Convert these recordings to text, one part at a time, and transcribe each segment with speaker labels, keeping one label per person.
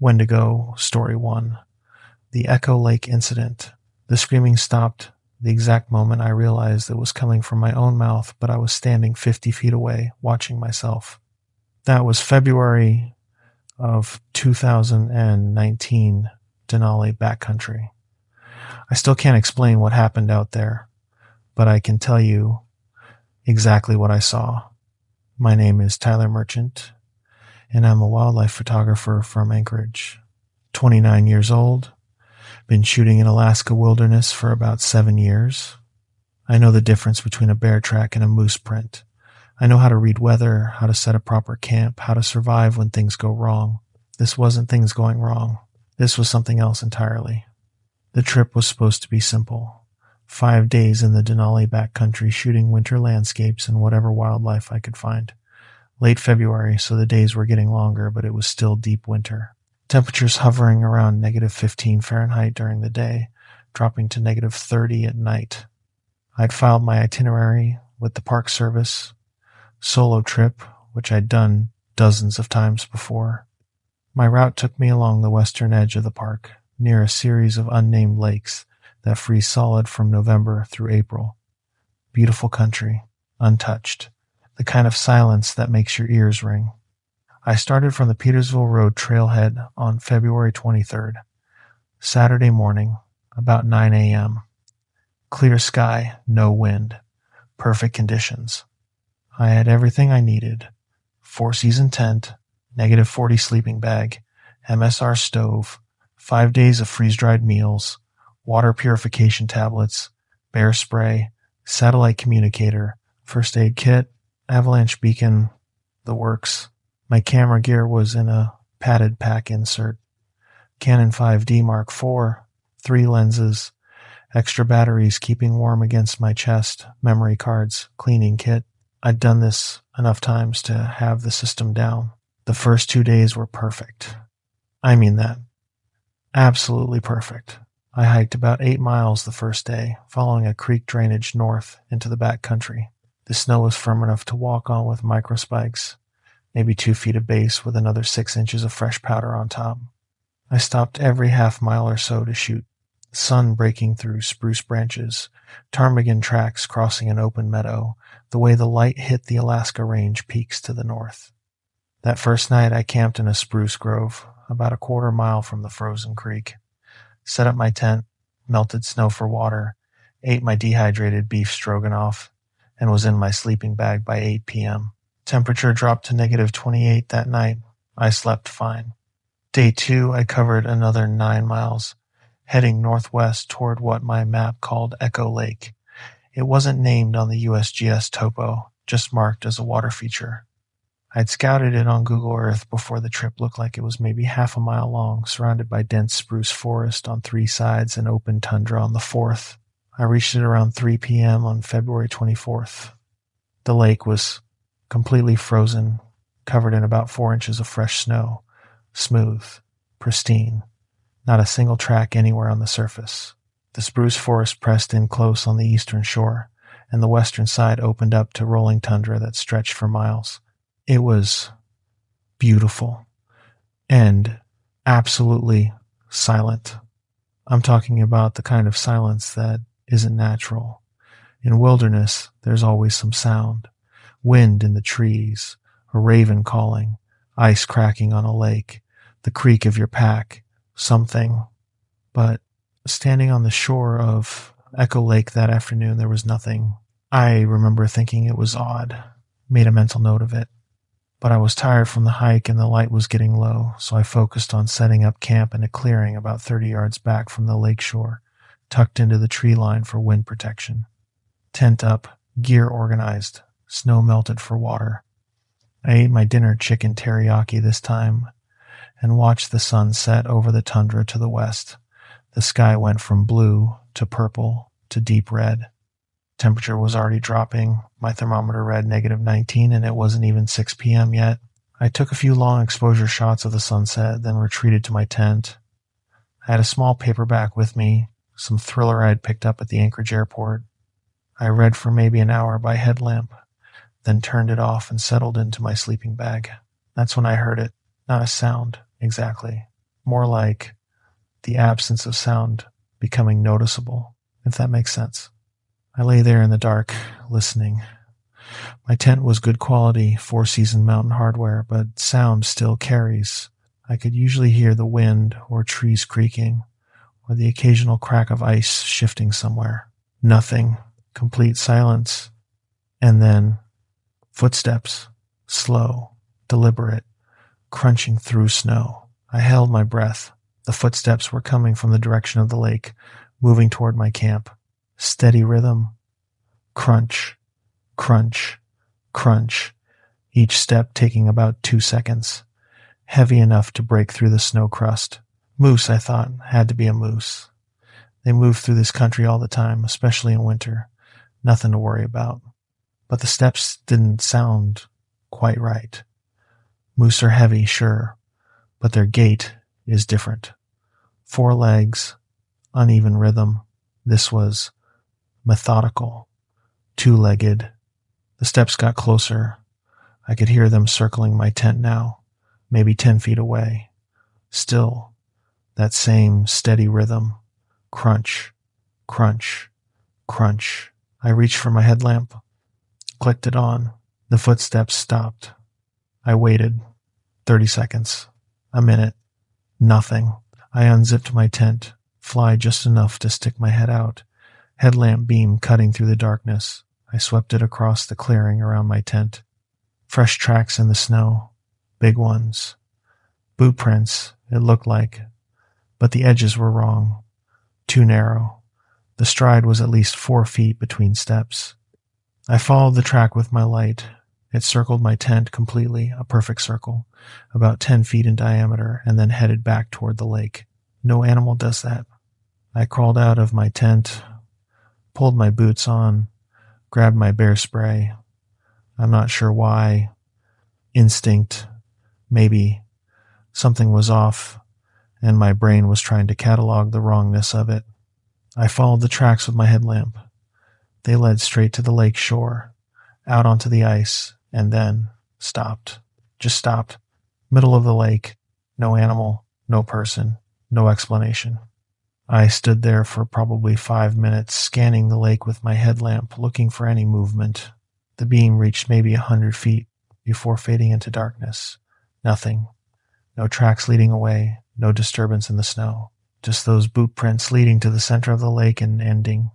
Speaker 1: Wendigo, Story 1. The Echol Lake Incident. The screaming stopped the exact moment I realized it was coming from my own mouth, but I was standing 50 feet away, watching myself. That was February of 2019, Denali backcountry. I still can't explain what happened out there, but I can tell you exactly what I saw. My name is Tyler Merchant, and I'm a wildlife photographer from Anchorage. 29 years old, been shooting in Alaska wilderness for about 7 years. I know the difference between a bear track and a moose print. I know how to read weather, how to set a proper camp, how to survive when things go wrong. This wasn't things going wrong. This was something else entirely. The trip was supposed to be simple. 5 days in the Denali backcountry shooting winter landscapes and whatever wildlife I could find. Late February, so the days were getting longer, but it was still deep winter. Temperatures hovering around -15 Fahrenheit during the day, dropping to -30 at night. I'd filed my itinerary with the Park Service. Solo trip, which I'd done dozens of times before. My route took me along the western edge of the park, near a series of unnamed lakes that freeze solid from November through April. Beautiful country, untouched. The kind of silence that makes your ears ring. I started from the Petersville Road trailhead on February 23rd, Saturday morning, about 9 a.m. Clear sky, no wind, perfect conditions. I had everything I needed. 4-season tent, -40 sleeping bag, MSR stove, 5 days of freeze-dried meals, water purification tablets, bear spray, satellite communicator, first aid kit, avalanche beacon, the works. My camera gear was in a padded pack insert. Canon 5D Mark IV, 3 lenses, extra batteries keeping warm against my chest, memory cards, cleaning kit. I'd done this enough times to have the system down. The first 2 days were perfect. I mean that. Absolutely perfect. I hiked about 8 miles the first day, following a creek drainage north into the backcountry. The snow was firm enough to walk on with microspikes, maybe 2 feet of base with another 6 inches of fresh powder on top. I stopped every half mile or so to shoot. Sun breaking through spruce branches, ptarmigan tracks crossing an open meadow, the way the light hit the Alaska Range peaks to the north. That first night I camped in a spruce grove, about a quarter mile from the frozen creek. Set up my tent, melted snow for water, ate my dehydrated beef stroganoff, and was in my sleeping bag by 8 p.m. Temperature dropped to -28 that night. I slept fine. Day 2, I covered another 9 miles, heading northwest toward what my map called Echol Lake. It wasn't named on the USGS topo, just marked as a water feature. I'd scouted it on Google Earth before the trip looked like it was maybe half a mile long, surrounded by dense spruce forest on 3 sides and open tundra on the 4th. I reached it around 3 p.m. on February 24th. The lake was completely frozen, covered in about 4 inches of fresh snow, smooth, pristine, not a single track anywhere on the surface. The spruce forest pressed in close on the eastern shore, and the western side opened up to rolling tundra that stretched for miles. It was beautiful and absolutely silent. I'm talking about the kind of silence that isn't natural. In wilderness, there's always some sound. Wind in the trees, a raven calling, ice cracking on a lake, the creak of your pack, something. But standing on the shore of Echol Lake that afternoon, there was nothing. I remember thinking it was odd, made a mental note of it. But I was tired from the hike and the light was getting low, so I focused on setting up camp in a clearing about 30 yards back from the lake shore, tucked into the tree line for wind protection. Tent up, gear organized, snow melted for water. I ate my dinner chicken teriyaki this time and watched the sun set over the tundra to the west. The sky went from blue to purple to deep red. Temperature was already dropping. My thermometer read -19 and it wasn't even 6 p.m. yet. I took a few long exposure shots of the sunset, then retreated to my tent. I had a small paperback with me, some thriller I had picked up at the Anchorage airport. I read for maybe an hour by headlamp, then turned it off and settled into my sleeping bag. That's when I heard it. Not a sound, exactly. more like the absence of sound becoming noticeable, if that makes sense. I lay there in the dark, listening. My tent was good quality, four-season mountain hardware, but sound still carries. I could usually hear the wind or trees creaking, or the occasional crack of ice shifting somewhere. Nothing. Complete silence. And then footsteps. Slow, deliberate, crunching through snow. I held my breath. The footsteps were coming from the direction of the lake, moving toward my camp. Steady rhythm. Crunch, crunch, crunch. Each step taking about 2 seconds. Heavy enough to break through the snow crust. Moose, I thought, had to be a moose. They move through this country all the time, especially in winter. Nothing to worry about. But the steps didn't sound quite right. Moose are heavy, sure, but their gait is different. 4 legs, uneven rhythm. This was methodical, 2-legged. The steps got closer. I could hear them circling my tent now, maybe 10 feet away. Still, that same steady rhythm. Crunch, crunch, crunch. I reached for my headlamp, clicked it on. The footsteps stopped. I waited. 30 seconds. A minute. Nothing. I unzipped my tent, fly just enough to stick my head out. Headlamp beam cutting through the darkness. I swept it across the clearing around my tent. Fresh tracks in the snow. Big ones. Boot prints, it looked like. But the edges were wrong. Too narrow. The stride was at least 4 feet between steps. I followed the track with my light. It circled my tent completely, a perfect circle, about 10 feet in diameter, and then headed back toward the lake. No animal does that. I crawled out of my tent, pulled my boots on, grabbed my bear spray. I'm not sure why. Instinct. Maybe. Something was off, and my brain was trying to catalog the wrongness of it. I followed the tracks with my headlamp. They led straight to the lake shore, out onto the ice, and then stopped. Just stopped. Middle of the lake. No animal, no person, no explanation. I stood there for probably 5 minutes, scanning the lake with my headlamp, looking for any movement. The beam reached maybe 100 feet before fading into darkness. Nothing. No tracks leading away, no disturbance in the snow. Just those boot prints leading to the center of the lake and ending.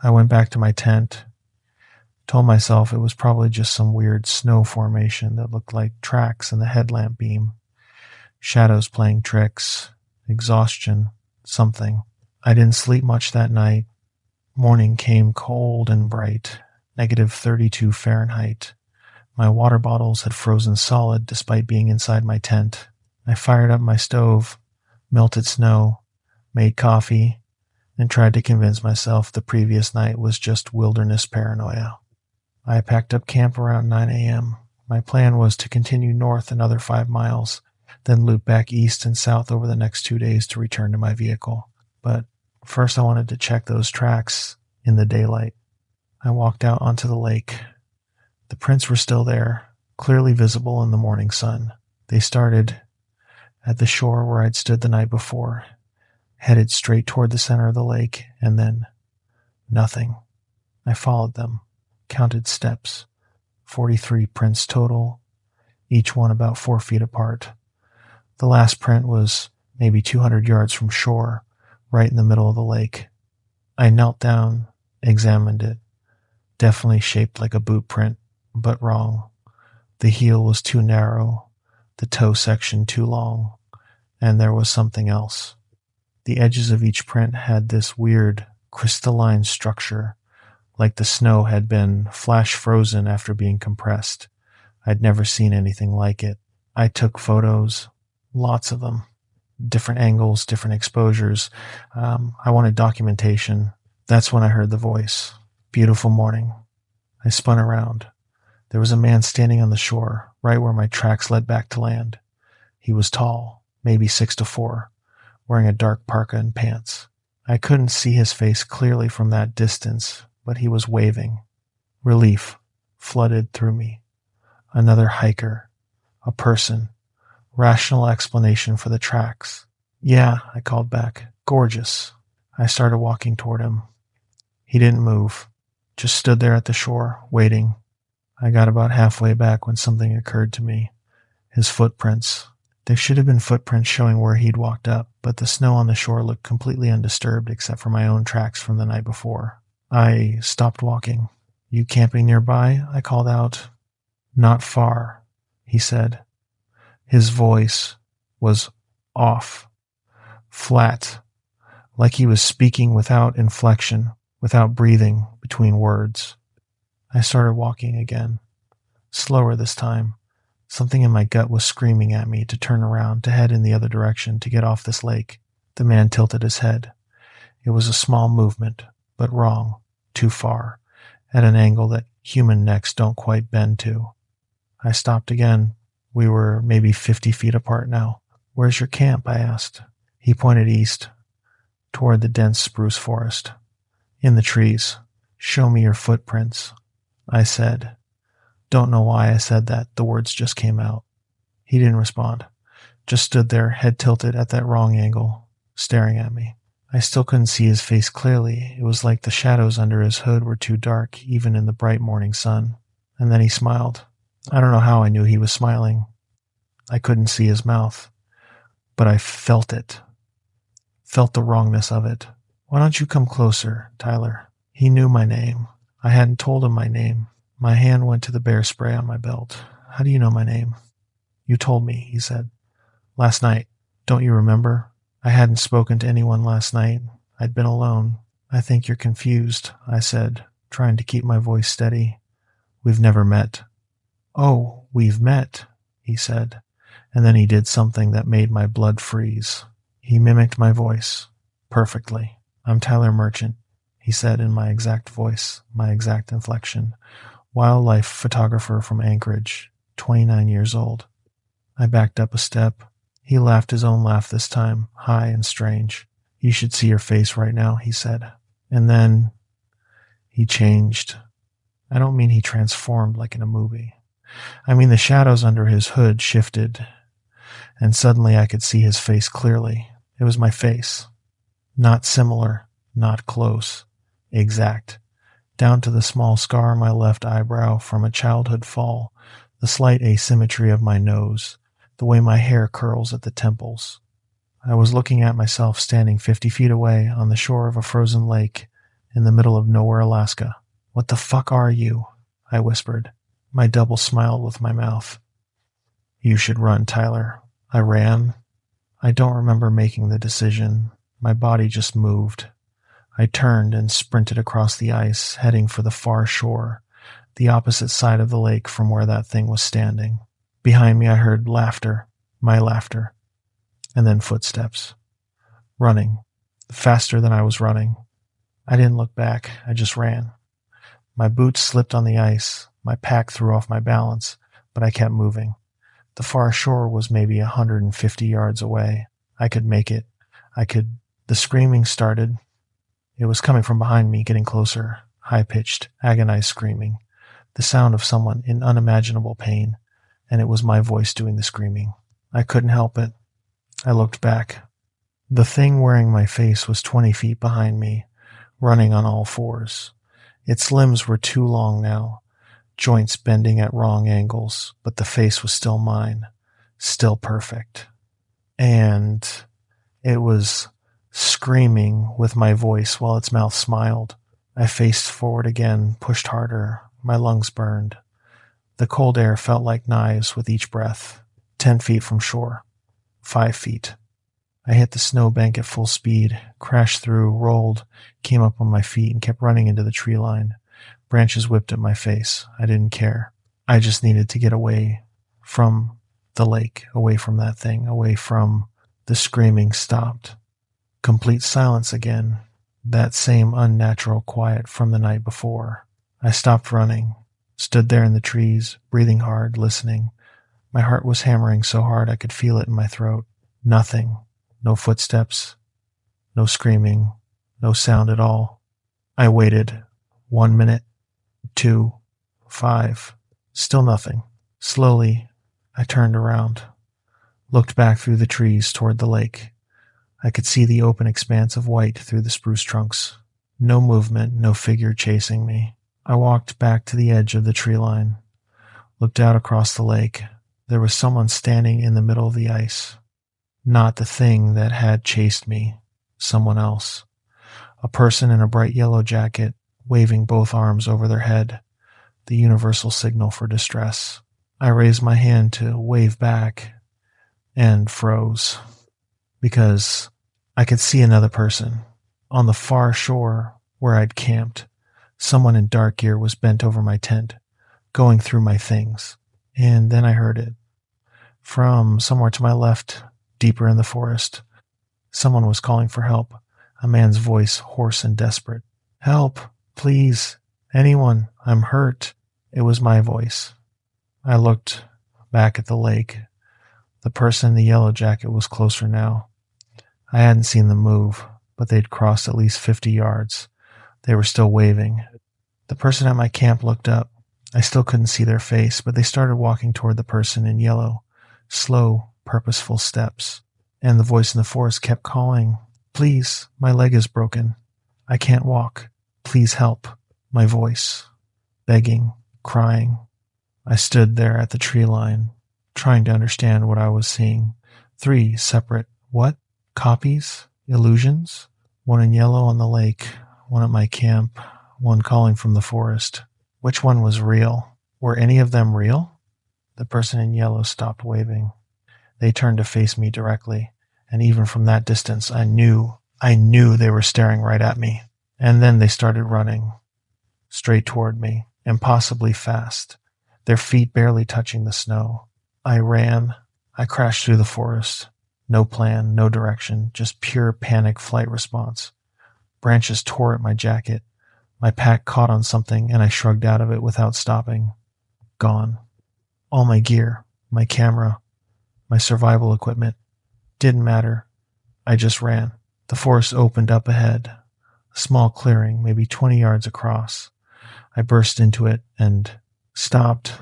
Speaker 1: I went back to my tent, told myself it was probably just some weird snow formation that looked like tracks in the headlamp beam. Shadows playing tricks, exhaustion, something. I didn't sleep much that night. Morning came cold and bright, -32 Fahrenheit. My water bottles had frozen solid despite being inside my tent. I fired up my stove, melted snow, made coffee, and tried to convince myself the previous night was just wilderness paranoia. I packed up camp around 9 a.m. My plan was to continue north another 5 miles, then loop back east and south over the next 2 days to return to my vehicle. But first I wanted to check those tracks in the daylight. I walked out onto the lake. The prints were still there, clearly visible in the morning sun. They started at the shore where I'd stood the night before, headed straight toward the center of the lake, and then nothing. I followed them, counted steps, 43 prints total, each one about 4 feet apart. The last print was maybe 200 yards from shore, right in the middle of the lake. I knelt down, examined it. Definitely shaped like a boot print, but wrong. The heel was too narrow, the toe section too long, and there was something else. The edges of each print had this weird, crystalline structure, like the snow had been flash frozen after being compressed. I'd never seen anything like it. I took photos, lots of them, different angles, different exposures. I wanted documentation. That's when I heard the voice. Beautiful morning. I spun around. There was a man standing on the shore, right where my tracks led back to land. He was tall, maybe 6'4", wearing a dark parka and pants. I couldn't see his face clearly from that distance, but he was waving. Relief flooded through me. Another hiker. A person. Rational explanation for the tracks. Yeah, I called back. Gorgeous. I started walking toward him. He didn't move, just stood there at the shore, waiting. I got about halfway back when something occurred to me. His footprints. There should have been footprints showing where he'd walked up, but the snow on the shore looked completely undisturbed except for my own tracks from the night before. I stopped walking. You camping nearby? I called out. Not far, he said. His voice was off, flat, like he was speaking without inflection, without breathing between words. I started walking again, slower this time. Something in my gut was screaming at me to turn around, to head in the other direction, to get off this lake. The man tilted his head. It was a small movement, but wrong, too far, at an angle that human necks don't quite bend to. I stopped again. We were maybe 50 feet apart now. Where's your camp? I asked. He pointed east, toward the dense spruce forest. In the trees. Show me your footprints, I said. Don't know why I said that. The words just came out. He didn't respond. Just stood there, head tilted at that wrong angle, staring at me. I still couldn't see his face clearly. It was like the shadows under his hood were too dark, even in the bright morning sun. And then he smiled. I don't know how I knew he was smiling. I couldn't see his mouth, but I felt it. Felt the wrongness of it. Why don't you come closer, Tyler? He knew my name. I hadn't told him my name. My hand went to the bear spray on my belt. How do you know my name? You told me, he said. Last night. Don't you remember? I hadn't spoken to anyone last night. I'd been alone. I think you're confused, I said, trying to keep my voice steady. We've never met. Oh, we've met, he said, and then he did something that made my blood freeze. He mimicked my voice perfectly. I'm Tyler Merchant, he said in my exact voice, my exact inflection. Wildlife photographer from Anchorage, 29 years old. I backed up a step. He laughed his own laugh this time, high and strange. You should see your face right now, he said. And then he changed. I don't mean he transformed like in a movie. I mean the shadows under his hood shifted, and suddenly I could see his face clearly. It was my face. Not similar, not close, exact. Down to the small scar on my left eyebrow from a childhood fall, the slight asymmetry of my nose, the way my hair curls at the temples. I was looking at myself standing 50 feet away on the shore of a frozen lake in the middle of nowhere, Alaska. What the fuck are you? I whispered. My double smiled with my mouth. You should run, Tyler. I ran. I don't remember making the decision. My body just moved. I turned and sprinted across the ice, heading for the far shore, the opposite side of the lake from where that thing was standing. Behind me I heard laughter, my laughter, and then footsteps. Running, faster than I was running. I didn't look back, I just ran. My boots slipped on the ice, my pack threw off my balance, but I kept moving. The far shore was maybe 150 yards away. I could make it. The screaming started. It was coming from behind me, getting closer, high-pitched, agonized screaming, the sound of someone in unimaginable pain, and it was my voice doing the screaming. I couldn't help it. I looked back. The thing wearing my face was 20 feet behind me, running on all fours. Its limbs were too long now, joints bending at wrong angles, but the face was still mine, still perfect. And it was screaming with my voice while its mouth smiled. I faced forward again, pushed harder. My lungs burned. The cold air felt like knives with each breath. 10 feet from shore. 5 feet. I hit the snowbank at full speed, crashed through, rolled, came up on my feet, and kept running into the tree line. Branches whipped at my face. I didn't care. I just needed to get away from the lake, away from that thing, away from the screaming stopped. Complete silence again. That same unnatural quiet from the night before. I stopped running, stood there in the trees, breathing hard, listening. My heart was hammering so hard I could feel it in my throat. Nothing. No footsteps. No screaming. No sound at all. I waited. 1 minute. 2. 5. Still nothing. Slowly, I turned around, looked back through the trees toward the lake. I could see the open expanse of white through the spruce trunks. No movement, no figure chasing me. I walked back to the edge of the tree line, looked out across the lake. There was someone standing in the middle of the ice. Not the thing that had chased me. Someone else. A person in a bright yellow jacket, waving both arms over their head, the universal signal for distress. I raised my hand to wave back and froze because I could see another person. On the far shore where I'd camped, someone in dark gear was bent over my tent, going through my things. And then I heard it. From somewhere to my left, deeper in the forest, someone was calling for help, a man's voice hoarse and desperate. Help, please, anyone, I'm hurt. It was my voice. I looked back at the lake. The person in the yellow jacket was closer now. I hadn't seen them move, but they'd crossed at least 50 yards. They were still waving. The person at my camp looked up. I still couldn't see their face, but they started walking toward the person in yellow, slow, purposeful steps. And the voice in the forest kept calling, Please, my leg is broken. I can't walk. Please help. My voice. Begging, crying. I stood there at the tree line, trying to understand what I was seeing. 3 separate, what? Copies? Illusions? One in yellow on the lake, one at my camp, one calling from the forest. Which one was real? Were any of them real? The person in yellow stopped waving. They turned to face me directly, and even from that distance, I knew they were staring right at me. And then they started running, straight toward me, impossibly fast, their feet barely touching the snow. I ran. I crashed through the forest. No plan, no direction, just pure panic flight response. Branches tore at my jacket. My pack caught on something, and I shrugged out of it without stopping. Gone. All my gear, my camera, my survival equipment. Didn't matter. I just ran. The forest opened up ahead. A small clearing, maybe 20 yards across. I burst into it and stopped.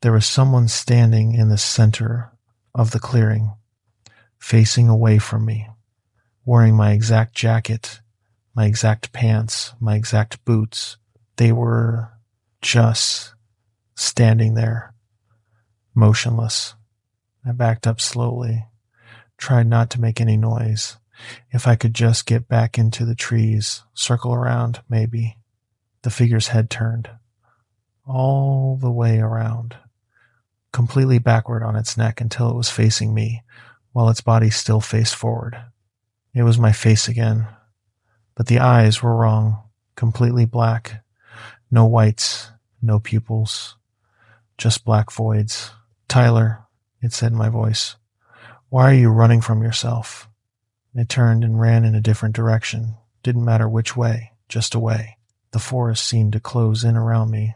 Speaker 1: There was someone standing in the center of the clearing, facing away from me, wearing my exact jacket, my exact pants, my exact boots. They were just standing there, motionless. I backed up slowly, tried not to make any noise. If I could just get back into the trees, circle around, maybe. The figure's head turned, all the way around, completely backward on its neck until it was facing me, while its body still faced forward. It was my face again, but the eyes were wrong, completely black. No whites, no pupils, just black voids. Tyler, it said in my voice, why are you running from yourself? It turned and ran in a different direction. Didn't matter which way, just away. The forest seemed to close in around me.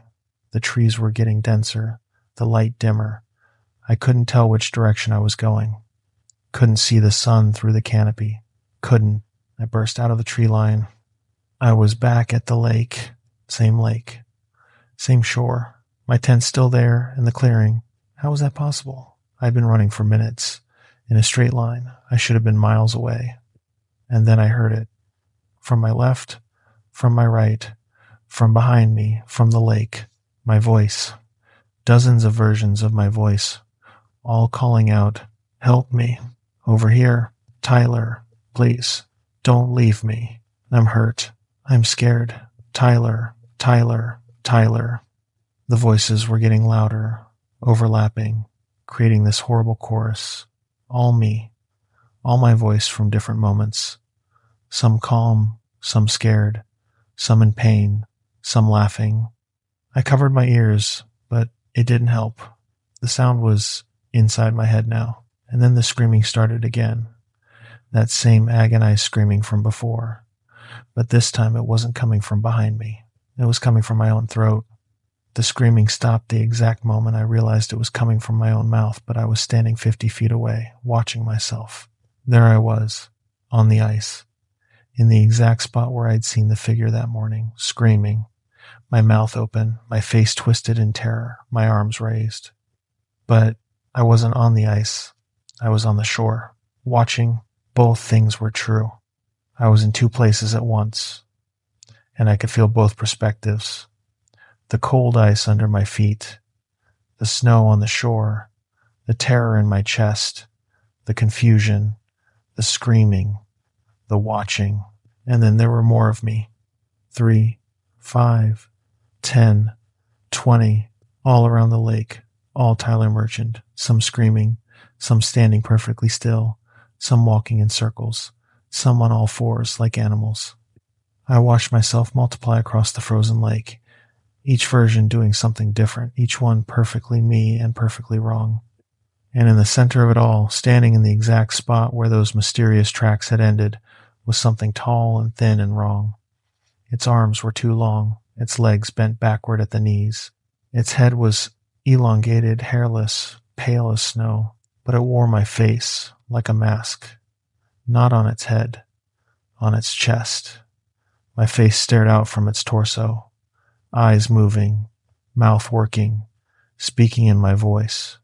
Speaker 1: The trees were getting denser, the light dimmer. I couldn't tell which direction I was going. Couldn't see the sun through the canopy. Couldn't. I burst out of the tree line. I was back at the lake. Same shore. My tent still there in the clearing. How was that possible? I'd been running for minutes. In a straight line. I should have been miles away. And then I heard it. From my left, from my right, from behind me, from the lake. My voice. Dozens of versions of my voice. All calling out, help me. Over here. Tyler, please. Don't leave me. I'm hurt. I'm scared. Tyler, Tyler, Tyler. The voices were getting louder, overlapping, creating this horrible chorus. All me. All my voice from different moments. Some calm, some scared, some in pain, some laughing. I covered my ears, but it didn't help. The sound was inside my head now. And then the screaming started again. That same agonized screaming from before. But this time it wasn't coming from behind me. It was coming from my own throat. The screaming stopped the exact moment I realized it was coming from my own mouth, but I was standing 50 feet away, watching myself. There I was, on the ice, in the exact spot where I'd seen the figure that morning, screaming, my mouth open, my face twisted in terror, my arms raised. But I wasn't on the ice. I was on the shore, watching, Both things were true. I was in two places at once, and I could feel both perspectives. The cold ice under my feet, the snow on the shore, the terror in my chest, the confusion, the screaming, the watching, and then there were more of me. 3, 5, 10, 20, all around the lake, all Tyler Merchant, some screaming, some standing perfectly still, some walking in circles, some on all fours like animals. I watched myself multiply across the frozen lake, each version doing something different, each one perfectly me and perfectly wrong. And in the center of it all, standing in the exact spot where those mysterious tracks had ended, was something tall and thin and wrong. Its arms were too long, its legs bent backward at the knees. Its head was elongated, hairless, pale as snow, but it wore my face like a mask. Not on its head, on its chest. My face stared out from its torso, eyes moving, mouth working, speaking in my voice.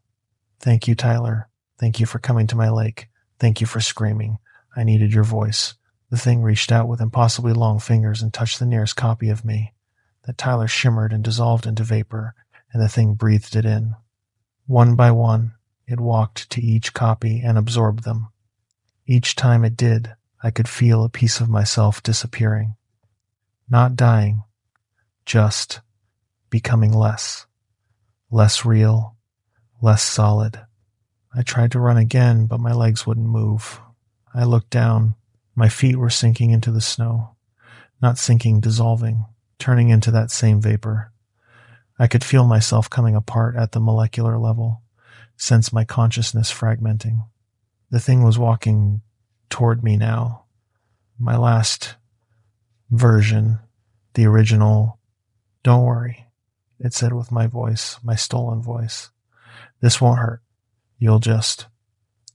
Speaker 1: Thank you, Tyler. Thank you for coming to my lake. Thank you for screaming. I needed your voice. The thing reached out with impossibly long fingers and touched the nearest copy of me. That Tyler shimmered and dissolved into vapor, and the thing breathed it in. One by one, it walked to each copy and absorbed them. Each time it did, I could feel a piece of myself disappearing. Not dying, just becoming less. Less real, less solid. I tried to run again, but my legs wouldn't move. I looked down. My feet were sinking into the snow. Not sinking, dissolving, turning into that same vapor. I could feel myself coming apart at the molecular level, sense my consciousness fragmenting. The thing was walking toward me now. My last version, the original, "Don't worry," it said with my voice, my stolen voice. "This won't hurt. You'll just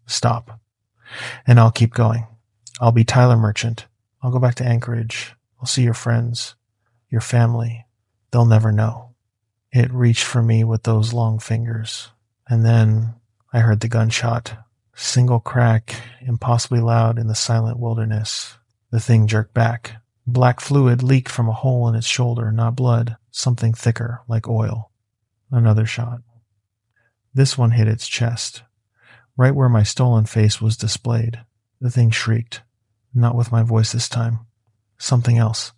Speaker 1: stop. And I'll keep going. I'll be Tyler Merchant. I'll go back to Anchorage. I'll see your friends, your family. They'll never know." It reached for me with those long fingers. And then I heard the gunshot. Single crack, impossibly loud in the silent wilderness. The thing jerked back. Black fluid leaked from a hole in its shoulder, not blood, something thicker, like oil. Another shot. This one hit its chest, right where my stolen face was displayed. The thing shrieked, not with my voice this time. Something else,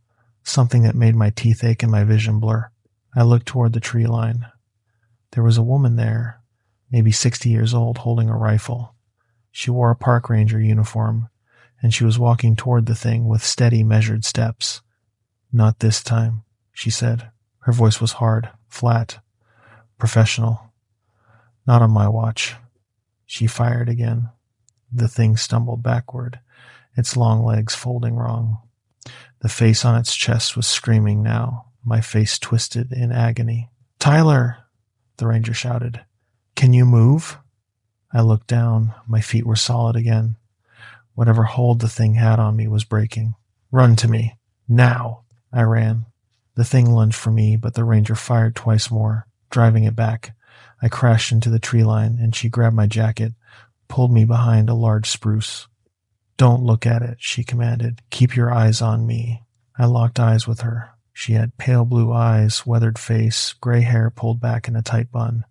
Speaker 1: something that made my teeth ache and my vision blur. I looked toward the tree line. There was a woman there, maybe 60 years old, holding a rifle. She wore a park ranger uniform, and she was walking toward the thing with steady, measured steps. "Not this time," she said. Her voice was hard, flat, professional. "Not on my watch." She fired again. The thing stumbled backward, its long legs folding wrong. The face on its chest was screaming now, my face twisted in agony. "Tyler!" the ranger shouted. "Can you move?" I looked down. My feet were solid again. Whatever hold the thing had on me was breaking. "Run to me. Now!" I ran. The thing lunged for me, but the ranger fired twice more, driving it back. I crashed into the tree line, and she grabbed my jacket, pulled me behind a large spruce. "Don't look at it," she commanded. "Keep your eyes on me." I locked eyes with her. She had pale blue eyes, weathered face, gray hair pulled back in a tight bun.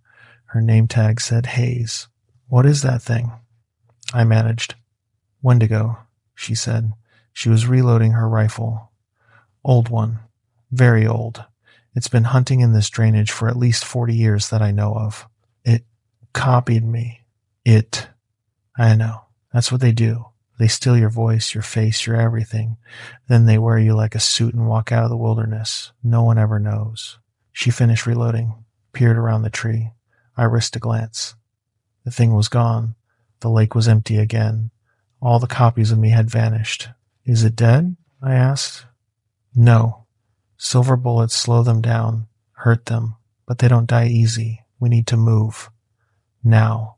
Speaker 1: Her name tag said Hayes. "What is that thing?" I managed. "Wendigo," she said. She was reloading her rifle. "Old one. Very old. It's been hunting in this drainage for at least 40 years that I know of. It copied me. I know. That's what they do. They steal your voice, your face, your everything. Then they wear you like a suit and walk out of the wilderness. No one ever knows." She finished reloading, peered around the tree. I risked a glance. The thing was gone. The lake was empty again. All the copies of me had vanished. "Is it dead?" I asked. "No. Silver bullets slow them down, hurt them, but they don't die easy. We need to move. Now.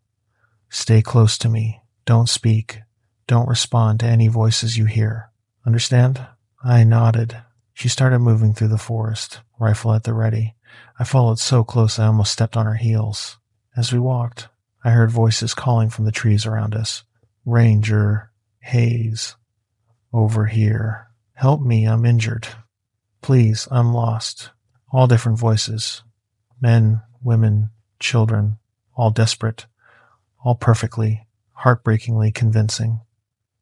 Speaker 1: Stay close to me. Don't speak. Don't respond to any voices you hear. Understand?" I nodded. She started moving through the forest, rifle at the ready. I followed so close I almost stepped on her heels. As we walked, I heard voices calling from the trees around us. "Ranger, Hayes, over here. Help me, I'm injured. Please, I'm lost. All different voices. Men, women, children, all desperate, all perfectly, heartbreakingly convincing.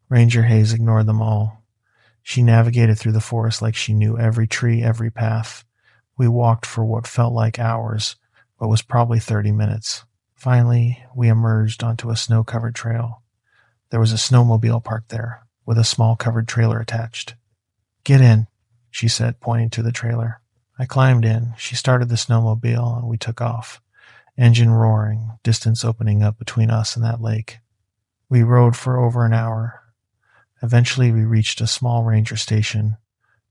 Speaker 1: Ranger Hayes ignored them all. She navigated through the forest like she knew every tree, every path. We walked for what felt like hours, but was probably 30 minutes. Finally, we emerged onto a snow-covered trail. There was a snowmobile parked there, with a small covered trailer attached. "Get in," she said, pointing to the trailer. I climbed in. She started the snowmobile, and we took off. Engine roaring, distance opening up between us and that lake. We rode for over an hour. Eventually, we reached a small ranger station,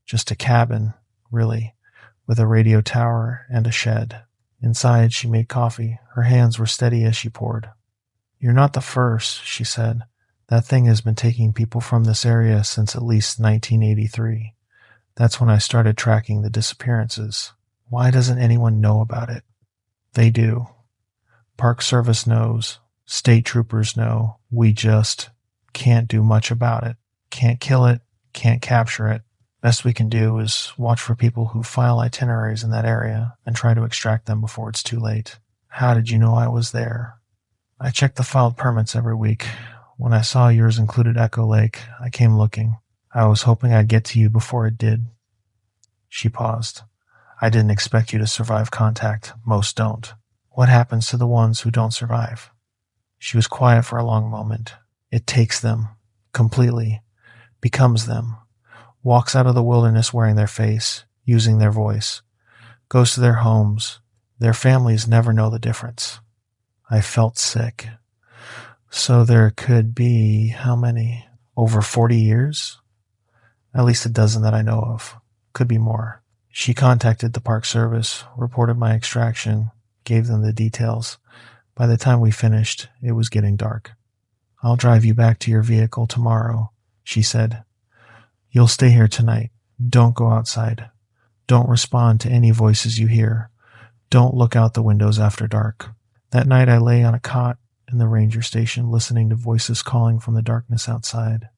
Speaker 1: just a cabin, really, with a radio tower and a shed. Inside, she made coffee. Her hands were steady as she poured. "You're not the first," she said. "That thing has been taking people from this area since at least 1983. That's when I started tracking the disappearances. Why doesn't anyone know about it?" "They do. Park Service knows. State troopers know. We just can't do much about it. Can't kill it, can't capture it. Best we can do is watch for people who file itineraries in that area and try to extract them before it's too late." "How did you know I was there?" "I check the filed permits every week. When I saw yours included Echol Lake, I came looking. I was hoping I'd get to you before it did." She paused. "I didn't expect you to survive contact. Most don't. What happens to the ones who don't survive?" She was quiet for a long moment. "It takes them. Completely. Becomes them. Walks out of the wilderness wearing their face, using their voice. Goes to their homes. Their families never know the difference." I felt sick. "So there could be, how many? Over 40 years? At least a dozen that I know of. Could be more." She contacted the Park Service, reported my extraction, gave them the details. By the time we finished, it was getting dark. "I'll drive you back to your vehicle tomorrow," she said. "You'll stay here tonight. Don't go outside. Don't respond to any voices you hear. Don't look out the windows after dark." That night I lay on a cot in the ranger station listening to voices calling from the darkness outside.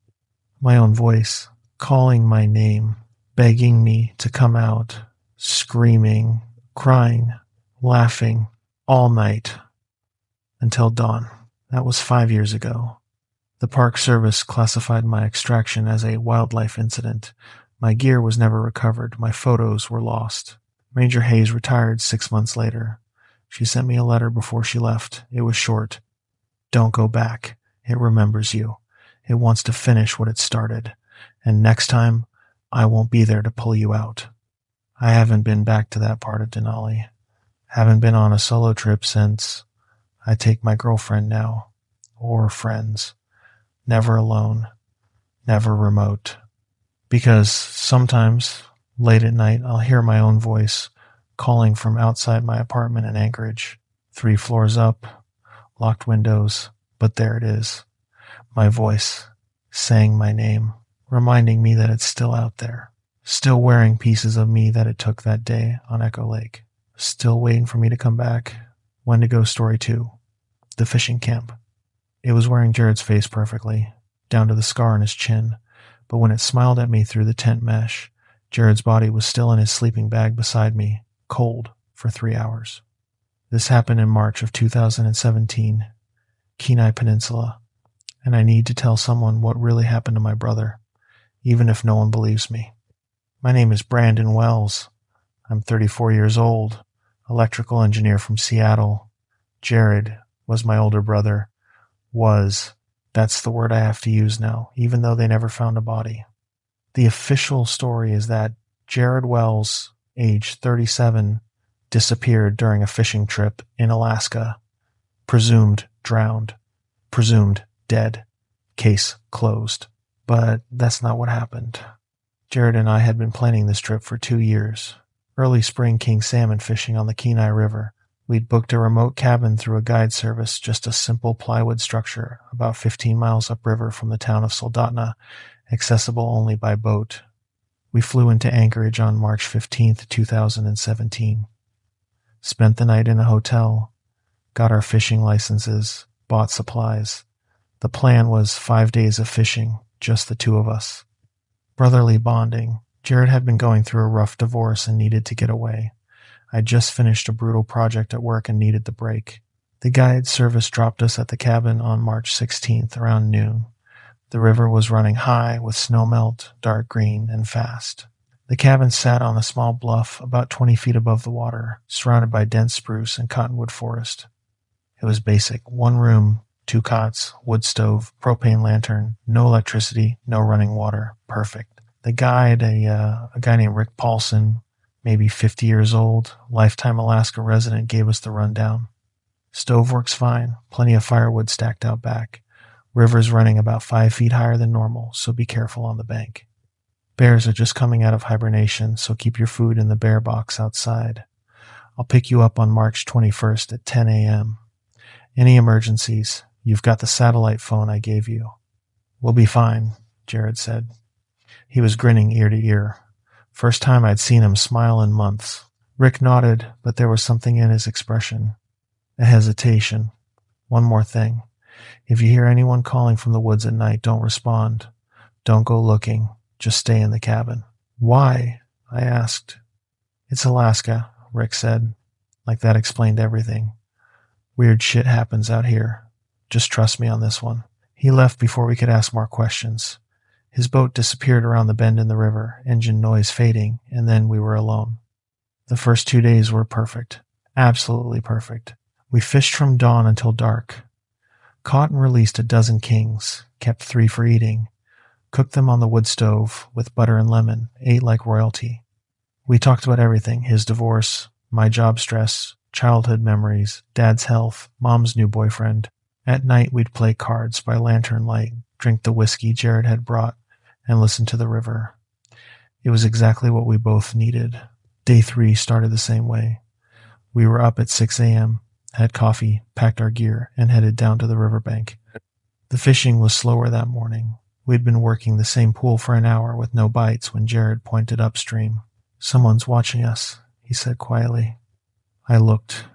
Speaker 1: My own voice, calling my name, begging me to come out, screaming, crying, laughing, all night, until dawn. That was 5 years ago. The Park Service classified my extraction as a wildlife incident. My gear was never recovered. My photos were lost. Ranger Hayes retired 6 months later. She sent me a letter before she left. It was short. "Don't go back. It remembers you. It wants to finish what it started. And next time, I won't be there to pull you out." I haven't been back to that part of Denali. Haven't been on a solo trip since. I take my girlfriend now. Or friends. Never alone. Never remote. Because sometimes, late at night, I'll hear my own voice calling from outside my apartment in Anchorage. 3 floors up, locked windows, but there it is. My voice, saying my name, reminding me that it's still out there. Still wearing pieces of me that it took that day on Echol Lake. Still waiting for me to come back. Wendigo Story 2. The fishing camp. It was wearing Jared's face perfectly, down to the scar on his chin, but when it smiled at me through the tent mesh, Jared's body was still in his sleeping bag beside me, cold, for 3 hours. This happened in March of 2017, Kenai Peninsula, and I need to tell someone what really happened to my brother, even if no one believes me. My name is Brandon Wells. I'm 34 years old, electrical engineer from Seattle. Jared was my older brother. Was. That's the word I have to use now, even though they never found a body. The official story is that Jared Wells, age 37, disappeared during a fishing trip in Alaska. Presumed drowned. Presumed dead. Case closed. But that's not what happened. Jared and I had been planning this trip for 2 years. Early spring king salmon fishing on the Kenai River. We'd booked a remote cabin through a guide service, just a simple plywood structure, about 15 miles upriver from the town of Soldotna, accessible only by boat. We flew into Anchorage on March 15th, 2017. Spent the night in a hotel, got our fishing licenses, bought supplies. The plan was 5 days of fishing, just the two of us. Brotherly bonding. Jared had been going through a rough divorce and needed to get away. I'd just finished a brutal project at work and needed the break. The guide service dropped us at the cabin on March 16th around noon. The river was running high with snowmelt, dark green, and fast. The cabin sat on a small bluff about 20 feet above the water, surrounded by dense spruce and cottonwood forest. It was basic. 1 room, 2 cots, wood stove, propane lantern, no electricity, no running water. Perfect. The guide, a guy named Rick Paulson, maybe 50 years old, lifetime Alaska resident, gave us the rundown. Stove works fine, plenty of firewood stacked out back. River's running about 5 feet higher than normal, so be careful on the bank. Bears are just coming out of hibernation, so keep your food in the bear box outside. I'll pick you up on March 21st at 10 a.m. Any emergencies, you've got the satellite phone I gave you. We'll be fine, Jared said. He was grinning ear to ear. First time I'd seen him smile in months. Rick nodded, but there was something in his expression. A hesitation. One more thing. If you hear anyone calling from the woods at night, don't respond. Don't go looking. Just stay in the cabin. Why? I asked. It's Alaska, Rick said. Like that explained everything. Weird shit happens out here. Just trust me on this one. He left before we could ask more questions. His boat disappeared around the bend in the river, engine noise fading, and then we were alone. The first 2 days were perfect. Absolutely perfect. We fished from dawn until dark. Caught and released a dozen kings, kept 3 for eating, cooked them on the wood stove with butter and lemon, ate like royalty. We talked about everything, his divorce, my job stress, childhood memories, Dad's health, Mom's new boyfriend. At night we'd play cards by lantern light, drink the whiskey Jared had brought, and listen to the river. It was exactly what we both needed. Day 3 started the same way. We were up at 6 a.m., had coffee, packed our gear, and headed down to the riverbank. The fishing was slower that morning. We'd been working the same pool for an hour with no bites when Jared pointed upstream. Someone's watching us, he said quietly. I looked.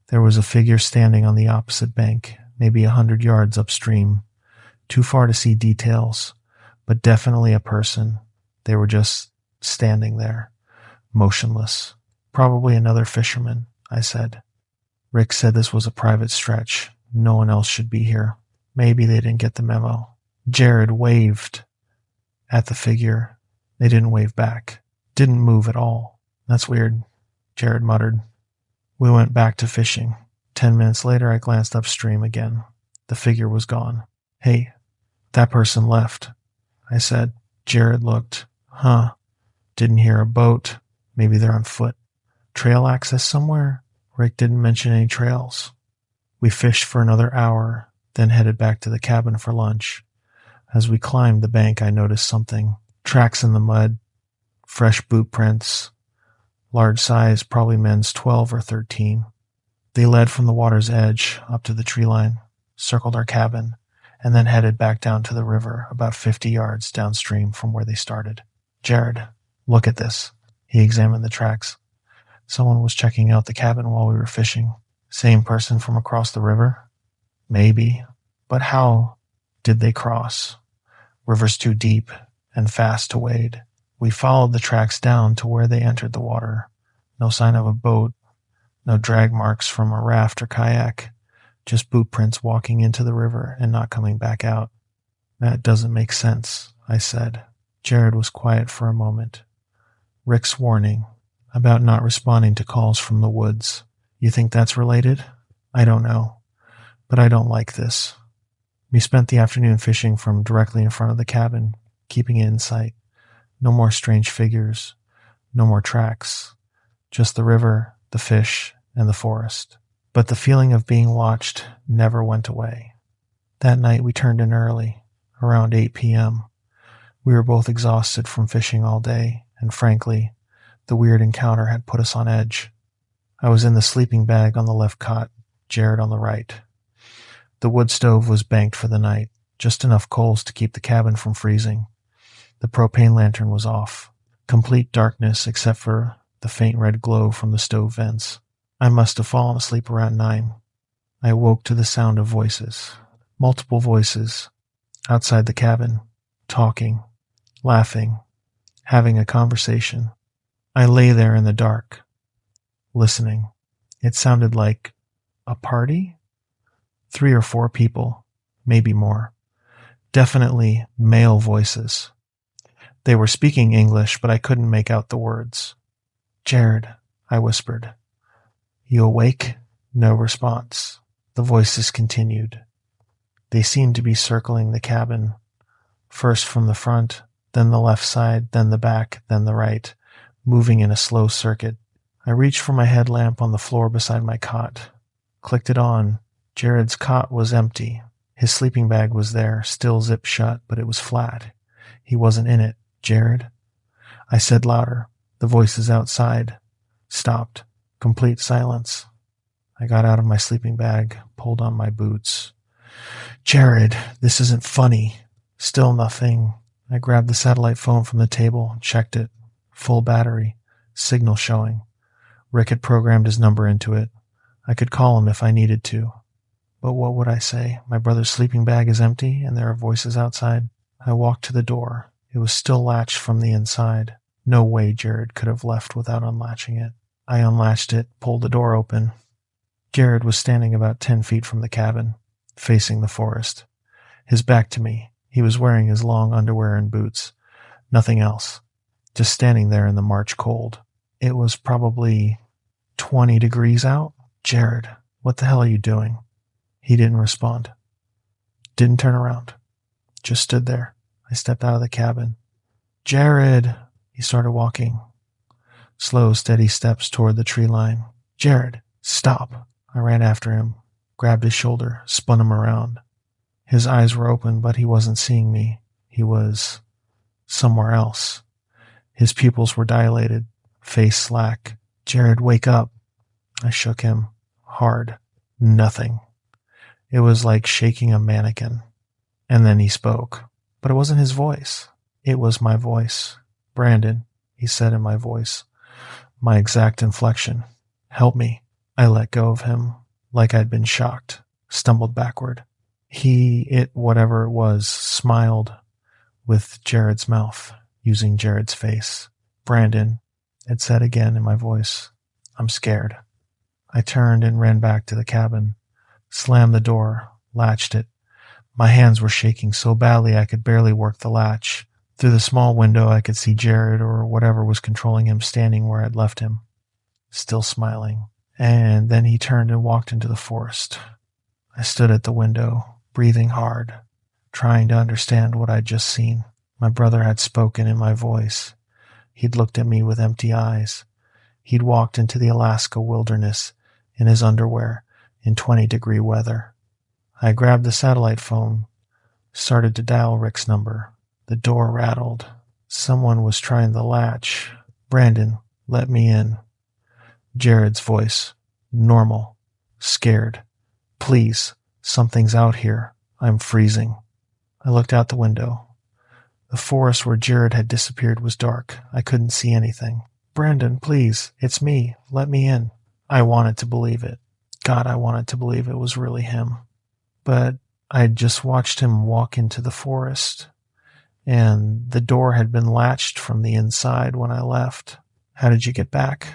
Speaker 1: There was a figure standing on the opposite bank, maybe 100 yards upstream. Too far to see details, but definitely a person. They were just standing there, motionless. Probably another fisherman, I said. Rick said this was a private stretch. No one else should be here. Maybe they didn't get the memo. Jared waved at the figure. They didn't wave back. Didn't move at all. That's weird, Jared muttered. We went back to fishing. 10 minutes later, I glanced upstream again. The figure was gone. Hey, that person left, I said. Jared looked. Huh. Didn't hear a boat. Maybe they're on foot. Trail access somewhere? Rick didn't mention any trails. We fished for another hour, then headed back to the cabin for lunch. As we climbed the bank, I noticed something. Tracks in the mud, fresh boot prints, large size, probably men's 12 or 13. They led from the water's edge up to the tree line, circled our cabin, and then headed back down to the river about 50 yards downstream from where they started. Jared, look at this. He examined the tracks. Someone was checking out the cabin while we were fishing. Same person from across the river? Maybe. But how did they cross? River's too deep and fast to wade. We followed the tracks down to where they entered the water. No sign of a boat. No drag marks from a raft or kayak. Just boot prints walking into the river and not coming back out. That doesn't make sense, I said. Jared was quiet for a moment. Rick's warning about not responding to calls from the woods. You think that's related? I don't know. But I don't like this. We spent the afternoon fishing from directly in front of the cabin, keeping it in sight. No more strange figures. No more tracks. Just the river, the fish, and the forest. But the feeling of being watched never went away. That night we turned in early, around 8 p.m. We were both exhausted from fishing all day, and frankly, the weird encounter had put us on edge. I was in the sleeping bag on the left cot, Jared on the right. The wood stove was banked for the night, just enough coals to keep the cabin from freezing. The propane lantern was off. Complete darkness except for the faint red glow from the stove vents. I must have fallen asleep around 9. I woke to the sound of voices. Multiple voices outside the cabin, talking, laughing, having a conversation. I lay there in the dark, listening. It sounded like a party? 3 or 4 people, maybe more. Definitely male voices. They were speaking English, but I couldn't make out the words. "Jared," I whispered. "You awake?" No response. The voices continued. They seemed to be circling the cabin, first from the front, then the left side, then the back, then the right, moving in a slow circuit. I reached for my headlamp on the floor beside my cot, clicked it on. Jared's cot was empty. His sleeping bag was there, still zipped shut, but it was flat. He wasn't in it. "Jared?" I said louder. The voices outside stopped. Complete silence. I got out of my sleeping bag, pulled on my boots. "Jared, this isn't funny." Still nothing. I grabbed the satellite phone from the table, checked it. Full battery. Signal showing. Rick had programmed his number into it. I could call him if I needed to. But what would I say? My brother's sleeping bag is empty and there are voices outside. I walked to the door. It was still latched from the inside. No way Jared could have left without unlatching it. I unlatched it, pulled the door open. Jared was standing about 10 feet from the cabin, facing the forest. His back to me. He was wearing his long underwear and boots. Nothing else. Just standing there in the March cold. It was probably 20 degrees out. "Jared, what the hell are you doing?" He didn't respond. Didn't turn around. Just stood there. I stepped out of the cabin. "Jared!" He started walking. Slow, steady steps toward the tree line. "Jared, stop!" I ran after him, grabbed his shoulder, spun him around. His eyes were open, but he wasn't seeing me. He was somewhere else. His pupils were dilated, face slack. "Jared, wake up!" I shook him. Hard. Nothing. It was like shaking a mannequin. And then he spoke. But it wasn't his voice. It was my voice. "Brandon," he said in my voice. My exact inflection. "Help me." I let go of him, like I'd been shocked. Stumbled backward. Whatever it was, smiled with Jared's mouth, using Jared's face. "Brandon," it said again in my voice. "I'm scared." I turned and ran back to the cabin, slammed the door, latched it. My hands were shaking so badly I could barely work the latch. Through the small window I could see Jared, or whatever was controlling him, standing where I'd left him, still smiling. And then he turned and walked into the forest. I stood at the window, breathing hard, trying to understand what I'd just seen. My brother had spoken in my voice. He'd looked at me with empty eyes. He'd walked into the Alaska wilderness in his underwear in 20-degree weather. I grabbed the satellite phone, started to dial Rick's number. The door rattled. Someone was trying the latch. "Brandon, let me in." Jared's voice. Normal. Scared. "Please, something's out here. I'm freezing." I looked out the window. The forest where Jared had disappeared was dark. I couldn't see anything. "Brandon, please, it's me. Let me in." I wanted to believe it. God, I wanted to believe it was really him. But I'd just watched him walk into the forest, and the door had been latched from the inside when I left. "How did you get back?"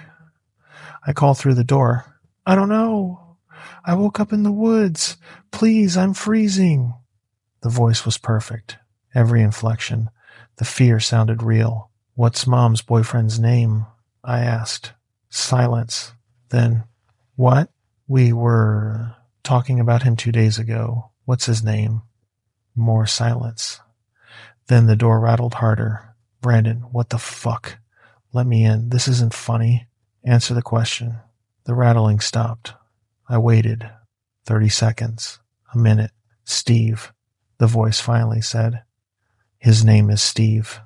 Speaker 1: I called through the door. "I don't know. I woke up in the woods. Please, I'm freezing." The voice was perfect. Every inflection. The fear sounded real. "What's Mom's boyfriend's name?" I asked. Silence. Then, "What?" "We were talking about him 2 days ago. What's his name?" More silence. Then the door rattled harder. "Brandon, what the fuck? Let me in. This isn't funny. Answer the question." The rattling stopped. I waited. 30 seconds. A minute. "Steve," the voice finally said. "His name is Steve."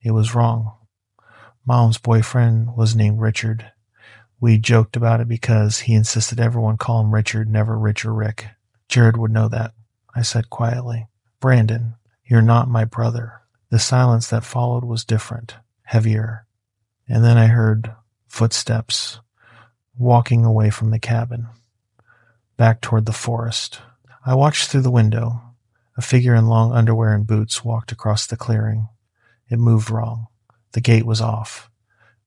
Speaker 1: It was wrong. Mom's boyfriend was named Richard. We joked about it because he insisted everyone call him Richard, never Rich or Rick. "Jared would know that," I said quietly. "Brandon, you're not my brother." The silence that followed was different, heavier. And then I heard footsteps walking away from the cabin, back toward the forest. I watched through the window. A figure in long underwear and boots walked across the clearing. It moved wrong. The gate was off,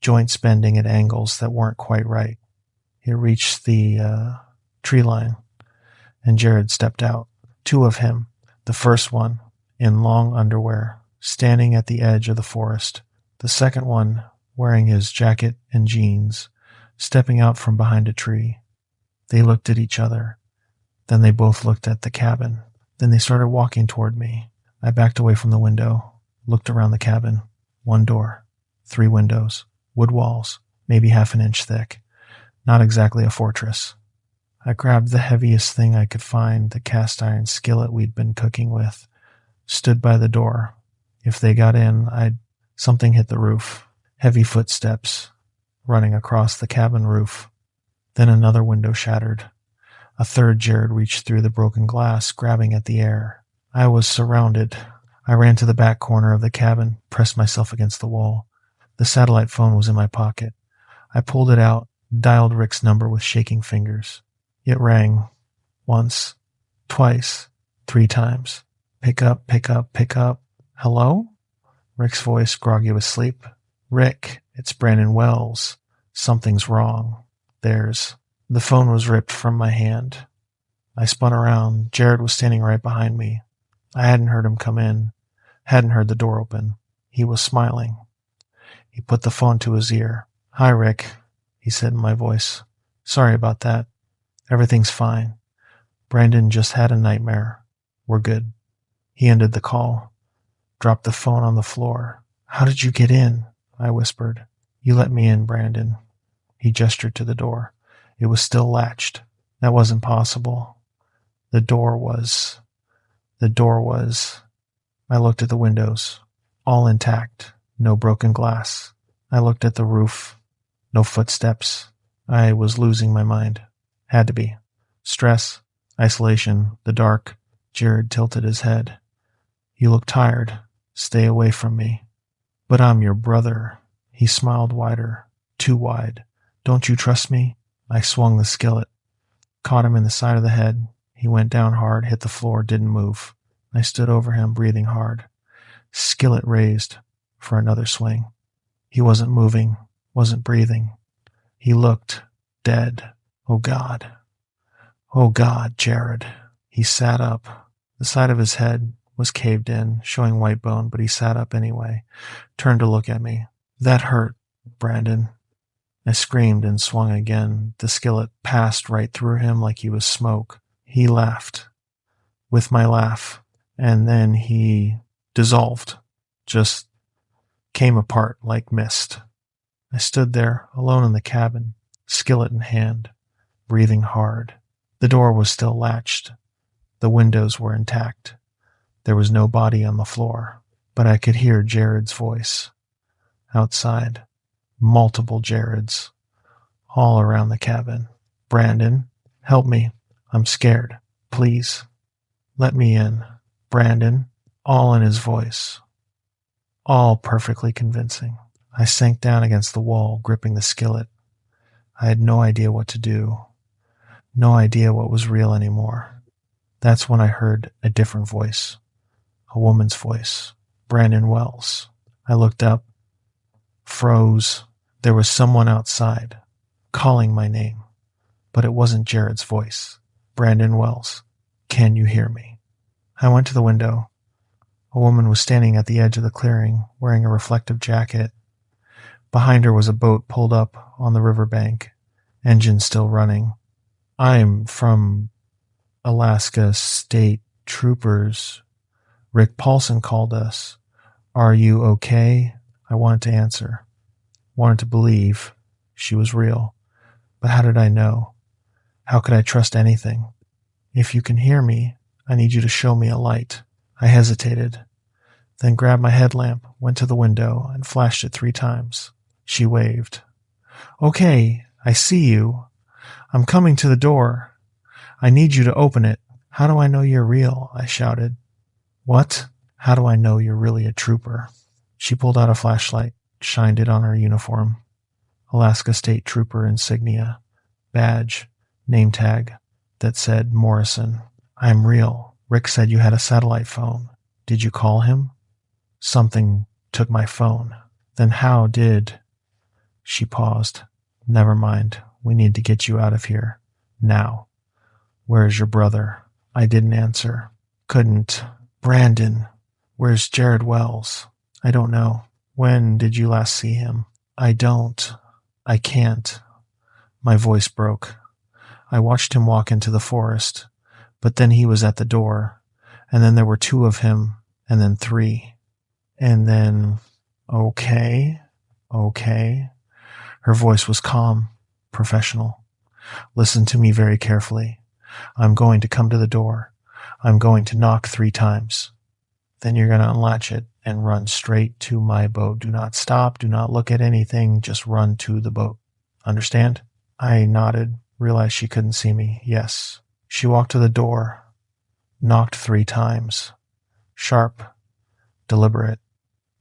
Speaker 1: joints bending at angles that weren't quite right. It reached the tree line, and Jared stepped out. Two of him, the first one, in long underwear, standing at the edge of the forest. The second one, wearing his jacket and jeans, stepping out from behind a tree. They looked at each other. Then they both looked at the cabin. Then they started walking toward me. I backed away from the window, looked around the cabin. One door, 3 windows, wood walls, maybe half an inch thick. Not exactly a fortress. I grabbed the heaviest thing I could find, the cast iron skillet we'd been cooking with, stood by the door. If they got in, something hit the roof. Heavy footsteps running across the cabin roof. Then another window shattered. A third Jared reached through the broken glass, grabbing at the air. I was surrounded. I ran to the back corner of the cabin, pressed myself against the wall. The satellite phone was in my pocket. I pulled it out, dialed Rick's number with shaking fingers. It rang. Once, twice, 3 times. Pick up, pick up, pick up. Hello? Rick's voice, groggy with sleep. Rick, it's Brandon Wells. Something's wrong. The phone was ripped from my hand. I spun around. Jared was standing right behind me. I hadn't heard him come in, hadn't heard the door open. He was smiling. He put the phone to his ear. Hi, Rick, he said in my voice. Sorry about that. Everything's fine. Brandon just had a nightmare. We're good. He ended the call, dropped the phone on the floor. How did you get in? I whispered. You let me in, Brandon. He gestured to the door. It was still latched. That wasn't possible. The door was. I looked at the windows. All intact. No broken glass. I looked at the roof. No footsteps. I was losing my mind. Had to be. Stress, isolation, the dark. Jared tilted his head. You look tired. Stay away from me. But I'm your brother. He smiled wider. Too wide. Don't you trust me? I swung the skillet. Caught him in the side of the head. He went down hard, hit the floor, didn't move. I stood over him, breathing hard. Skillet raised for another swing. He wasn't moving, wasn't breathing. He looked dead. Oh, God. Oh, God, Jared. He sat up. The side of his head was caved in, showing white bone, but he sat up anyway, turned to look at me. That hurt, Brandon. I screamed and swung again. The skillet passed right through him like he was smoke. He laughed. With my laugh. And then he dissolved. Just came apart like mist. I stood there, alone in the cabin, skillet in hand, breathing hard. The door was still latched. The windows were intact. There was no body on the floor. But I could hear Jared's voice. Outside. Multiple Jareds, all around the cabin. Brandon, help me. I'm scared. Please. Let me in. Brandon, all in his voice. All perfectly convincing. I sank down against the wall, gripping the skillet. I had no idea what to do. No idea what was real anymore. That's when I heard a different voice. A woman's voice. Brandon Wells. I looked up. Froze. There was someone outside, calling my name, but it wasn't Jared's voice. Brandon Wells, can you hear me? I went to the window. A woman was standing at the edge of the clearing, wearing a reflective jacket. Behind her was a boat pulled up on the riverbank, engine still running. I'm from Alaska State Troopers. Rick Paulson called us. Are you okay? I wanted to answer. Wanted to believe she was real. But how did I know? How could I trust anything? If you can hear me, I need you to show me a light. I hesitated, then grabbed my headlamp, went to the window, and flashed it 3 times. She waved. Okay, I see you. I'm coming to the door. I need you to open it. How do I know you're real? I shouted. What? How do I know you're really a trooper? She pulled out a flashlight, shined it on her uniform. Alaska State Trooper insignia, badge, name tag that said Morrison. I'm real. Rick said you had a satellite phone. Did you call him? Something took my phone. Then how did... She paused. Never mind. We need to get you out of here. Now. Where's your brother? I didn't answer. Couldn't. Brandon. Where's Jared Wells? I don't know. When did you last see him? I don't. I can't. My voice broke. I watched him walk into the forest, but then he was at the door, and then there were 2 of him, and then 3. And then, okay. Her voice was calm, professional. Listen to me very carefully. I'm going to come to the door. I'm going to knock 3 times. Then you're going to unlatch it and run straight to my boat. Do not stop. Do not look at anything. Just run to the boat. Understand? I nodded, realized she couldn't see me. Yes. She walked to the door, knocked 3 times. Sharp, deliberate.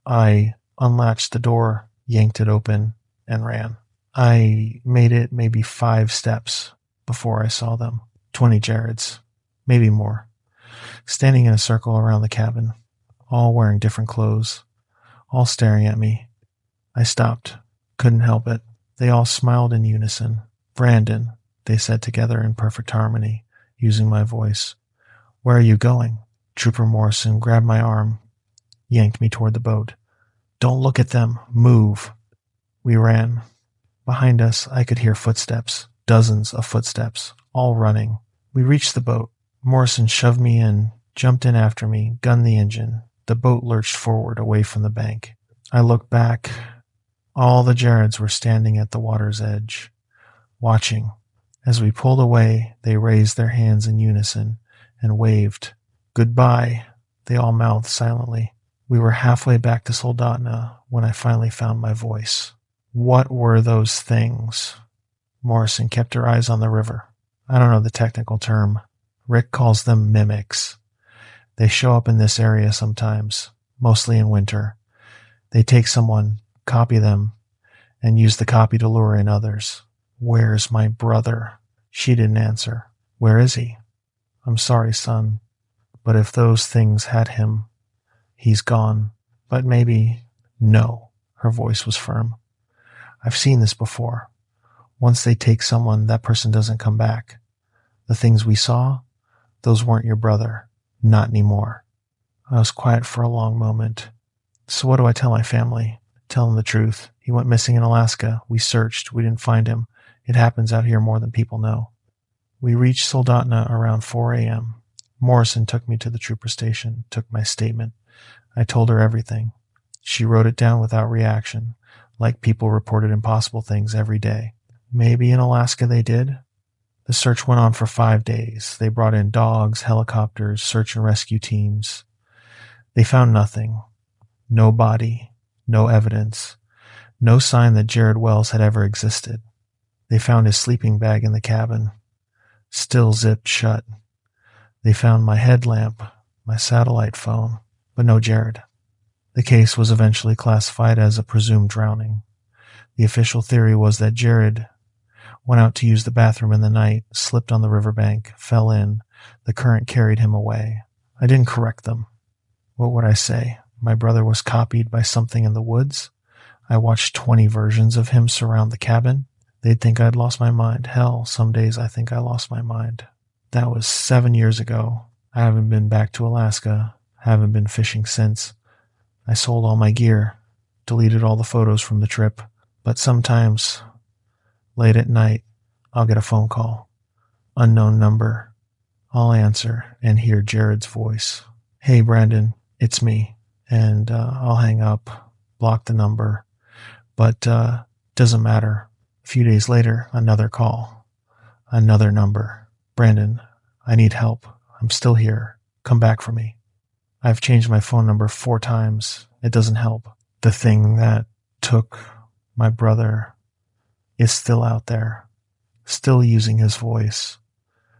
Speaker 1: I unlatched the door, yanked it open, and ran. I made it maybe 5 steps before I saw them. 20 Jareds, maybe more, standing in a circle around the cabin, all wearing different clothes, all staring at me. I stopped, couldn't help it. They all smiled in unison. Brandon, they said together in perfect harmony, using my voice. Where are you going? Trooper Morrison grabbed my arm, yanked me toward the boat. Don't look at them. Move. We ran. Behind us, I could hear footsteps, dozens of footsteps, all running. We reached the boat. Morrison shoved me in, jumped in after me, gunned the engine. The boat lurched forward away from the bank. I looked back. All the Jareds were standing at the water's edge, watching. As we pulled away, they raised their hands in unison and waved. Goodbye, they all mouthed silently. We were halfway back to Soldotna when I finally found my voice. What were those things? Morrison kept her eyes on the river. I don't know the technical term. Rick calls them mimics. They show up in this area sometimes, mostly in winter. They take someone, copy them, and use the copy to lure in others. Where's my brother? She didn't answer. Where is he? I'm sorry, son, but if those things had him, he's gone. But maybe... No. Her voice was firm. I've seen this before. Once they take someone, that person doesn't come back. The things we saw, those weren't your brother. Not anymore. I was quiet for a long moment. So what do I tell my family? Tell them the truth. He went missing in Alaska. We searched. We didn't find him. It happens out here more than people know. We reached Soldotna around 4 a.m. Morrison took me to the trooper station, took my statement. I told her everything. She wrote it down without reaction, like people reported impossible things every day. Maybe in Alaska they did. The search went on for 5 days. They brought in dogs, helicopters, search and rescue teams. They found nothing. No body, no evidence, no sign that Jared Wells had ever existed. They found his sleeping bag in the cabin, still zipped shut. They found my headlamp, my satellite phone, but no Jared. The case was eventually classified as a presumed drowning. The official theory was that Jared went out to use the bathroom in the night, slipped on the riverbank, fell in. The current carried him away. I didn't correct them. What would I say? My brother was copied by something in the woods? I watched 20 versions of him surround the cabin? They'd think I'd lost my mind. Hell, some days I think I lost my mind. That was 7 years ago. I haven't been back to Alaska. Haven't been fishing since. I sold all my gear, deleted all the photos from the trip. But sometimes, late at night, I'll get a phone call. Unknown number. I'll answer and hear Jared's voice. Hey, Brandon, it's me. And I'll hang up, block the number. But doesn't matter. A few days later, another call. Another number. Brandon, I need help. I'm still here. Come back for me. I've changed my phone number 4 times. It doesn't help. The thing that took my brother is still out there, still using his voice,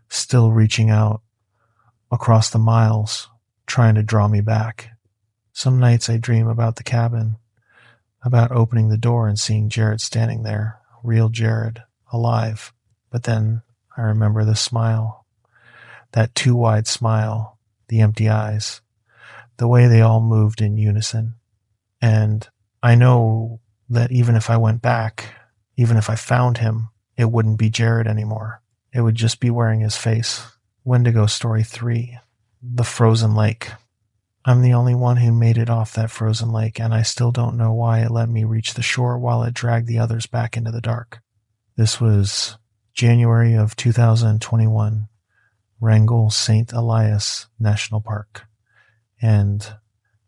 Speaker 1: still reaching out across the miles, trying to draw me back. Some nights I dream about the cabin, about opening the door and seeing Jared standing there, real Jared, alive. But then I remember the smile, That too wide smile, the empty eyes, the way they all moved in unison. And I know that even if I went back, even if I found him, it wouldn't be Jared anymore. It would just be wearing his face. Wendigo Story 3, The Frozen Lake. I'm the only one who made it off that frozen lake, and I still don't know why it let me reach the shore while it dragged the others back into the dark. This was January of 2021, Rangel St. Elias National Park. And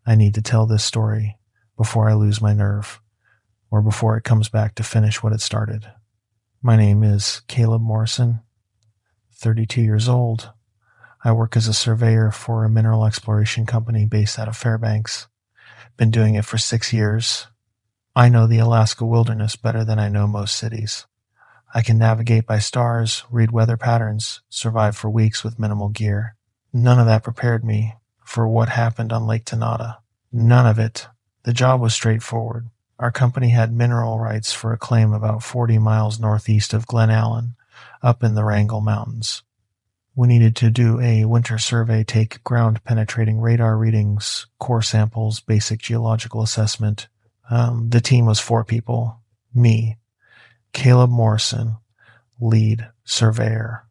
Speaker 1: I need to tell this story before I lose my nerve, or before it comes back to finish what it started. My name is Caleb Morrison, 32 years old. I work as a surveyor for a mineral exploration company based out of Fairbanks. Been doing it for 6 years. I know the Alaska wilderness better than I know most cities. I can navigate by stars, read weather patterns, survive for weeks with minimal gear. None of that prepared me for what happened on Lake Tenada. None of it. The job was straightforward. Our company had mineral rights for a claim about 40 miles northeast of Glen Allen, up in the Wrangell Mountains. We needed to do a winter survey, take ground-penetrating radar readings, core samples, basic geological assessment. The team was 4 people. Me, Caleb Morrison, lead surveyor.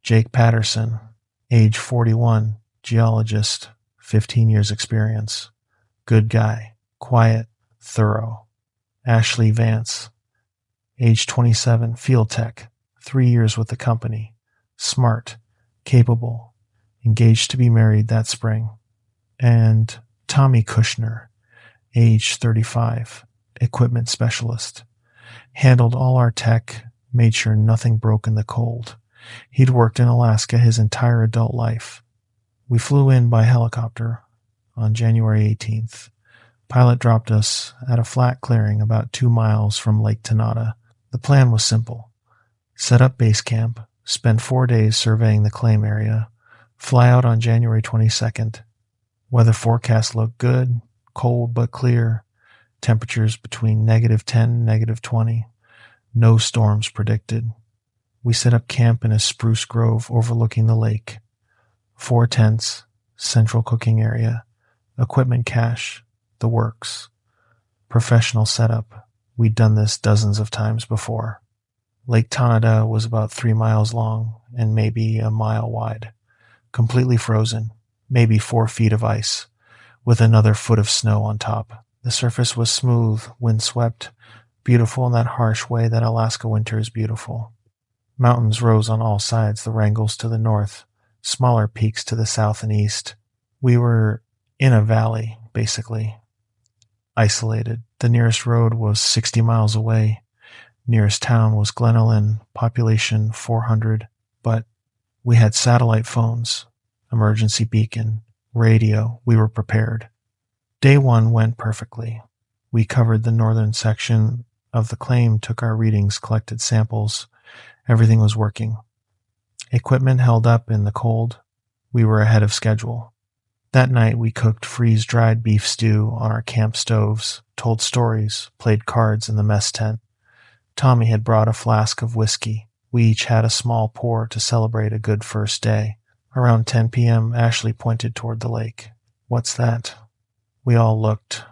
Speaker 1: Jake Patterson, age 41, geologist, 15 years experience. Good guy, quiet, thorough. Ashley Vance, age 27, field tech, 3 years with the company. Smart, capable, engaged to be married that spring. And Tommy Kushner, age 35, equipment specialist. Handled all our tech, made sure nothing broke in the cold. He'd worked in Alaska his entire adult life. We flew in by helicopter on January 18th. Pilot dropped us at a flat clearing about 2 miles from Lake Tenada. The plan was simple. Set up base camp, spend 4 days surveying the claim area, fly out on January 22nd. Weather forecast looked good, cold but clear, temperatures between -10 and -20. No storms predicted. We set up camp in a spruce grove overlooking the lake. 4 tents, central cooking area, equipment cache, the works. Professional setup. We'd done this dozens of times before. Lake Tenada was about 3 miles long and maybe a mile wide. Completely frozen, maybe 4 feet of ice, with another foot of snow on top. The surface was smooth, windswept, beautiful in that harsh way that Alaska winter is beautiful. Mountains rose on all sides, the Wrangells to the north, smaller peaks to the south and east. We were in a valley, basically. Isolated. The nearest road was 60 miles away. Nearest town was Glen Ellen, population 400, but we had satellite phones, emergency beacon, radio. We were prepared. Day 1 went perfectly. We covered the northern section of the claim, took our readings, collected samples. Everything was working. Equipment held up in the cold. We were ahead of schedule. That night we cooked freeze-dried beef stew on our camp stoves, told stories, played cards in the mess tent. Tommy had brought a flask of whiskey. We each had a small pour to celebrate a good first day. Around 10 p.m., Ashley pointed toward the lake. "What's that?" We all looked.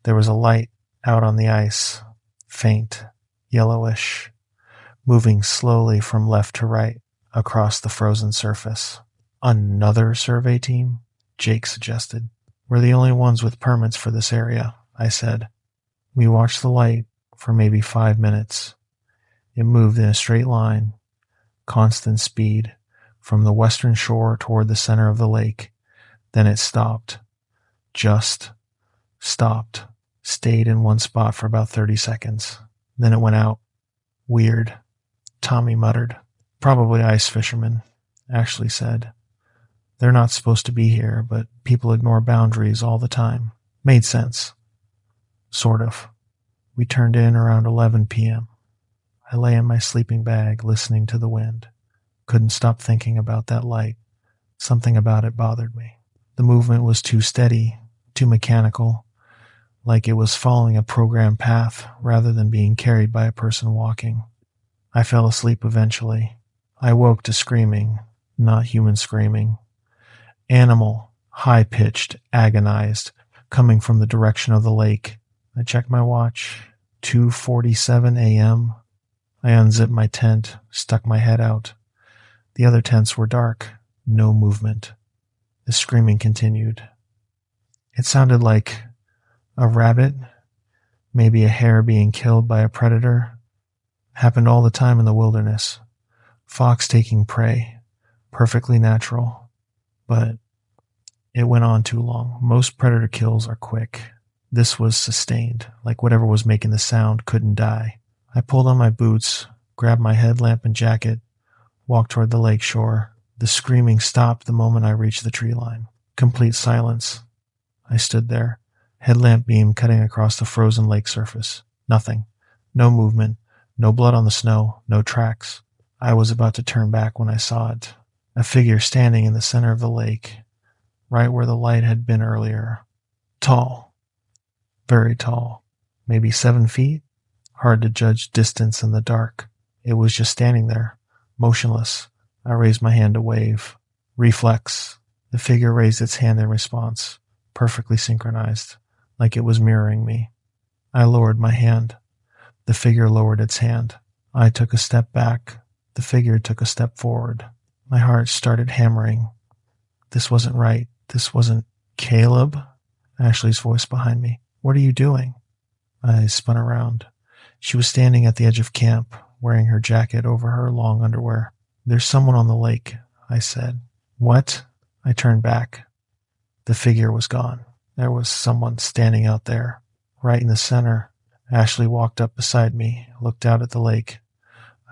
Speaker 1: There was a light out on the ice, faint, yellowish, moving slowly from left to right across the frozen surface. "Another survey team?" Jake suggested. "We're the only ones with permits for this area," I said. We watched the light for maybe 5 minutes. It moved in a straight line, constant speed, from the western shore toward the center of the lake. Then it stopped. Just stopped. Stayed in one spot for about 30 seconds. Then it went out. "Weird," Tommy muttered. "Probably ice fishermen," Ashley said. "They're not supposed to be here, but people ignore boundaries all the time." Made sense. Sort of. We turned in around 11 p.m. I lay in my sleeping bag, listening to the wind. Couldn't stop thinking about that light. Something about it bothered me. The movement was too steady, too mechanical, like it was following a programmed path rather than being carried by a person walking. I fell asleep eventually. I woke to screaming. not human screaming. Animal, high-pitched, agonized, coming from the direction of the lake. I checked my watch. 2:47 a.m. I unzipped my tent, stuck my head out. The other tents were dark, no movement. The screaming continued. It sounded like a rabbit, maybe a hare being killed by a predator. Happened all the time in the wilderness. Fox taking prey. Perfectly natural. But it went on too long. Most predator kills are quick. This was sustained, like whatever was making the sound couldn't die. I pulled on my boots, grabbed my headlamp and jacket, walked toward the lake shore. The screaming stopped the moment I reached the tree line. Complete silence. I stood there, headlamp beam cutting across the frozen lake surface. Nothing. No movement. No blood on the snow. No tracks. I was about to turn back when I saw it. A figure standing in the center of the lake, right where the light had been earlier. Tall. Very tall. Maybe 7 feet? Hard to judge distance in the dark. It was just standing there, motionless. I raised my hand to wave. Reflex. The figure raised its hand in response, perfectly synchronized, like it was mirroring me. I lowered my hand. The figure lowered its hand. I took a step back. The figure took a step forward. My heart started hammering. This wasn't right. This wasn't Caleb. Ashley's voice behind me. What are you doing? I spun around. She was standing at the edge of camp, wearing her jacket over her long underwear. There's someone on the lake, I said. What? I turned back. The figure was gone. There was someone standing out there, right in the center. Ashley walked up beside me, looked out at the lake.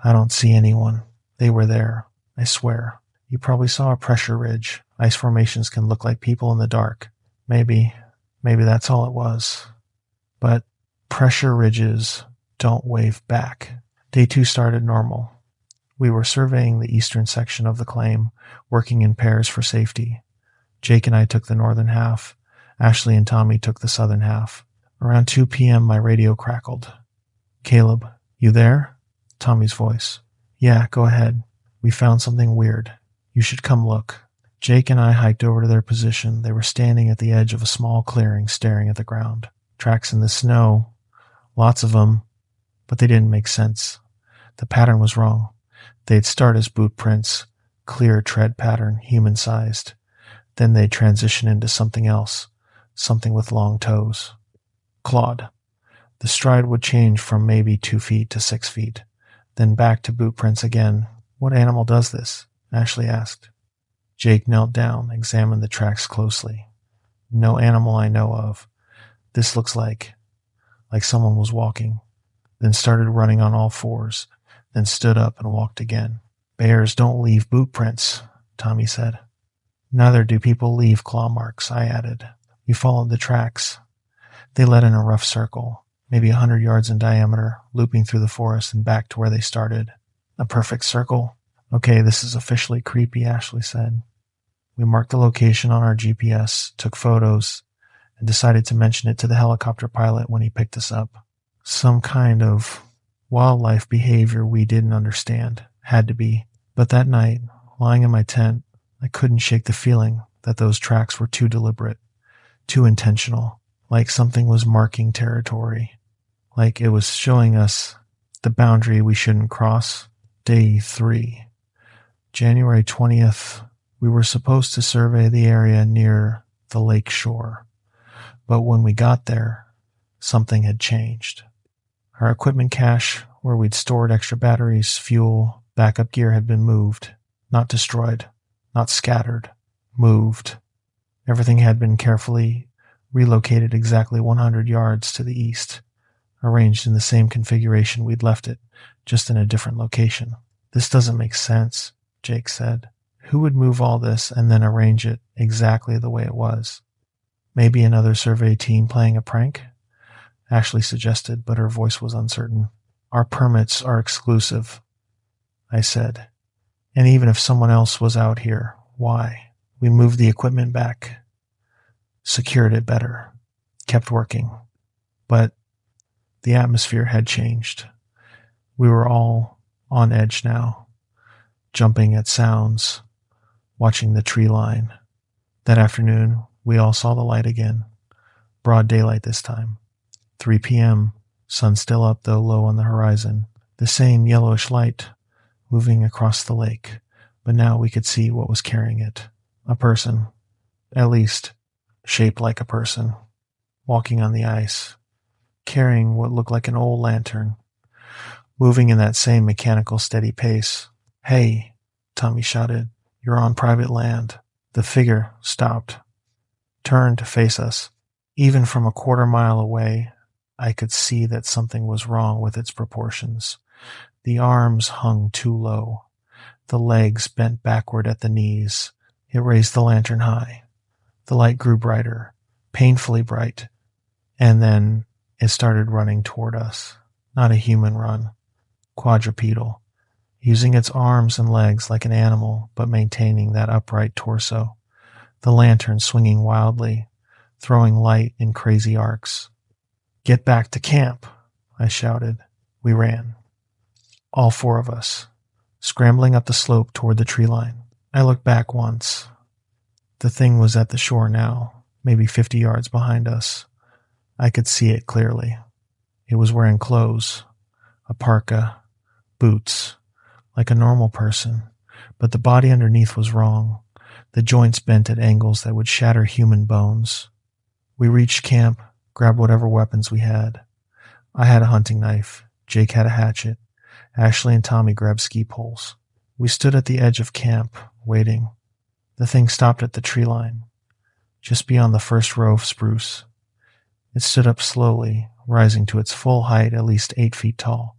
Speaker 1: I don't see anyone. They were there, I swear. You probably saw a pressure ridge. Ice formations can look like people in the dark. Maybe that's all it was. But pressure ridges don't wave back. Day 2 started normal. We were surveying the eastern section of the claim, working in pairs for safety. Jake and I took the northern half. Ashley and Tommy took the southern half. Around 2 p.m., my radio crackled. Caleb, you there? Tommy's voice. Yeah, go ahead. We found something weird. You should come look. Jake and I hiked over to their position. They were standing at the edge of a small clearing, staring at the ground. Tracks in the snow. Lots of them. But they didn't make sense. The pattern was wrong. They'd start as boot prints, clear tread pattern, human-sized. Then they'd transition into something else, something with long toes. Clawed. The stride would change from maybe 2 feet to 6 feet, then back to boot prints again. What animal does this? Ashley asked. Jake knelt down, examined the tracks closely. No animal I know of. This looks like someone was walking, then started running on all fours, then stood up and walked again. Bears don't leave boot prints, Tommy said. Neither do people leave claw marks, I added. We followed the tracks. They led in a rough circle, maybe 100 yards in diameter, looping through the forest and back to where they started. A perfect circle. Okay, this is officially creepy, Ashley said. We marked the location on our GPS, took photos, and decided to mention it to the helicopter pilot when he picked us up. Some kind of wildlife behavior we didn't understand. Had to be. But that night, lying in my tent, I couldn't shake the feeling that those tracks were too deliberate, too intentional, like something was marking territory, like it was showing us the boundary we shouldn't cross. Day 3. January 20th, we were supposed to survey the area near the lake shore, but when we got there, something had changed. Our equipment cache, where we'd stored extra batteries, fuel, backup gear had been moved, not destroyed, not scattered, moved. Everything had been carefully relocated exactly 100 yards to the east, arranged in the same configuration we'd left it, just in a different location. This doesn't make sense, Jake said. Who would move all this and then arrange it exactly the way it was? Maybe another survey team playing a prank? Ashley suggested, but her voice was uncertain. Our permits are exclusive, I said. And even if someone else was out here, why? We moved the equipment back, secured it better, kept working. But the atmosphere had changed. We were all on edge now, jumping at sounds, watching the tree line. That afternoon, we all saw the light again. Broad daylight this time. 3 p.m., sun still up though low on the horizon. The same yellowish light moving across the lake, but now we could see what was carrying it. A person, at least shaped like a person, walking on the ice, carrying what looked like an old lantern, moving in that same mechanical steady pace. "Hey," Tommy shouted, "you're on private land." The figure stopped, turned to face us. Even from a quarter mile away, I could see that something was wrong with its proportions. The arms hung too low. The legs bent backward at the knees. It raised the lantern high. The light grew brighter, painfully bright, and then it started running toward us. Not a human run. Quadrupedal, using its arms and legs like an animal, but maintaining that upright torso. The lantern swinging wildly, throwing light in crazy arcs. "Get back to camp," I shouted. We ran. All four of us, scrambling up the slope toward the tree line. I looked back once. The thing was at the shore now, maybe 50 yards behind us. I could see it clearly. It was wearing clothes, a parka, boots, like a normal person, but the body underneath was wrong. The joints bent at angles that would shatter human bones. We reached camp, grabbed whatever weapons we had. I had a hunting knife. Jake had a hatchet. Ashley and Tommy grabbed ski poles. We stood at the edge of camp, waiting. The thing stopped at the tree line, just beyond the first row of spruce. It stood up slowly, rising to its full height, at least 8 feet tall.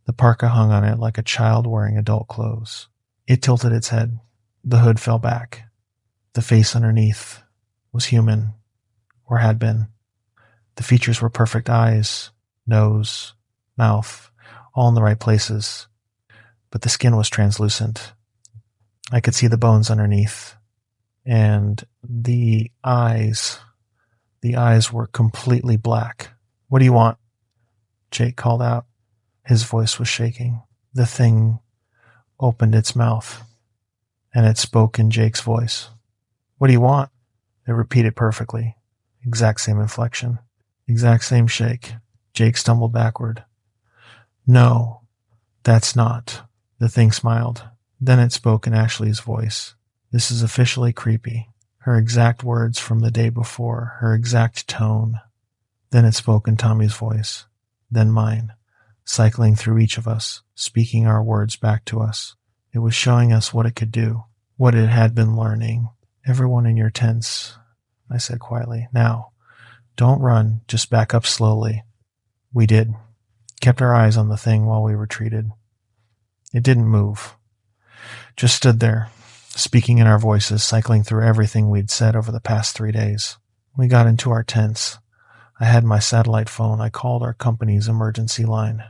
Speaker 1: The parka hung on it like a child wearing adult clothes. It tilted its head. The hood fell back. The face underneath was human, or had been. The features were perfect: eyes, nose, mouth, all in the right places. But the skin was translucent. I could see the bones underneath. And the eyes were completely black. "What do you want?" Jake called out. His voice was shaking. The thing opened its mouth, and it spoke in Jake's voice. "What do you want?" It repeated perfectly. Exact same inflection. Exact same shake. Jake stumbled backward. "No, that's not." The thing smiled. Then it spoke in Ashley's voice. This is officially creepy. Her exact words from the day before. Her exact tone. Then it spoke in Tommy's voice. Then mine. Cycling through each of us, speaking our words back to us. It was showing us what it could do, what it had been learning. "Everyone in your tents," I said quietly. "Now, don't run, just back up slowly." We did. Kept our eyes on the thing while we retreated. It didn't move. Just stood there, speaking in our voices, cycling through everything we'd said over the past 3 days. We got into our tents. I had my satellite phone. I called our company's emergency line.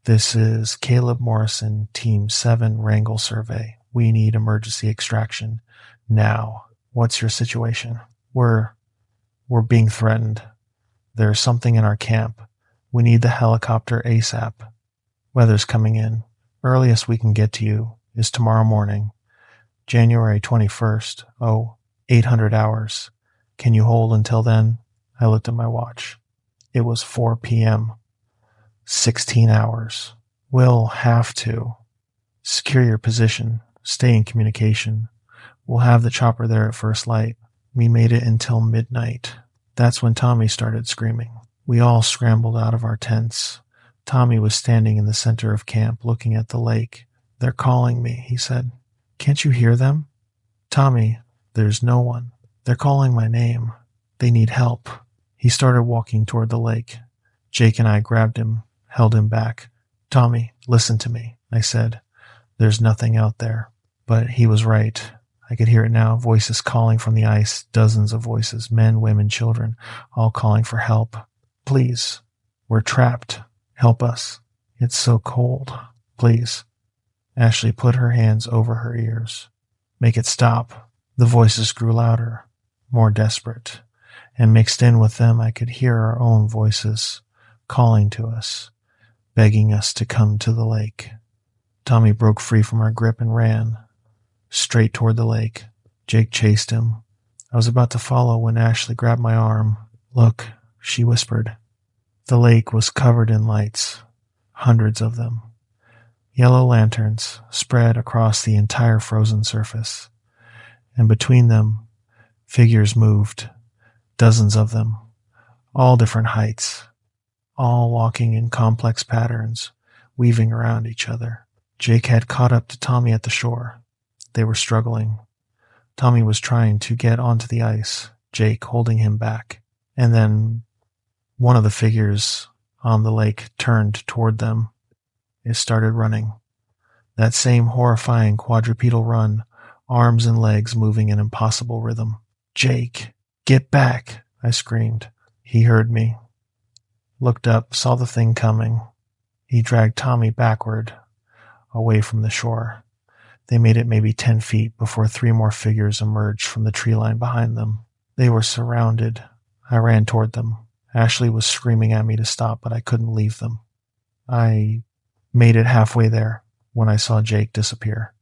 Speaker 1: "This is Caleb Morrison, Team 7 Rangel Survey. We need emergency extraction. Now. What's your situation?" We're being threatened. There's something in our camp. We need the helicopter ASAP. Weather's coming in. Earliest we can get to you is tomorrow morning, January 21st. 800 hours. Can you hold until then? I looked at my watch. It was 4 p.m. 16 hours. We'll have to. Secure your position. Stay in communication. We'll have the chopper there at first light. We made it until midnight. That's when Tommy started screaming. We all scrambled out of our tents. Tommy was standing in the center of camp, looking at the lake. "They're calling me," he said. "Can't you hear them?" "Tommy, there's no one. They're calling my name. They need help." He started walking toward the lake. Jake and I grabbed him, held him back. "Tommy, listen to me," I said. "There's nothing out there." But he was right. I could hear it now, voices calling from the ice, dozens of voices, men, women, children, all calling for help. "Please, we're trapped. Help us. It's so cold. Please." Ashley put her hands over her ears. "Make it stop." The voices grew louder, more desperate, and mixed in with them I could hear our own voices, calling to us, begging us to come to the lake. Tommy broke free from our grip and ran. straight toward the lake. Jake chased him. I was about to follow when Ashley grabbed my arm. "Look," she whispered. The lake was covered in lights, hundreds of them. Yellow lanterns spread across the entire frozen surface, and between them, figures moved, dozens of them, all different heights, all walking in complex patterns, weaving around each other. Jake had caught up to Tommy at the shore. They were struggling. Tommy was trying to get onto the ice, Jake holding him back. And then one of the figures on the lake turned toward them. It started running. That same horrifying quadrupedal run, arms and legs moving in impossible rhythm. "Jake, get back!" I screamed. He heard me, looked up, saw the thing coming. He dragged Tommy backward, away from the shore. They made it maybe 10 feet before 3 more figures emerged from the tree line behind them. They were surrounded. I ran toward them. Ashley was screaming at me to stop, but I couldn't leave them. I made it halfway there when I saw Jake disappear.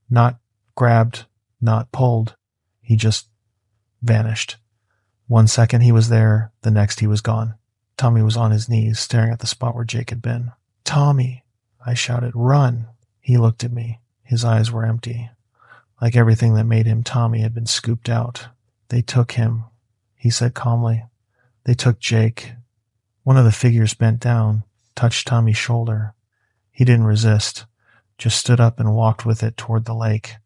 Speaker 1: Not grabbed, not pulled. He just vanished. 1 second he was there, the next he was gone. Tommy was on his knees, staring at the spot where Jake had been. "Tommy!" I shouted. "Run!" He looked at me. His eyes were empty. Like everything that made him Tommy had been scooped out. "They took him," he said calmly. "They took Jake." One of the figures bent down, touched Tommy's shoulder. He didn't resist, just stood up and walked with it toward the lake,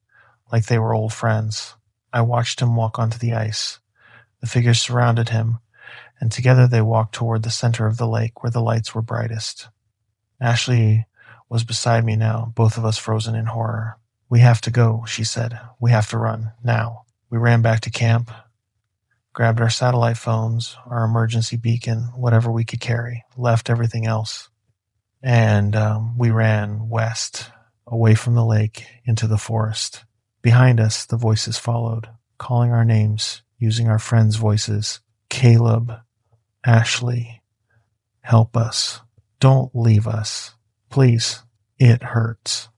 Speaker 1: like they were old friends. I watched him walk onto the ice. The figures surrounded him, and together they walked toward the center of the lake where the lights were brightest. Ashley was beside me now, both of us frozen in horror. "We have to go," she said. "We have to run, now." We ran back to camp, grabbed our satellite phones, our emergency beacon, whatever we could carry, left everything else. And we ran west, away from the lake, into the forest. Behind us, the voices followed, calling our names, using our friends' voices. "Caleb, Ashley, help us. Don't leave us. Please, it hurts."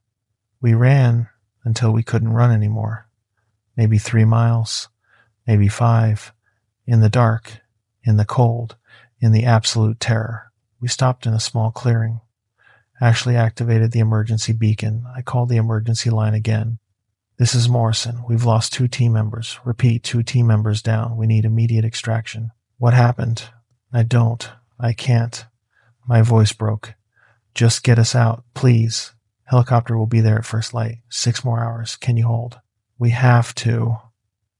Speaker 1: We ran until we couldn't run anymore. Maybe 3 miles, maybe 5. In the dark, in the cold, in the absolute terror. We stopped in a small clearing. Ashley activated the emergency beacon. I called the emergency line again. "This is Morrison. We've lost 2 team members. Repeat, 2 team members down. We need immediate extraction." "What happened?" I can't. My voice broke. "Just get us out, please. Helicopter will be there at first light. 6 more hours. Can you hold?" "We have to."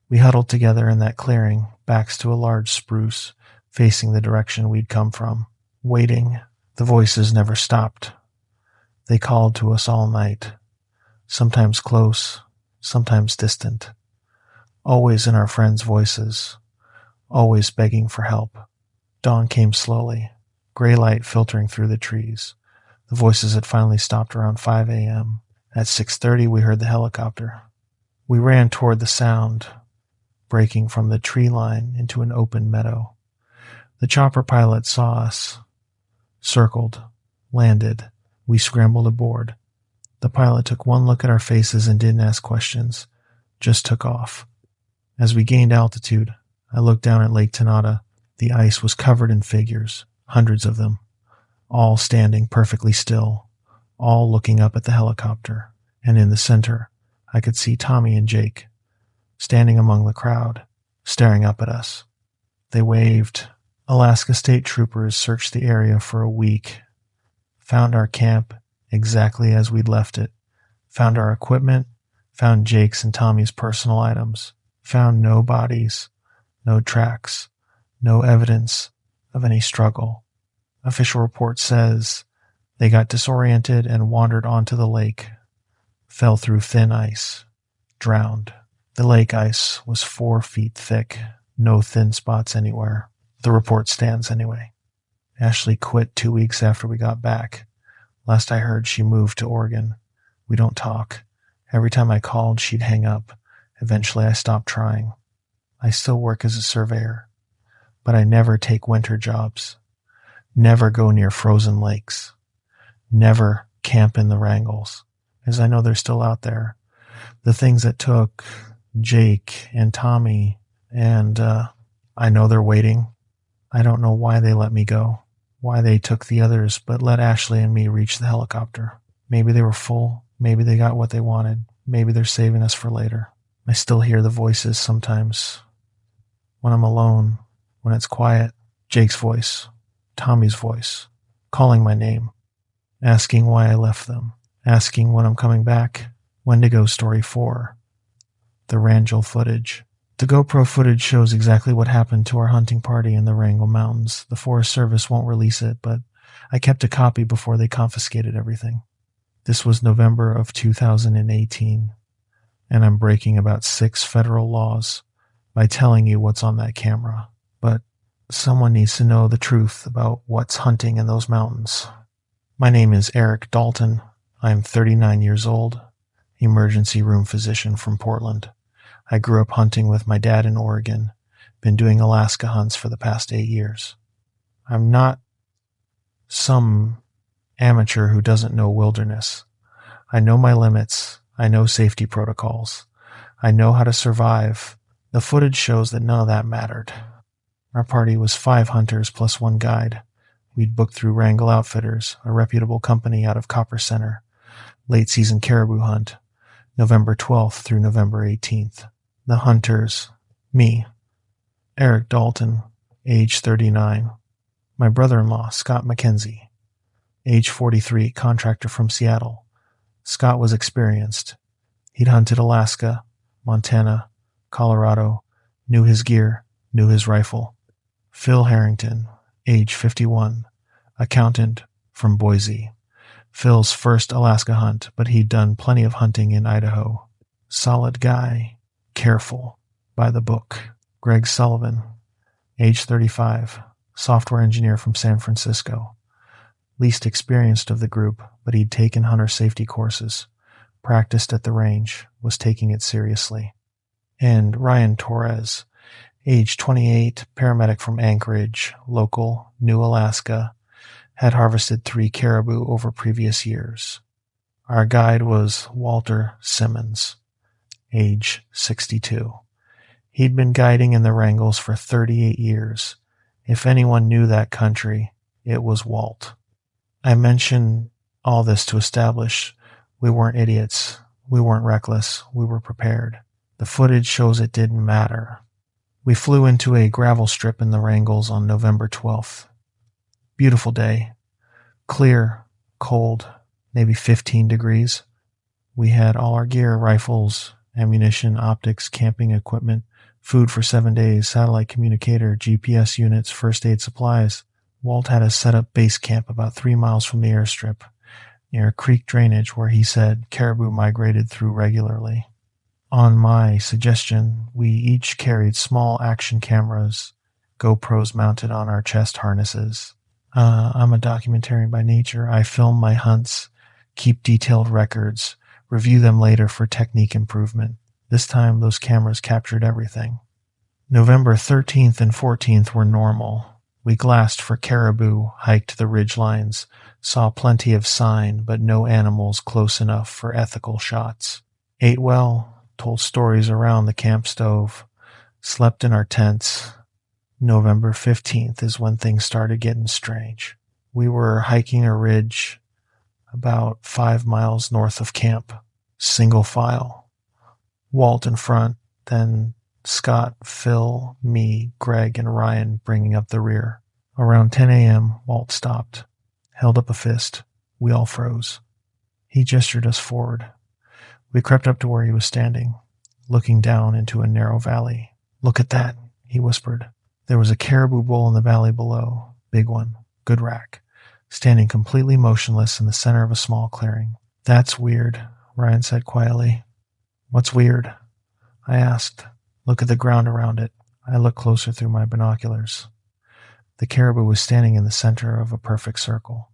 Speaker 1: We huddled together in that clearing, backs to a large spruce, facing the direction we'd come from, waiting. The voices never stopped. They called to us all night, sometimes close, sometimes distant, always in our friends' voices, always begging for help. Dawn came slowly, gray light filtering through the trees. The voices had finally stopped around 5 a.m. At 6:30, we heard the helicopter. We ran toward the sound, breaking from the tree line into an open meadow. The chopper pilot saw us, circled, landed. We scrambled aboard. The pilot took one look at our faces and didn't ask questions, just took off. As we gained altitude, I looked down at Lake Tenada. The ice was covered in figures, hundreds of them, all standing perfectly still, all looking up at the helicopter. And in the center, I could see Tommy and Jake, standing among the crowd, staring up at us. They waved. Alaska State Troopers searched the area for a week, found our camp exactly as we'd left it, found our equipment, found Jake's and Tommy's personal items, found no bodies, no tracks, no evidence of any struggle. Official report says they got disoriented and wandered onto the lake, fell through thin ice, drowned. The lake ice was 4 feet thick, no thin spots anywhere. The report stands anyway. Ashley quit 2 weeks after we got back. Last I heard, she moved to Oregon. We don't talk. Every time I called, she'd hang up. Eventually, I stopped trying. I still work as a surveyor, but I never take winter jobs. Never go near frozen lakes. Never camp in the Rangels, as I know they're still out there. The things that took Jake and Tommy, and I know they're waiting. I don't know why they let me go, why they took the others, but let Ashley and me reach the helicopter. Maybe they were full. Maybe they got what they wanted. Maybe they're saving us for later. I still hear the voices sometimes. When I'm alone, when it's quiet, Jake's voice, Tommy's voice, calling my name, asking why I left them, asking when I'm coming back. Wendigo Story 4, the Rangel footage. The GoPro footage shows exactly what happened to our hunting party in the Rangel Mountains. The Forest Service won't release it, but I kept a copy before they confiscated everything. This was November of 2018, and I'm breaking about 6 federal laws by telling you what's on that camera. But someone needs to know the truth about what's hunting in those mountains. My name is Eric Dalton. I'm 39 years old, emergency room physician from Portland. I grew up hunting with my dad in Oregon, been doing Alaska hunts for the past 8 years. I'm not some amateur who doesn't know wilderness. I know my limits. I know safety protocols. I know how to survive. The footage shows that none of that mattered. Our party was 5 hunters plus 1 guide. We'd booked through Wrangell Outfitters, a reputable company out of Copper Center. Late season caribou hunt, November 12th through November 18th. The hunters, me, Eric Dalton, age 39. My brother-in-law, Scott McKenzie, age 43, contractor from Seattle. Scott was experienced. He'd hunted Alaska, Montana, Colorado, knew his gear, knew his rifle. Phil Harrington, age 51, accountant from Boise. Phil's first Alaska hunt, but he'd done plenty of hunting in Idaho. Solid guy. Careful, by the book. Greg Sullivan, age 35, software engineer from San Francisco. Least experienced of the group, but he'd taken hunter safety courses, practiced at the range, was taking it seriously. And Ryan Torres, age 28, paramedic from Anchorage, local, New Alaska, had harvested 3 caribou over previous years. Our guide was Walter Simmons, age 62. He'd been guiding in the Wrangels for 38 years. If anyone knew that country, it was Walt. I mention all this to establish we weren't idiots, we weren't reckless, we were prepared. The footage shows it didn't matter. We flew into a gravel strip in the Wrangels on November 12th. Beautiful day. Clear, cold, maybe 15 degrees. We had all our gear, rifles, ammunition, optics, camping equipment, food for 7 days, satellite communicator, GPS units, first aid supplies. Walt had us set up base camp about 3 miles from the airstrip, near a creek drainage where he said caribou migrated through regularly. On my suggestion, we each carried small action cameras, GoPros mounted on our chest harnesses. I'm a documentarian by nature. I film my hunts, keep detailed records, review them later for technique improvement. This time, those cameras captured everything. November 13th and 14th were normal. We glassed for caribou, hiked the ridge lines, saw plenty of sign, but no animals close enough for ethical shots. Ate well, told stories around the camp stove, slept in our tents. November 15th is when things started getting strange. We were hiking a ridge about 5 miles north of camp, single file. Walt in front, then Scott, Phil, me, Greg, and Ryan bringing up the rear. Around 10 a.m., Walt stopped, held up a fist. We all froze. He gestured us forward. We crept up to where he was standing, looking down into a narrow valley. "Look at that," he whispered. There was a caribou bull in the valley below, big one, good rack, standing completely motionless in the center of a small clearing. "That's weird," Ryan said quietly. "What's weird?" I asked. "Look at the ground around it." I looked closer through my binoculars. The caribou was standing in the center of a perfect circle.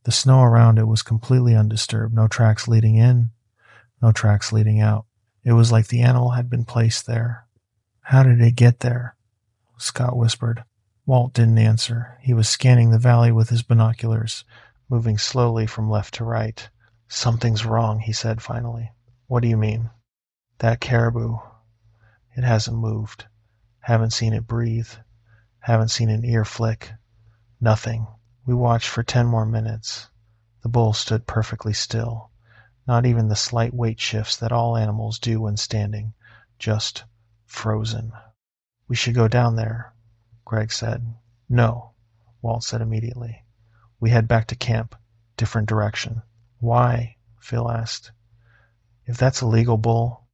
Speaker 1: The snow around it was completely undisturbed, no tracks leading in, no tracks leading out. It was like the animal had been placed there. "How did it get there?" Scott whispered. Walt didn't answer. He was scanning the valley with his binoculars, moving slowly from left to right. "Something's wrong," he said finally. What do you mean? That caribou. It hasn't moved. Haven't seen it breathe. Haven't seen an ear flick. Nothing. We watched for 10 more minutes. The bull stood perfectly still. Not even the slight weight shifts that all animals do when standing. Just frozen. We should go down there, Greg said. No, Walt said immediately. We head back to camp. Different direction. Why? Phil asked. If that's a legal bull,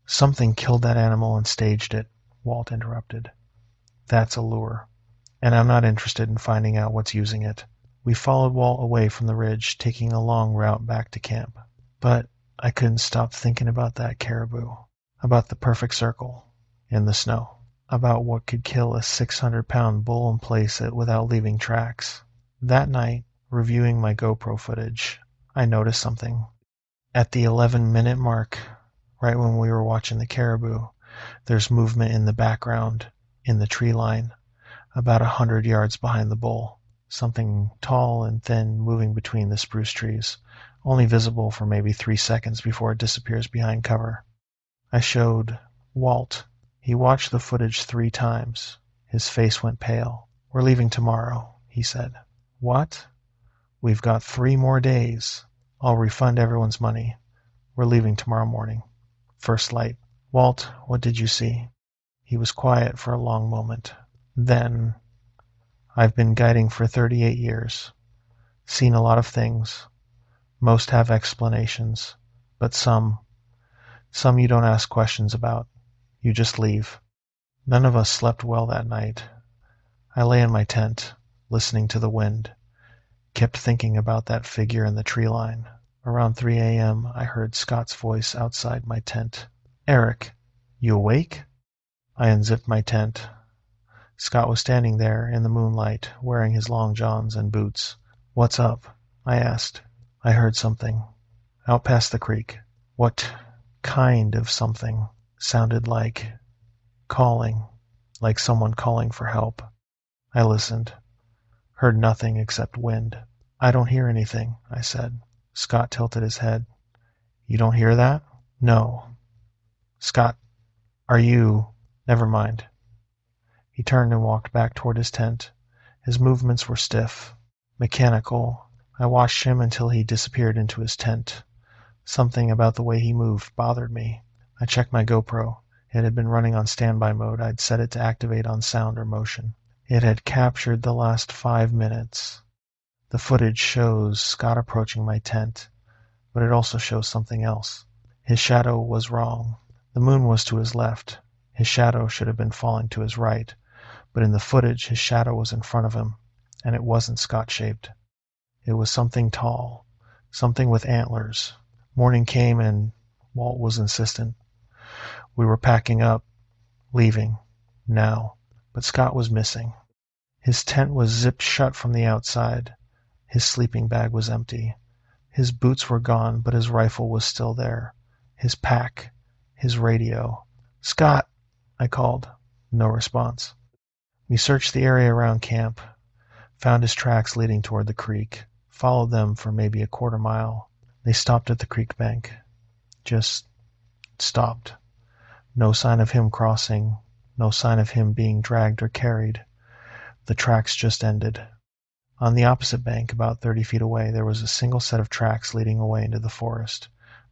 Speaker 1: something killed that animal and staged it, Walt interrupted. That's a lure, and I'm not interested in finding out what's using it. We followed Walt away from the ridge, taking a long route back to camp. But I couldn't stop thinking about that caribou, about the perfect circle in the snow, about what could kill a 600-pound bull and place it without leaving tracks. That night, reviewing my GoPro footage, I noticed something. At the 11-minute mark, right when we were watching the caribou, there's movement in the background, in the tree line, about 100 yards behind the bull. Something tall and thin moving between the spruce trees, only visible for maybe 3 seconds before it disappears behind cover. I showed Walt. He watched the footage 3 times. His face went pale. We're leaving tomorrow, he said. What? We've got 3 more days. I'll refund everyone's money. We're leaving tomorrow morning. First light. Walt, what did you see? He was quiet for a long moment. Then, I've been guiding for 38 years. Seen a lot of things. Most have explanations, but some you don't ask questions about. You just leave. None of us slept well that night. I lay in my tent, listening to the wind, kept thinking about that figure in the tree line. Around 3 a.m., I heard Scott's voice outside my tent. Eric, you awake? I unzipped my tent. Scott was standing there in the moonlight, wearing his long johns and boots. What's up? I asked. I heard something. Out past the creek. What kind of something? Sounded like calling, like someone calling for help. I listened. Heard nothing except wind. I don't hear anything, I said. Scott tilted his head. You don't hear that? No. Scott, are you... Never mind. He turned and walked back toward his tent. His movements were stiff, mechanical. I watched him until he disappeared into his tent. Something about the way he moved bothered me. I checked my GoPro. It had been running on standby mode. I'd set it to activate on sound or motion. It had captured the last 5 minutes. The footage shows Scott approaching my tent, but it also shows something else. His shadow was wrong. The moon was to his left. His shadow should have been falling to his right, but in the footage his shadow was in front of him, and it wasn't Scott-shaped. It was something tall, something with antlers. Morning came and Walt was insistent. We were packing up, leaving, now, but Scott was missing. His tent was zipped shut from the outside. His sleeping bag was empty. His boots were gone, but his rifle was still there. His pack, his radio. Scott, I called. No response. We searched the area around camp, found his tracks leading toward the creek, followed them for maybe a quarter mile. They stopped at the creek bank. Just stopped. No sign of him crossing, no sign of him being dragged or carried. The tracks just ended. On the opposite bank, about 30 feet away, there was a single set of tracks leading away into the forest,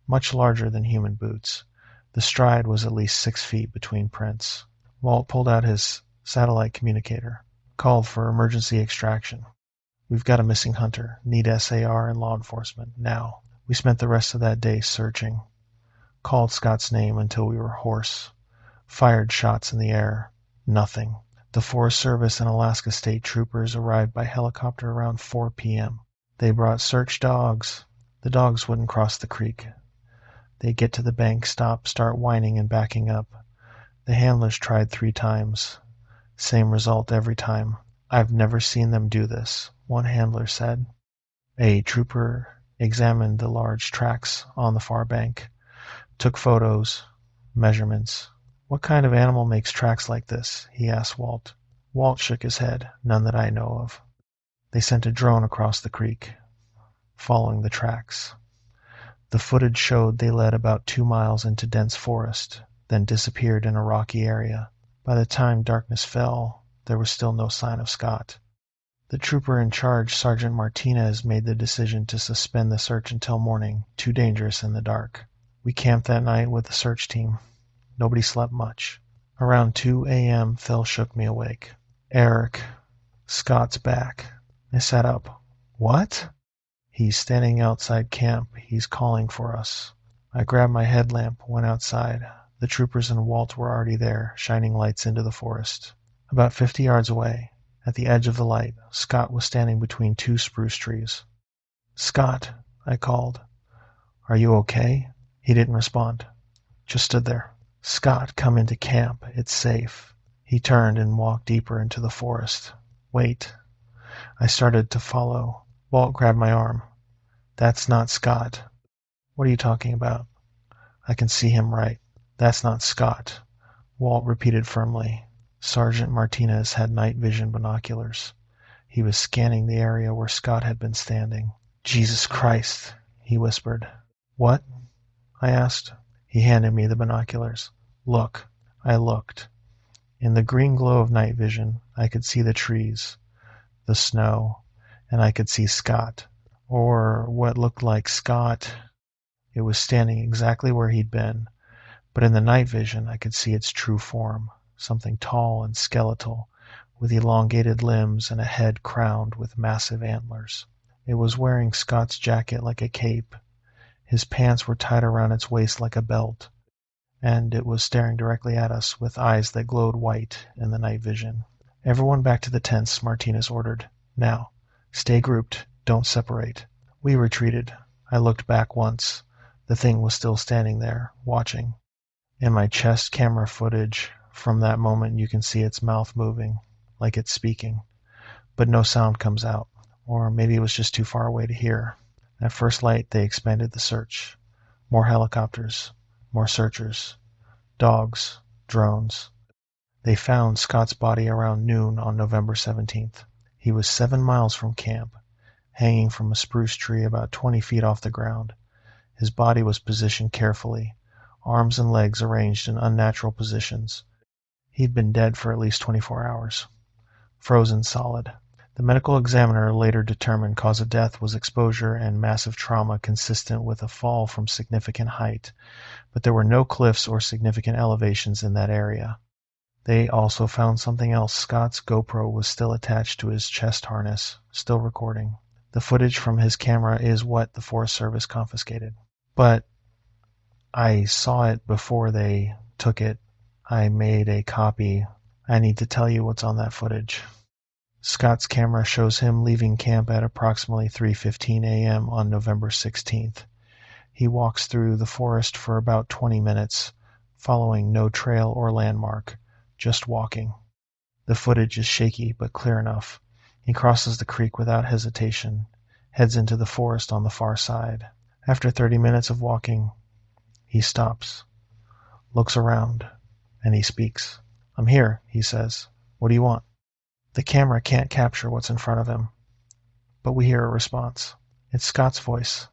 Speaker 1: much larger than human boots. The stride was at least 6 feet between prints. Walt pulled out his satellite communicator, called for emergency extraction. We've got a missing hunter. Need SAR and law enforcement, now. We spent the rest of that day searching. Called Scott's name until we were hoarse. Fired shots in the air. Nothing. The Forest Service and Alaska State Troopers arrived by helicopter around 4 p.m. They brought search dogs. The dogs wouldn't cross the creek. They'd get to the bank, start whining and backing up. The handlers tried 3 times. Same result every time. I've never seen them do this, one handler said. A trooper examined the large tracks on the far bank, took photos, measurements. What kind of animal makes tracks like this? He asked Walt. Walt shook his head. None that I know of. They sent a drone across the creek, following the tracks. The footage showed they led about 2 miles into dense forest, then disappeared in a rocky area. By the time darkness fell, there was still no sign of Scott. The trooper in charge, Sergeant Martinez, made the decision to suspend the search until morning, too dangerous in the dark. We camped that night with the search team. Nobody slept much. Around 2 a.m., Phil shook me awake. "Eric, Scott's back." I sat up. "What?" "He's standing outside camp. He's calling for us." I grabbed my headlamp, went outside. The troopers and Walt were already there, shining lights into the forest. About 50 yards away, at the edge of the light, Scott was standing between 2 spruce trees. "Scott," I called. "Are you okay?" He didn't respond. Just stood there. "Scott, come into camp. It's safe." He turned and walked deeper into the forest. "Wait." I started to follow. Walt grabbed my arm. "That's not Scott." "What are you talking about?" "I can see him right." "That's not Scott," Walt repeated firmly. Sergeant Martinez had night vision binoculars. He was scanning the area where Scott had been standing. "Jesus Christ," he whispered. "What?" I asked. He handed me the binoculars. "Look." I looked. In the green glow of night vision, I could see the trees, the snow, and I could see Scott, or what looked like Scott. It was standing exactly where he'd been, but in the night vision I could see its true form, something tall and skeletal, with elongated limbs and a head crowned with massive antlers. It was wearing Scott's jacket like a cape. His pants were tied around its waist like a belt, and it was staring directly at us with eyes that glowed white in the night vision. "Everyone back to the tents," Martinez ordered. "Now, stay grouped. Don't separate." We retreated. I looked back once. The thing was still standing there, watching. In my chest camera footage from that moment you can see its mouth moving, like it's speaking. But no sound comes out. Or maybe it was just too far away to hear. At first light they expanded the search. More helicopters, more searchers, dogs, drones. They found Scott's body around noon on November 17th. He was 7 miles from camp, hanging from a spruce tree about 20 feet off the ground. His body was positioned carefully, arms and legs arranged in unnatural positions. He'd been dead for at least 24 hours. Frozen solid. The medical examiner later determined cause of death was exposure and massive trauma consistent with a fall from significant height, but there were no cliffs or significant elevations in that area. They also found something else. Scott's GoPro was still attached to his chest harness, still recording. The footage from his camera is what the Forest Service confiscated. But I saw it before they took it. I made a copy. I need to tell you what's on that footage. Scott's camera shows him leaving camp at approximately 3:15 a.m. on November 16th. He walks through the forest for about 20 minutes, following no trail or landmark, just walking. The footage is shaky but clear enough. He crosses the creek without hesitation, heads into the forest on the far side. After 30 minutes of walking, he stops, looks around, and he speaks. "I'm here," he says. "What do you want?" The camera can't capture what's in front of him, but we hear a response. It's Scott's voice,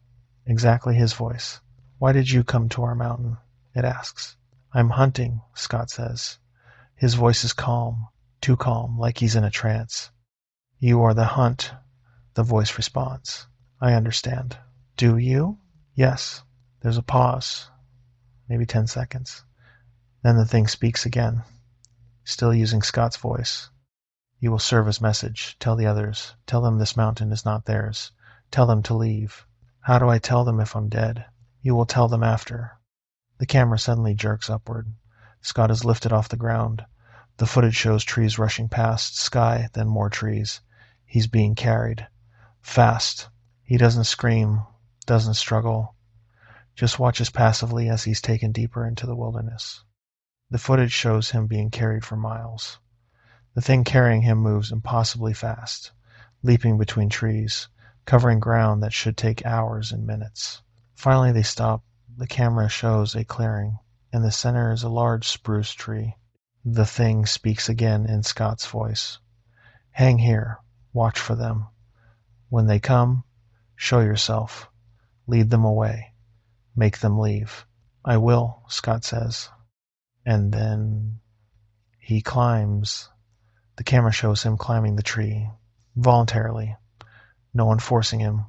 Speaker 1: exactly his voice. "Why did you come to our mountain?" it asks. "I'm hunting," Scott says. His voice is calm, too calm, like he's in a trance. "You are the hunt," the voice responds. "I understand." "Do you?" "Yes." There's a pause, maybe 10 seconds. Then the thing speaks again, still using Scott's voice. "You will serve his message. Tell the others. Tell them this mountain is not theirs. Tell them to leave." "How do I tell them if I'm dead?" "You will tell them after." The camera suddenly jerks upward. Scott is lifted off the ground. The footage shows trees rushing past, sky, then more trees. He's being carried. Fast. He doesn't scream, doesn't struggle. Just watches passively as he's taken deeper into the wilderness. The footage shows him being carried for miles. The thing carrying him moves impossibly fast, leaping between trees, covering ground that should take hours and minutes. Finally they stop. The camera shows a clearing. In the center is a large spruce tree. The thing speaks again in Scott's voice. "Hang here. Watch for them. When they come, show yourself. Lead them away. Make them leave. I will, Scott says. And then he climbs. The camera shows him climbing the tree, voluntarily, no one forcing him.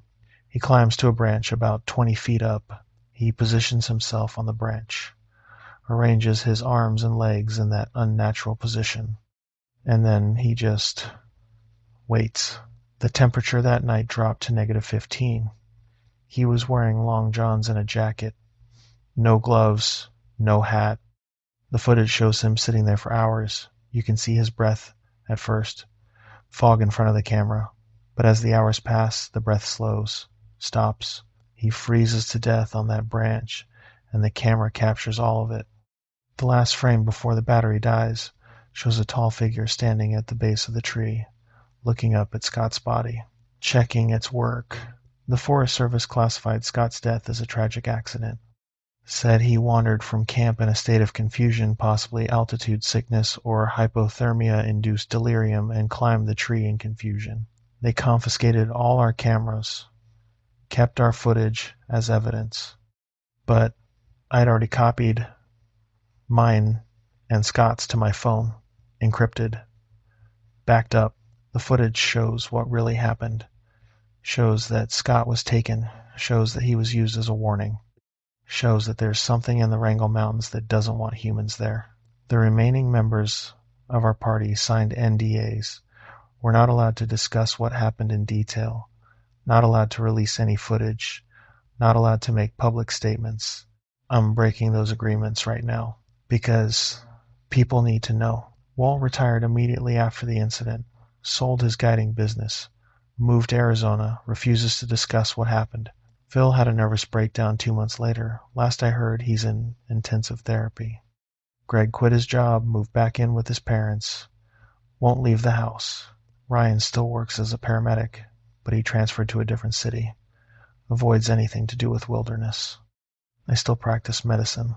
Speaker 1: He climbs to a branch about 20 feet up. He positions himself on the branch, arranges his arms and legs in that unnatural position, and then he just waits. The temperature that night dropped to -15. He was wearing long johns and a jacket, no gloves, no hat. The footage shows him sitting there for hours. You can see his breath at first, fog in front of the camera. But as the hours pass, the breath slows, stops. He freezes to death on that branch, and the camera captures all of it. The last frame before the battery dies shows a tall figure standing at the base of the tree, looking up at Scott's body, checking its work. The Forest Service classified Scott's death as a tragic accident. Said he wandered from camp in a state of confusion, possibly altitude sickness or hypothermia-induced delirium, and climbed the tree in confusion. They confiscated all our cameras, kept our footage as evidence. But I'd already copied mine and Scott's to my phone, encrypted, backed up. The footage shows what really happened, shows that Scott was taken, shows that he was used as a warning, shows that there's something in the Rangel Mountains that doesn't want humans there. The remaining members of our party signed NDAs. We're not allowed to discuss what happened in detail, not allowed to release any footage, not allowed to make public statements. I'm breaking those agreements right now because people need to know. Wall retired immediately after the incident, sold his guiding business, moved to Arizona, refuses to discuss what happened. Phil had a nervous breakdown 2 months later. Last I heard, he's in intensive therapy. Greg quit his job, moved back in with his parents, won't leave the house. Ryan still works as a paramedic, but he transferred to a different city. Avoids anything to do with wilderness. I still practice medicine,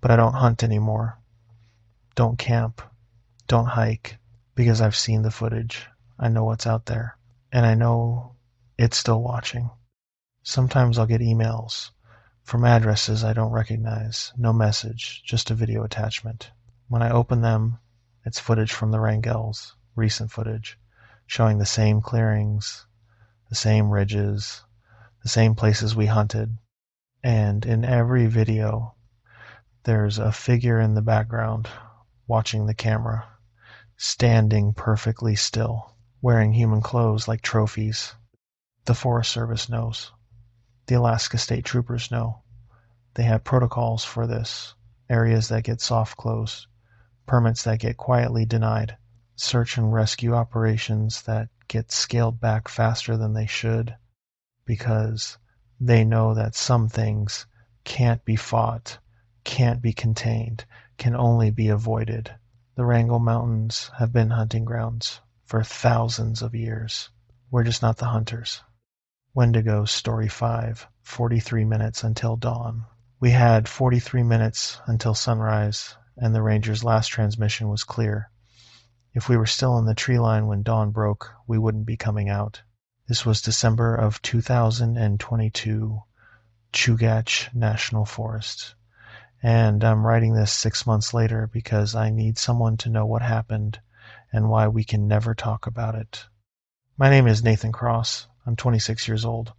Speaker 1: but I don't hunt anymore. Don't camp. Don't hike, because I've seen the footage. I know what's out there, and I know it's still watching. Sometimes I'll get emails from addresses I don't recognize. No message, just a video attachment. When I open them, it's footage from the Rangels, recent footage, showing the same clearings, the same ridges, the same places we hunted. And in every video, there's a figure in the background watching the camera, standing perfectly still, wearing human clothes like trophies. The Forest Service knows. The Alaska State Troopers know. They have protocols for this. Areas that get soft closed, permits that get quietly denied, search and rescue operations that get scaled back faster than they should, because they know that some things can't be fought, can't be contained, can only be avoided. The Wrangell Mountains have been hunting grounds for thousands of years. We're just not the hunters. Wendigo, Story 5, 43 minutes until dawn. We had 43 minutes until sunrise, and the ranger's last transmission was clear. If we were still in the tree line when dawn broke, we wouldn't be coming out. This was December of 2022, Chugach National Forest. And I'm writing this 6 months later because I need someone to know what happened and why we can never talk about it. My name is Nathan Cross. I'm 26 years old,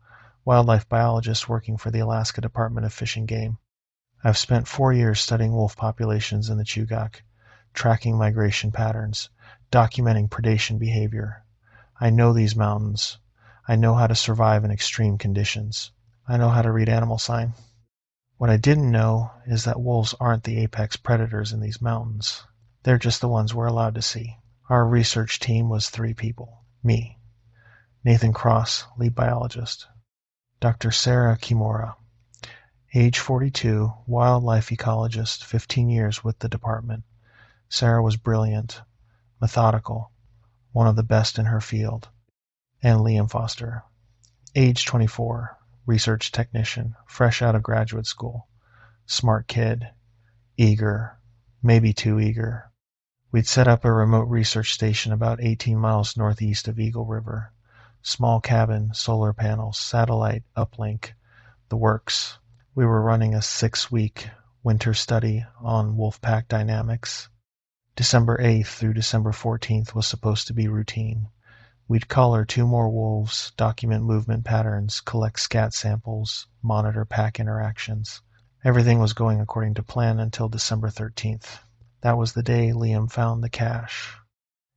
Speaker 1: wildlife biologist working for the Alaska Department of Fish and Game. I've spent 4 years studying wolf populations in the Chugach, tracking migration patterns, documenting predation behavior. I know these mountains. I know how to survive in extreme conditions. I know how to read animal sign. What I didn't know is that wolves aren't the apex predators in these mountains. They're just the ones we're allowed to see. Our research team was 3 people. Me, Nathan Cross, lead biologist. Dr. Sarah Kimura, age 42, wildlife ecologist, 15 years with the department. Sarah was brilliant, methodical, one of the best in her field. And Liam Foster, age 24, research technician, fresh out of graduate school. Smart kid, eager, maybe too eager. We'd set up a remote research station about 18 miles northeast of Eagle River. Small cabin, solar panels, satellite uplink, the works. We were running a 6-week winter study on wolfpack dynamics. December 8th through December 14th was supposed to be routine. We'd collar 2 more wolves, document movement patterns, collect scat samples, monitor pack interactions. Everything was going according to plan until December 13th. That was the day Liam found the cache.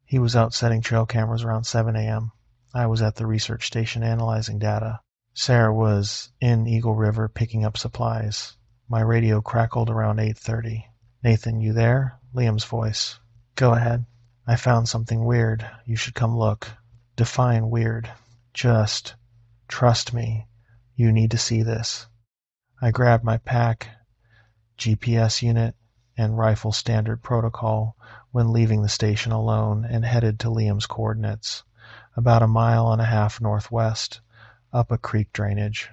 Speaker 1: He was out setting trail cameras around 7 a.m. I was at the research station analyzing data. Sarah was in Eagle River picking up supplies. My radio crackled around 8:30. "Nathan, you there?" Liam's voice. "Go ahead. I found something weird. You should come look." Define weird. Just trust me. You need to see this. I grabbed my pack, GPS unit, and rifle standard protocol when leaving the station alone and headed to Liam's coordinates, about 1.5 miles northwest, up a creek drainage.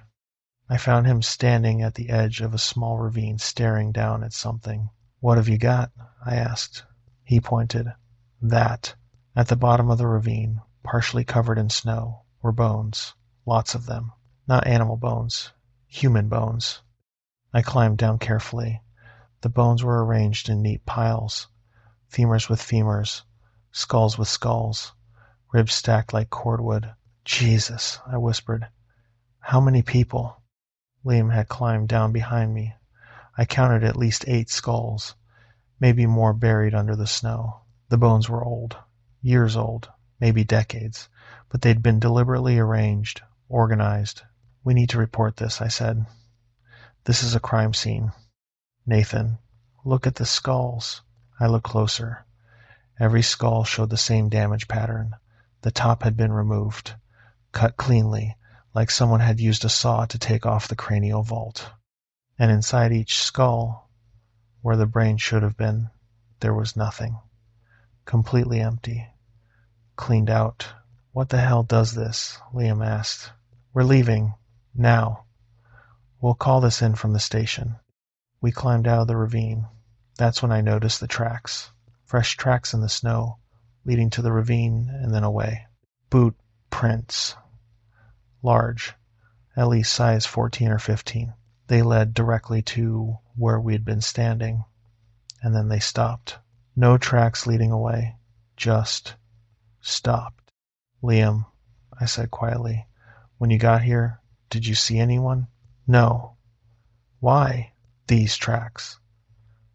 Speaker 1: I found him standing at the edge of a small ravine staring down at something. "What have you got?" I asked. He pointed. That. At the bottom of the ravine, partially covered in snow, were bones. Lots of them. Not animal bones. Human bones. I climbed down carefully. The bones were arranged in neat piles. Femurs with femurs. Skulls with skulls. Ribs stacked like cordwood. "Jesus," I whispered. "How many people?" Liam had climbed down behind me. I counted at least 8 skulls, maybe more buried under the snow. The bones were old. Years old. Maybe decades. But they'd been deliberately arranged, organized. "We need to report this," I said. "This is a crime scene." "Nathan, look at the skulls." I looked closer. Every skull showed the same damage pattern. The top had been removed, cut cleanly, like someone had used a saw to take off the cranial vault. And inside each skull, where the brain should have been, there was nothing. Completely empty. Cleaned out. "What the hell does this?" Liam asked. "We're leaving. Now. We'll call this in from the station." We climbed out of the ravine. That's when I noticed the tracks. Fresh tracks in the snow, leading to the ravine and then away. Boot prints. Large. At least size 14 or 15. They led directly to where we'd been standing. And then they stopped. No tracks leading away. Just stopped. "Liam," I said quietly, "when you got here, did you see anyone?" "No." "Why?" "These tracks.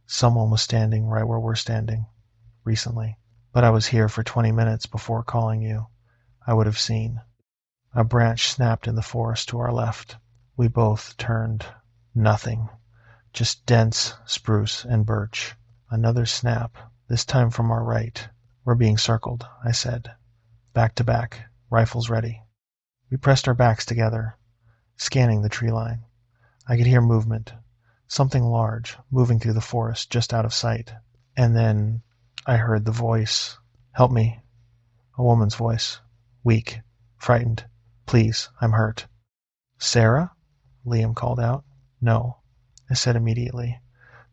Speaker 1: Someone was standing right where we're standing. Recently. But I was here for 20 minutes before calling you. I would have seen." A branch snapped in the forest to our left. We both turned. Nothing. Just dense spruce and birch. Another snap, this time from our right. "We're being circled," I said. "Back to back. Rifles ready." We pressed our backs together, scanning the tree line. I could hear movement. Something large, moving through the forest, just out of sight. And then I heard the voice. "Help me." A woman's voice. Weak. Frightened. "Please, I'm hurt." "Sarah?" Liam called out. "No," I said immediately.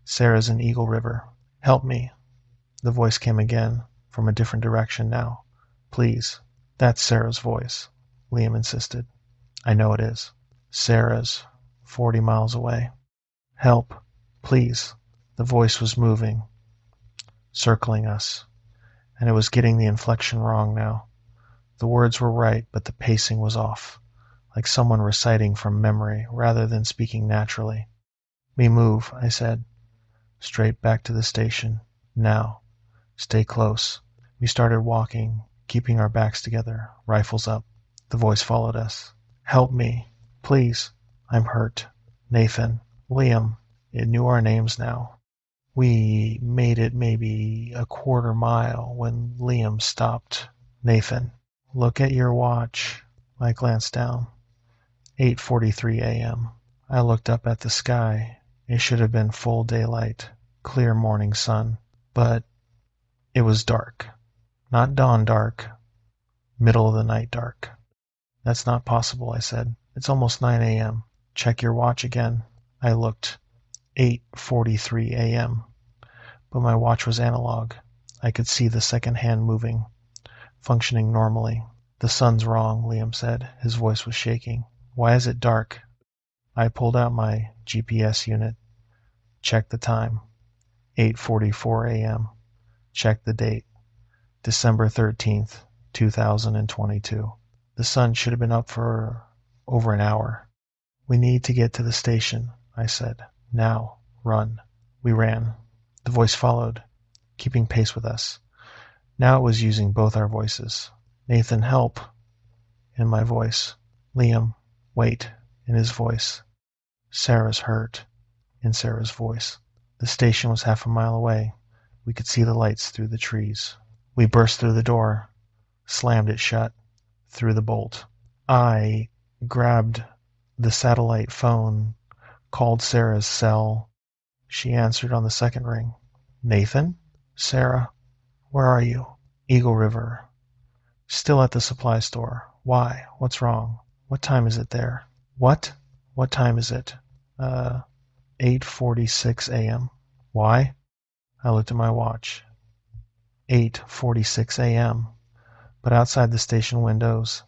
Speaker 1: "Sarah's in Eagle River. Help me." The voice came again, from a different direction now. "Please." "That's Sarah's voice," Liam insisted. "I know it is." "Sarah's 40 miles away." "Help. Please." The voice was moving, circling us, and it was getting the inflection wrong now. The words were right, but the pacing was off, like someone reciting from memory rather than speaking naturally. "We move," I said. "Straight back to the station. Now. Stay close." We started walking, keeping our backs together, rifles up. The voice followed us. "Help me. Please. I'm hurt. Nathan." Liam. It knew our names now. We made it maybe a quarter mile when Liam stopped. "Nathan, look at your watch." I glanced down. 8:43 a.m. I looked up at the sky. It should have been full daylight, clear morning sun. But it was dark. Not dawn dark, middle of the night dark. "That's not possible," I said. "It's almost 9 a.m. Check your watch again." I looked. 8:43 a.m. But my watch was analog. I could see the second hand moving, functioning normally. "The sun's wrong," Liam said. His voice was shaking. "Why is it dark?" I pulled out my GPS unit, checked the time, 8:44 a.m., checked the date, December 13th, 2022. The sun should have been up for over an hour. We need to get to the station, I said. Now, run. We ran. The voice followed, keeping pace with us. Now it was using both our voices. Nathan, help, in my voice. Liam, wait, in his voice. Sarah's hurt, in Sarah's voice. The station was half a mile away. We could see the lights through the trees. We burst through the door, slammed it shut, threw the bolt. I grabbed the satellite phone, called Sarah's cell. She answered on the second ring. Nathan? Sarah, where are you? Eagle River. Still at the supply store. Why? What's wrong? What time is it there? What? What time is it? 8:46 a.m. Why? I looked at my watch. 8:46 a.m. But outside the station windows,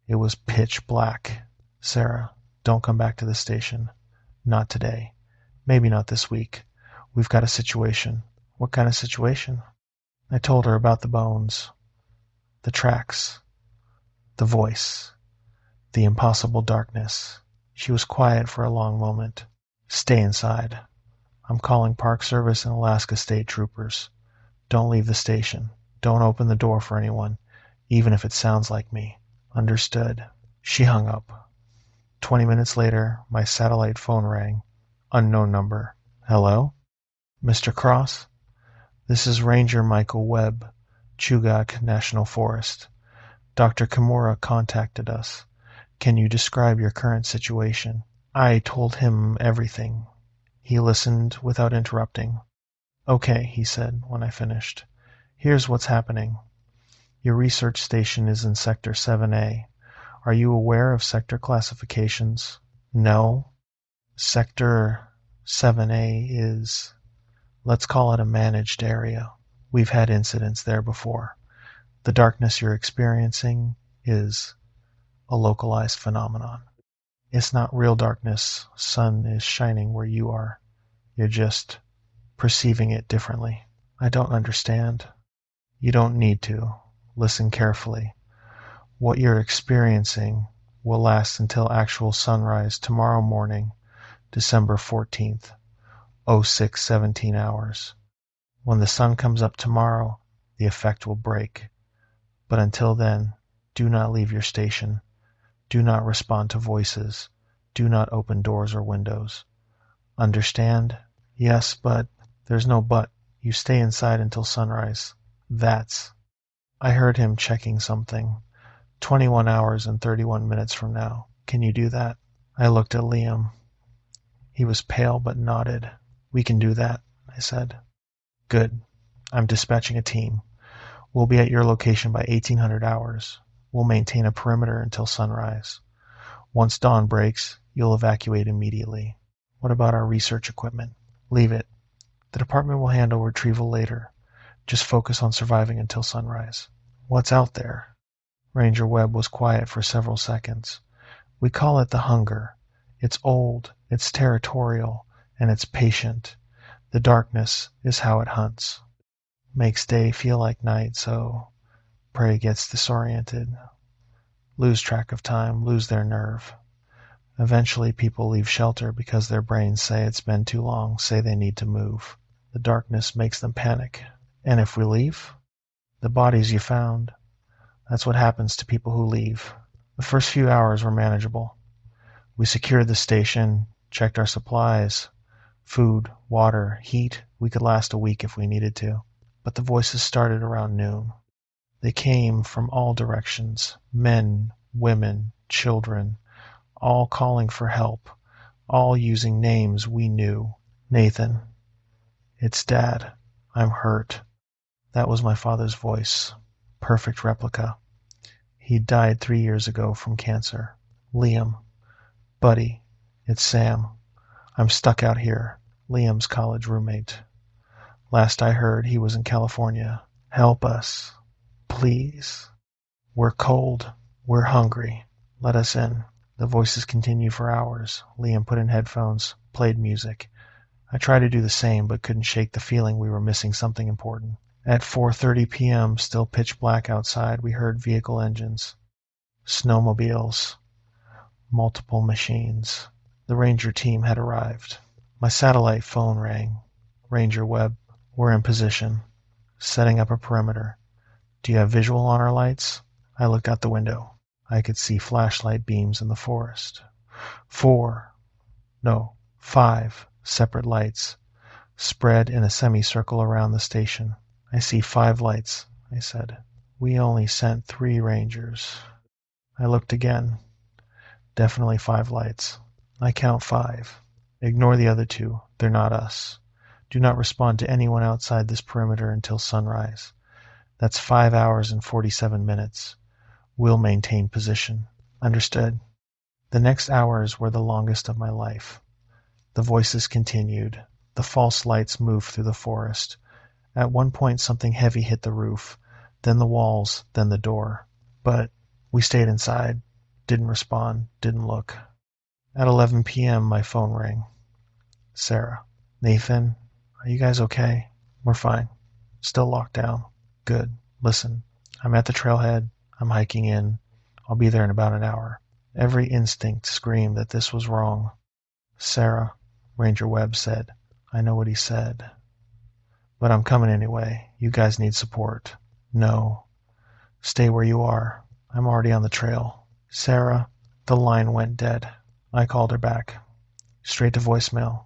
Speaker 1: it was pitch black. Sarah, don't come back to the station. Not today. Maybe not this week. We've got a situation. What kind of situation? I told her about the bones, the tracks, the voice, the impossible darkness. She was quiet for a long moment. Stay inside. I'm calling Park Service and Alaska State Troopers. Don't leave the station. Don't open the door for anyone, even if it sounds like me. Understood. She hung up. 20 minutes later, my satellite phone rang. Unknown number. Hello? Mr. Cross? This is Ranger Michael Webb, Chugach National Forest. Dr. Kimura contacted us. Can you describe your current situation? I told him everything. He listened without interrupting. Okay, he said when I finished. Here's what's happening. Your research station is in Sector 7A. Are you aware of sector classifications? No. Sector 7A is, let's call it a managed area. We've had incidents there before. The darkness you're experiencing is a localized phenomenon. It's not real darkness. Sun is shining where you are. You're just perceiving it differently. I don't understand. You don't need to. Listen carefully. What you're experiencing will last until actual sunrise tomorrow morning, December 14th, 06:17 hours. When the sun comes up tomorrow, the effect will break. But until then, do not leave your station. Do not respond to voices. Do not open doors or windows. Understand? Yes, but there's no but. You stay inside until sunrise. That's. I heard him checking something. 21 hours and 31 minutes from now. Can you do that? I looked at Liam. He was pale but nodded. We can do that, I said. Good. I'm dispatching a team. We'll be at your location by 1800 hours. We'll maintain a perimeter until sunrise. Once dawn breaks, you'll evacuate immediately. What about our research equipment? Leave it. The department will handle retrieval later. Just focus on surviving until sunrise. What's out there? Ranger Webb was quiet for several seconds. We call it the hunger. It's old, it's territorial, and it's patient. The darkness is how it hunts. Makes day feel like night, so prey gets disoriented, lose track of time, lose their nerve. Eventually people leave shelter because their brains say it's been too long, say they need to move. The darkness makes them panic. And if we leave? The bodies you found. That's what happens to people who leave. The first few hours were manageable. We secured the station, checked our supplies, food, water, heat. We could last a week if we needed to. But the voices started around noon. They came from all directions, men, women, children, all calling for help, all using names we knew. Nathan, it's Dad. I'm hurt. That was my father's voice. Perfect replica. He died 3 years ago from cancer. Liam, Buddy, it's Sam. I'm stuck out here. Liam's college roommate. Last I heard, he was in California. Help us. Please. We're cold. We're hungry. Let us in. The voices continued for hours. Liam put in headphones, played music. I tried to do the same, but couldn't shake the feeling we were missing something important. At 4:30 p.m., still pitch black outside, we heard vehicle engines, snowmobiles, multiple machines. The ranger team had arrived. My satellite phone rang. Ranger Webb, we're in position, setting up a perimeter. Do you have visual on our lights? I looked out the window. I could see flashlight beams in the forest. 5 separate lights spread in a semicircle around the station. I see 5 lights, I said. We only sent 3 rangers. I looked again. Definitely 5 lights. I count 5. Ignore the other 2. They're not us. Do not respond to anyone outside this perimeter until sunrise. That's 5 hours and 47 minutes. We'll maintain position. Understood. The next hours were the longest of my life. The voices continued. The false lights moved through the forest. At one point something heavy hit the roof, then the walls, then the door. But we stayed inside, didn't respond, didn't look. At 11 p.m. my phone rang. Sarah. Nathan, are you guys okay? We're fine. Still locked down. Good. Listen, I'm at the trailhead. I'm hiking in. I'll be there in about an hour. Every instinct screamed that this was wrong. Sarah, Ranger Webb said. I know what he said. But I'm coming anyway. You guys need support. No. Stay where you are. I'm already on the trail. Sarah, the line went dead. I called her back. Straight to voicemail.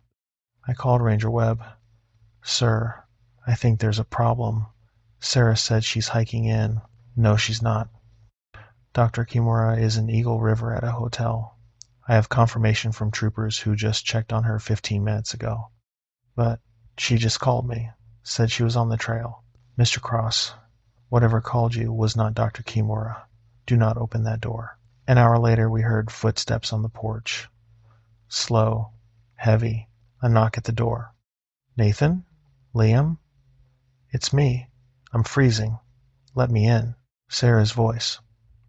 Speaker 1: I called Ranger Webb. Sir, I think there's a problem. Sarah said she's hiking in. No, she's not. Dr. Kimura is in Eagle River at a hotel. I have confirmation from troopers who just checked on her 15 minutes ago. But she just called me, said she was on the trail. Mr. Cross, whatever called you was not Dr. Kimura. Do not open that door. An hour later, we heard footsteps on the porch. Slow, heavy, a knock at the door. Nathan? Liam? It's me. I'm freezing. Let me in. Sarah's voice.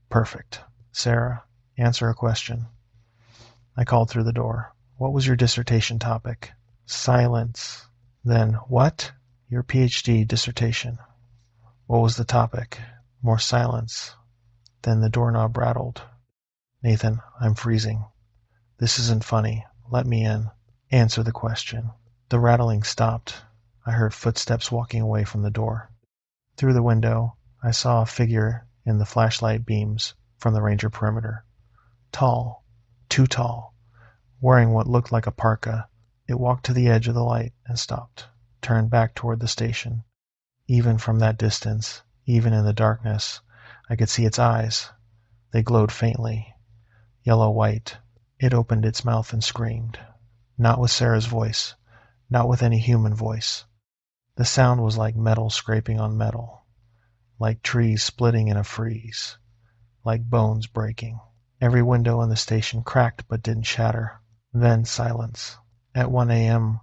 Speaker 1: Perfect. Sarah, answer a question. I called through the door. What was your dissertation topic? Silence. Then, what? Your PhD dissertation. What was the topic? More silence. Then the doorknob rattled. Nathan, I'm freezing. This isn't funny. Let me in. Answer the question. The rattling stopped. I heard footsteps walking away from the door. Through the window, I saw a figure in the flashlight beams from the ranger perimeter. Tall, too tall, wearing what looked like a parka. It walked to the edge of the light and stopped, turned back toward the station. Even from that distance, even in the darkness, I could see its eyes. They glowed faintly, yellow-white. It opened its mouth and screamed. Not with Sarah's voice, not with any human voice. The sound was like metal scraping on metal, like trees splitting in a freeze, like bones breaking. Every window in the station cracked but didn't shatter. Then silence. At 1 a.m.,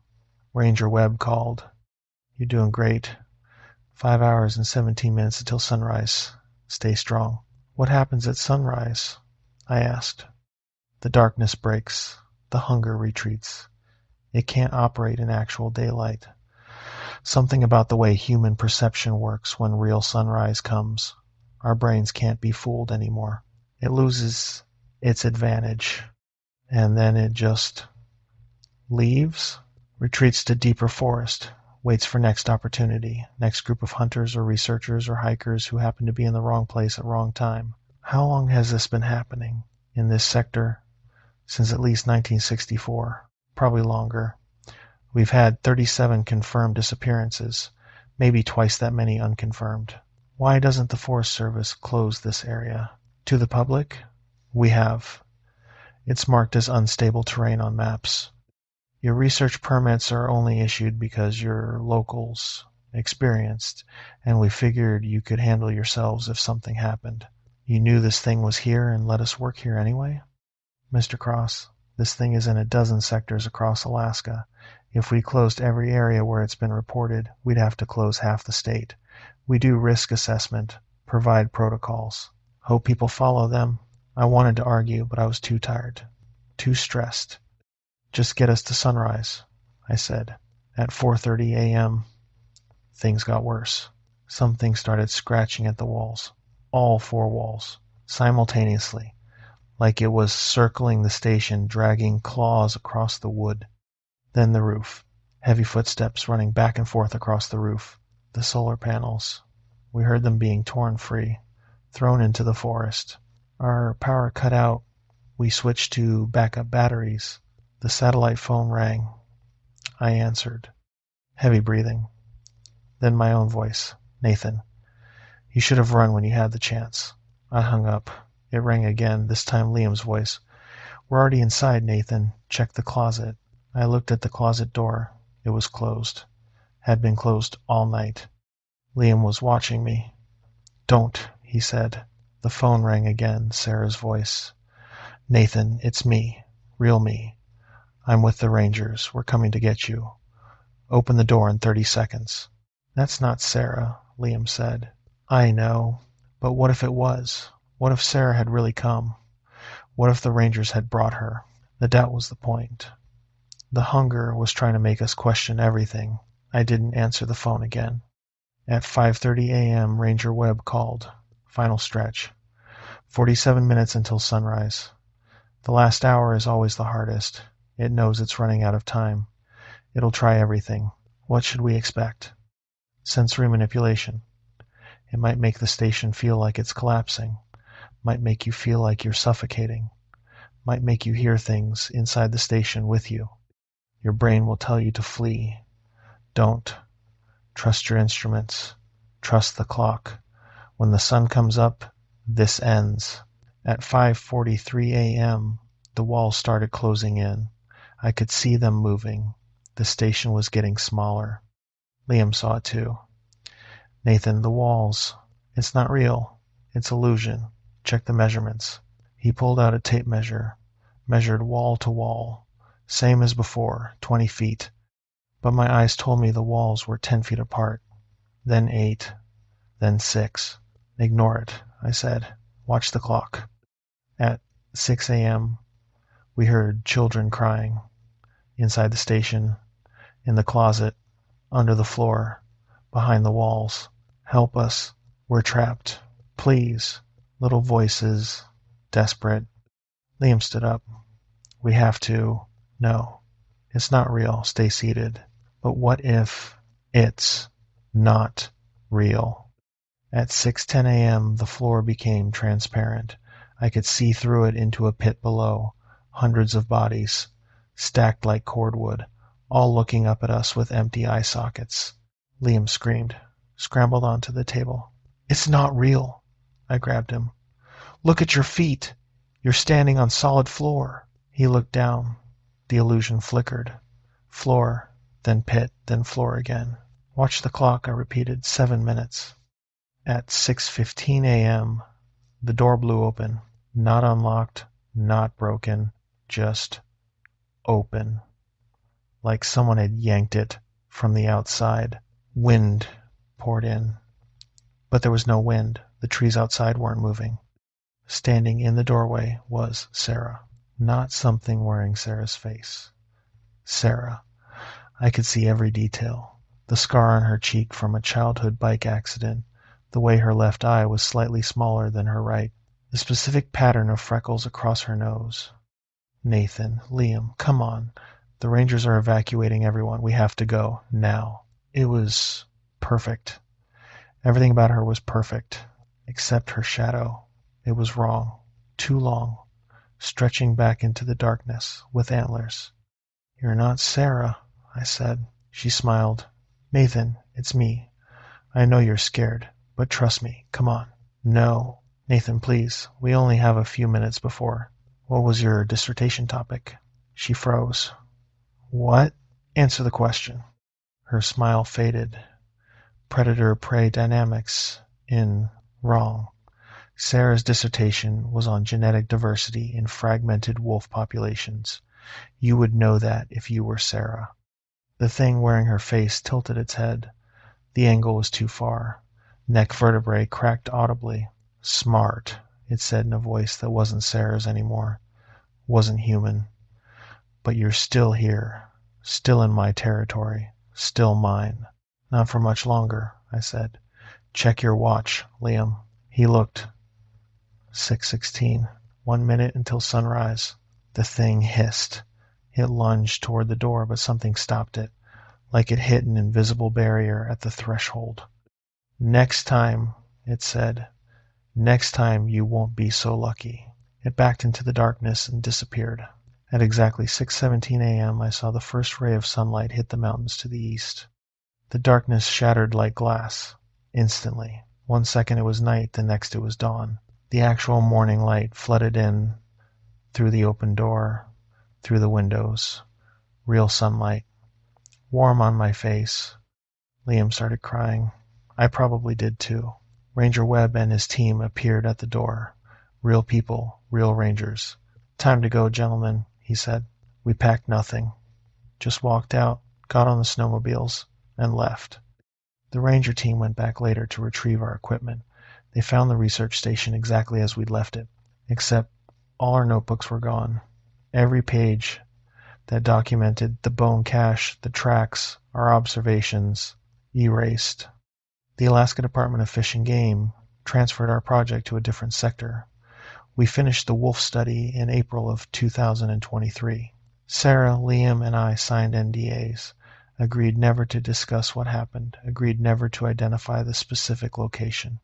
Speaker 1: Ranger Webb called. You're doing great. 5 hours and 17 minutes until sunrise. Stay strong. What happens at sunrise? I asked. The darkness breaks. The hunger retreats. It can't operate in actual daylight. Something about the way human perception works when real sunrise comes. Our brains can't be fooled anymore. It loses its advantage. And then it just leaves, retreats to deeper forest, waits for next opportunity, next group of hunters or researchers or hikers who happen to be in the wrong place at wrong time. How long has this been happening in this sector? Since at least 1964. Probably longer. We've had 37 confirmed disappearances, maybe twice that many unconfirmed. Why doesn't the Forest Service close this area? To the public? We have. It's marked as unstable terrain on maps. Your research permits are only issued because you're locals, experienced, and we figured you could handle yourselves if something happened. You knew this thing was here and let us work here anyway? Mr. Cross, this thing is in a dozen sectors across Alaska. If we closed every area where it's been reported, we'd have to close half the state. We do risk assessment, provide protocols. Hope people follow them. I wanted to argue, but I was too tired, too stressed. Just get us to sunrise, I said. At 4:30 a.m., things got worse. Something started scratching at the walls, all four walls, simultaneously, like it was circling the station, dragging claws across the wood. Then the roof, heavy footsteps running back and forth across the roof, the solar panels. We heard them being torn free, thrown into the forest. Our power cut out. We switched to backup batteries. The satellite phone rang. I answered. Heavy breathing. Then my own voice. Nathan, you should have run when you had the chance. I hung up. It rang again, this time Liam's voice. We're already inside, Nathan. Check the closet. I looked at the closet door. It was closed. Had been closed all night. Liam was watching me. Don't, he said. The phone rang again, Sarah's voice. Nathan, it's me. Real me. I'm with the Rangers. We're coming to get you. Open the door in 30 seconds. That's not Sarah, Liam said. I know. But what if it was? What if Sarah had really come? What if the Rangers had brought her? The doubt was the point. The hunger was trying to make us question everything. I didn't answer the phone again. At 5:30 a.m., Ranger Webb called. Final stretch. 47 minutes until sunrise. The last hour is always the hardest. It knows it's running out of time. It'll try everything. What should we expect? Sensory manipulation. It might make the station feel like it's collapsing. Might make you feel like you're suffocating. Might make you hear things inside the station with you. Your brain will tell you to flee. Don't. Trust your instruments. Trust the clock. When the sun comes up, this ends. At 5:43 a.m., the walls started closing in. I could see them moving. The station was getting smaller. Liam saw it too. Nathan, the walls. It's not real. It's illusion. Check the measurements. He pulled out a tape measure, measured wall to wall. Same as before, 20 feet. But my eyes told me the walls were 10 feet apart. Then 8. Then 6. Ignore it, I said. Watch the clock. At 6 a.m., we heard children crying. Inside the station, in the closet, under the floor, behind the walls. Help us. We're trapped. Please. Little voices. Desperate. Liam stood up. We have to. No. It's not real. Stay seated. But what if it's not real? At 6:10 a.m., the floor became transparent. I could see through it into a pit below. Hundreds of bodies, stacked like cordwood, all looking up at us with empty eye sockets. Liam screamed, scrambled onto the table. It's not real. I grabbed him. Look at your feet. You're standing on solid floor. He looked down. The illusion flickered. Floor, then pit, then floor again. Watch the clock, I repeated. 7 minutes. At 6:15 a.m., the door blew open. Not unlocked, not broken, just open. Like someone had yanked it from the outside. Wind poured in. But there was no wind. The trees outside weren't moving. Standing in the doorway was Sarah. Not something wearing Sarah's face. Sarah. I could see every detail. The scar on her cheek from a childhood bike accident. The way her left eye was slightly smaller than her right. The specific pattern of freckles across her nose. Nathan, Liam, come on. The Rangers are evacuating everyone. We have to go. Now. It was perfect. Everything about her was perfect. Except her shadow. It was wrong. Too long. Stretching back into the darkness with antlers. You're not Sarah, I said. She smiled. Nathan, it's me. I know you're scared, but trust me. Come on. No. Nathan, please. We only have a few minutes before. What was your dissertation topic? She froze. What? Answer the question. Her smile faded. Predator-prey dynamics in wrong. Sarah's dissertation was on genetic diversity in fragmented wolf populations. You would know that if you were Sarah. The thing wearing her face tilted its head. The angle was too far. Neck vertebrae cracked audibly. Smart. it said in a voice that wasn't Sarah's anymore, wasn't human. But you're still here, still in my territory, still mine. Not for much longer, I said. Check your watch, Liam. He looked. 6:16. 1 minute until sunrise. The thing hissed. It lunged toward the door, but something stopped it, like it hit an invisible barrier at the threshold. Next time, it said, next time you won't be so lucky. It backed into the darkness and disappeared. At exactly 6:17 a.m., I saw the first ray of sunlight hit the mountains to the east. The darkness shattered like glass, instantly. 1 second it was night, the next it was dawn. The actual morning light flooded in through the open door, through the windows. Real sunlight. Warm on my face. Liam started crying. I probably did too. Ranger Webb and his team appeared at the door. Real people, real rangers. Time to go, gentlemen, he said. We packed nothing. Just walked out, got on the snowmobiles, and left. The ranger team went back later to retrieve our equipment. They found the research station exactly as we'd left it, except all our notebooks were gone. Every page that documented the bone cache, the tracks, our observations, erased. The Alaska Department of Fish and Game transferred our project to a different sector. We finished the wolf study in April of 2023. Sarah, Liam, and I signed NDAs, agreed never to discuss what happened, agreed never to identify the specific location.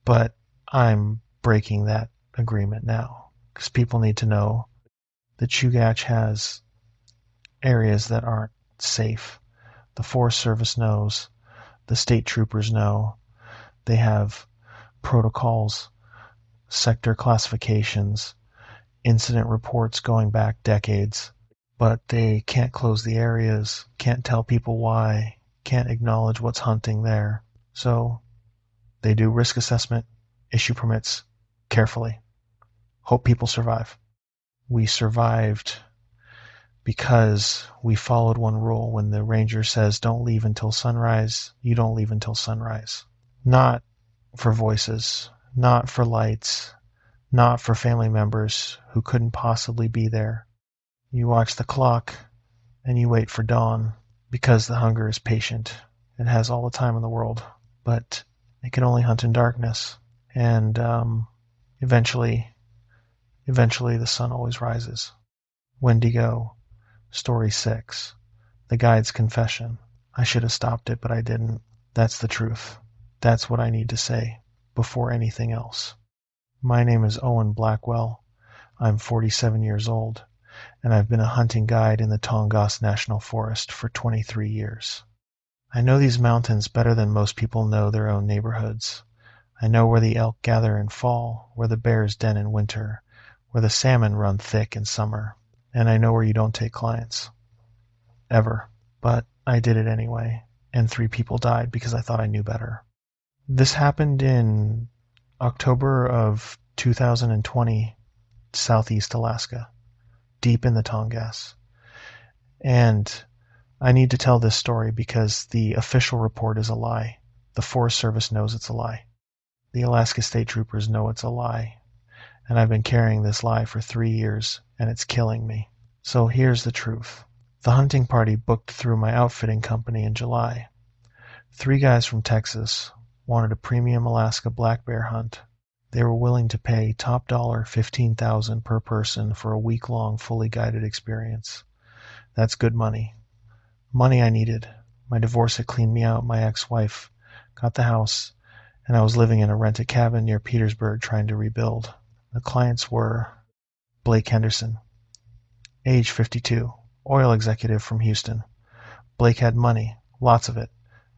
Speaker 1: But I'm breaking that agreement now, because people need to know that Chugach has areas that aren't safe. The Forest Service knows, the state troopers know, they have protocols, sector classifications, incident reports going back decades, but they can't close the areas, can't tell people why, can't acknowledge what's hunting there. So they do risk assessment, issue permits carefully. Hope people survive. We survived because we followed one rule. When the ranger says don't leave until sunrise, you don't leave until sunrise. Not for voices, not for lights, not for family members who couldn't possibly be there. You watch the clock and you wait for dawn because the hunger is patient. It has all the time in the world, but it can only hunt in darkness. And eventually the sun always rises. Wendigo, Story 6, The Guide's Confession. I should have stopped it, but I didn't. That's the truth. That's what I need to say before anything else. My name is Owen Blackwell. I'm 47 years old, and I've been a hunting guide in the Tongass National Forest for 23 years. I know these mountains better than most people know their own neighborhoods. I know where the elk gather in fall, where the bears den in winter, where the salmon run thick in summer, and I know where you don't take clients. Ever. But I did it anyway, and 3 people died because I thought I knew better. This happened in October of 2020, Southeast Alaska, deep in the Tongass. And I need to tell this story because the official report is a lie. The Forest Service knows it's a lie. The Alaska State Troopers know it's a lie. And I've been carrying this lie for 3 years, and it's killing me. So here's the truth. The hunting party booked through my outfitting company in July. 3 guys from Texas wanted a premium Alaska black bear hunt. They were willing to pay top dollar $15,000 per person for a week-long fully guided experience. That's good money. Money I needed. My divorce had cleaned me out. My ex-wife got the house, and I was living in a rented cabin near Petersburg trying to rebuild. The clients were Blake Henderson, age 52, oil executive from Houston. Blake had money, lots of it,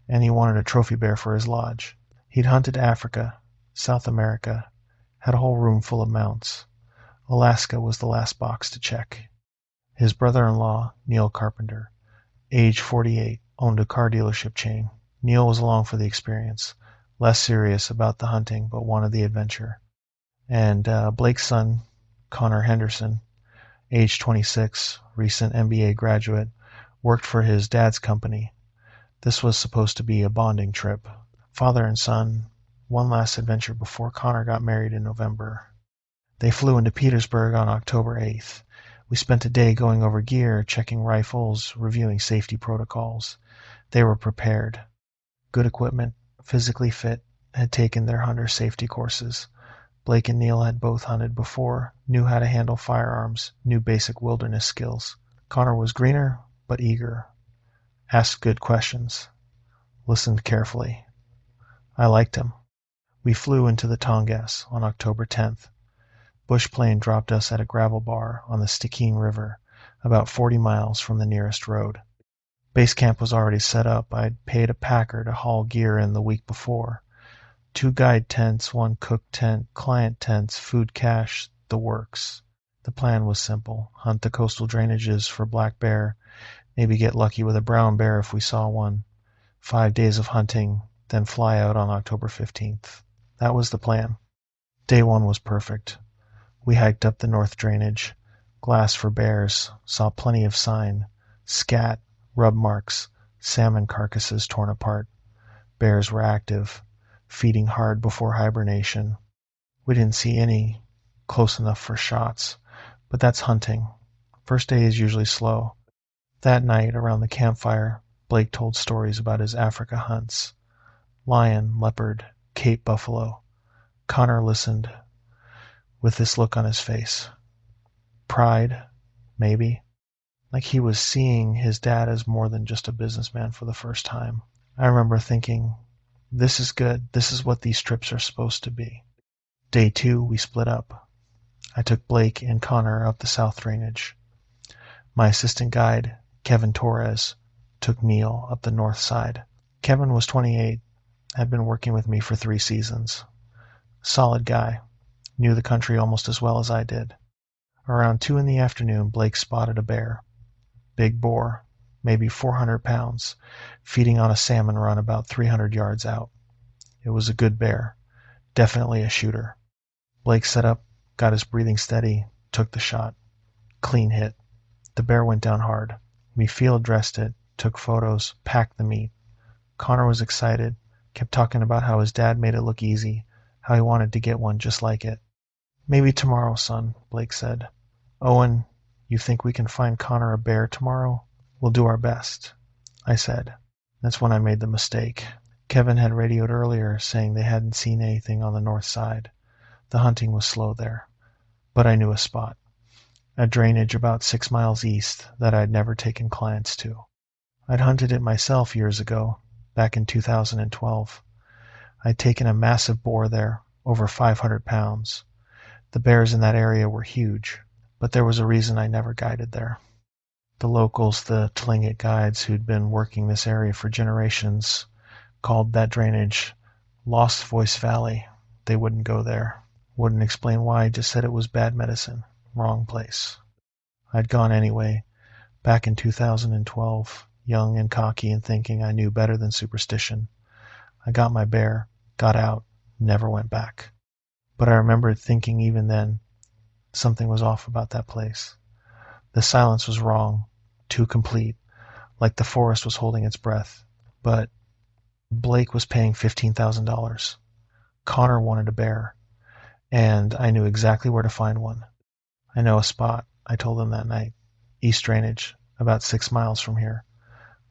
Speaker 1: and he wanted a trophy bear for his lodge. He'd hunted Africa, South America, had a whole room full of mounts. Alaska was the last box to check. His brother-in-law, Neil Carpenter, age 48, owned a car dealership chain. Neil was along for the experience, less serious about the hunting, but wanted the adventure. And Blake's son, Connor Henderson, age 26, recent MBA graduate, worked for his dad's company. This was supposed to be a bonding trip. Father and son, one last adventure before Connor got married in November. They flew into Petersburg on October 8th. We spent a day going over gear, checking rifles, reviewing safety protocols. They were prepared. Good equipment, physically fit, had taken their hunter safety courses. Blake and Neil had both hunted before, knew how to handle firearms, knew basic wilderness skills. Connor was greener, but eager. Asked good questions. Listened carefully. I liked him. We flew into the Tongass on October 10th. Bush plane dropped us at a gravel bar on the Stikine River, about 40 miles from the nearest road. Base camp was already set up. I'd paid a packer to haul gear in the week before. 2 guide tents, 1 cook tent, client tents, food cache, the works. The plan was simple. Hunt the coastal drainages for black bear, maybe get lucky with a brown bear if we saw one. 5 days of hunting, then fly out on October 15th. That was the plan. Day 1 was perfect. We hiked up the north drainage. Glass for bears, saw plenty of sign. Scat, rub marks, salmon carcasses torn apart. Bears were active, feeding hard before hibernation. We didn't see any close enough for shots, but that's hunting. First day is usually slow. That night, around the campfire, Blake told stories about his Africa hunts. Lion, leopard, Cape buffalo. Connor listened with this look on his face. Pride, maybe. Like he was seeing his dad as more than just a businessman for the first time. I remember thinking, this is good. This is what these trips are supposed to be. Day 2, we split up. I took Blake and Connor up the south drainage. My assistant guide, Kevin Torres, took Neil up the north side. Kevin was 28, had been working with me for 3 seasons. Solid guy, knew the country almost as well as I did. Around 2 in the afternoon, Blake spotted a bear. Big boar, maybe 400 pounds, feeding on a salmon run about 300 yards out. It was a good bear, definitely a shooter. Blake set up, got his breathing steady, took the shot. Clean hit. The bear went down hard. We field dressed it, took photos, packed the meat. Connor was excited, kept talking about how his dad made it look easy, how he wanted to get one just like it. Maybe tomorrow, son, Blake said. Owen, you think we can find Connor a bear tomorrow? We'll do our best, I said. That's when I made the mistake. Kevin had radioed earlier saying they hadn't seen anything on the north side. The hunting was slow there. But I knew a spot. A drainage about 6 miles east that I'd never taken clients to. I'd hunted it myself years ago, back in 2012. I'd taken a massive boar there, over 500 pounds. The bears in that area were huge, but there was a reason I never guided there. The locals, the Tlingit guides who'd been working this area for generations, called that drainage Lost Voice Valley. They wouldn't go there. Wouldn't explain why, just said it was bad medicine. Wrong place. I'd gone anyway, back in 2012, young and cocky and thinking I knew better than superstition. I got my bear, got out, never went back. But I remembered thinking even then, something was off about that place. The silence was wrong, too complete, like the forest was holding its breath. But Blake was paying $15,000. Connor wanted a bear, and I knew exactly where to find one. I know a spot, I told him that night. East Drainage, about 6 miles from here.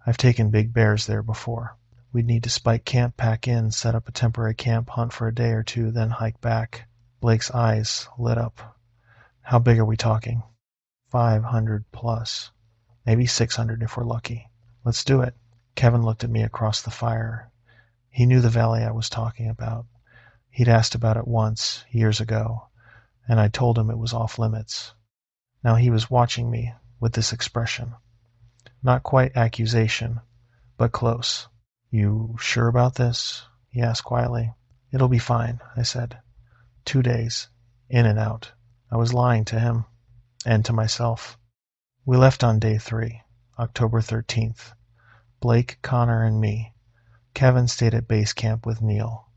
Speaker 1: I've taken big bears there before. We'd need to spike camp, pack in, set up a temporary camp, hunt for a day or 2, then hike back. Blake's eyes lit up. How big are we talking? 500 plus. Maybe 600 if we're lucky. Let's do it. Kevin looked at me across the fire. He knew the valley I was talking about. He'd asked about it once, years ago, and I told him it was off limits. Now he was watching me with this expression. Not quite accusation, but close. You sure about this? He asked quietly. It'll be fine, I said. 2 days, in and out. I was lying to him, and to myself. We left on day 3, October 13th. Blake, Connor, and me. Kevin stayed at base camp with Neil,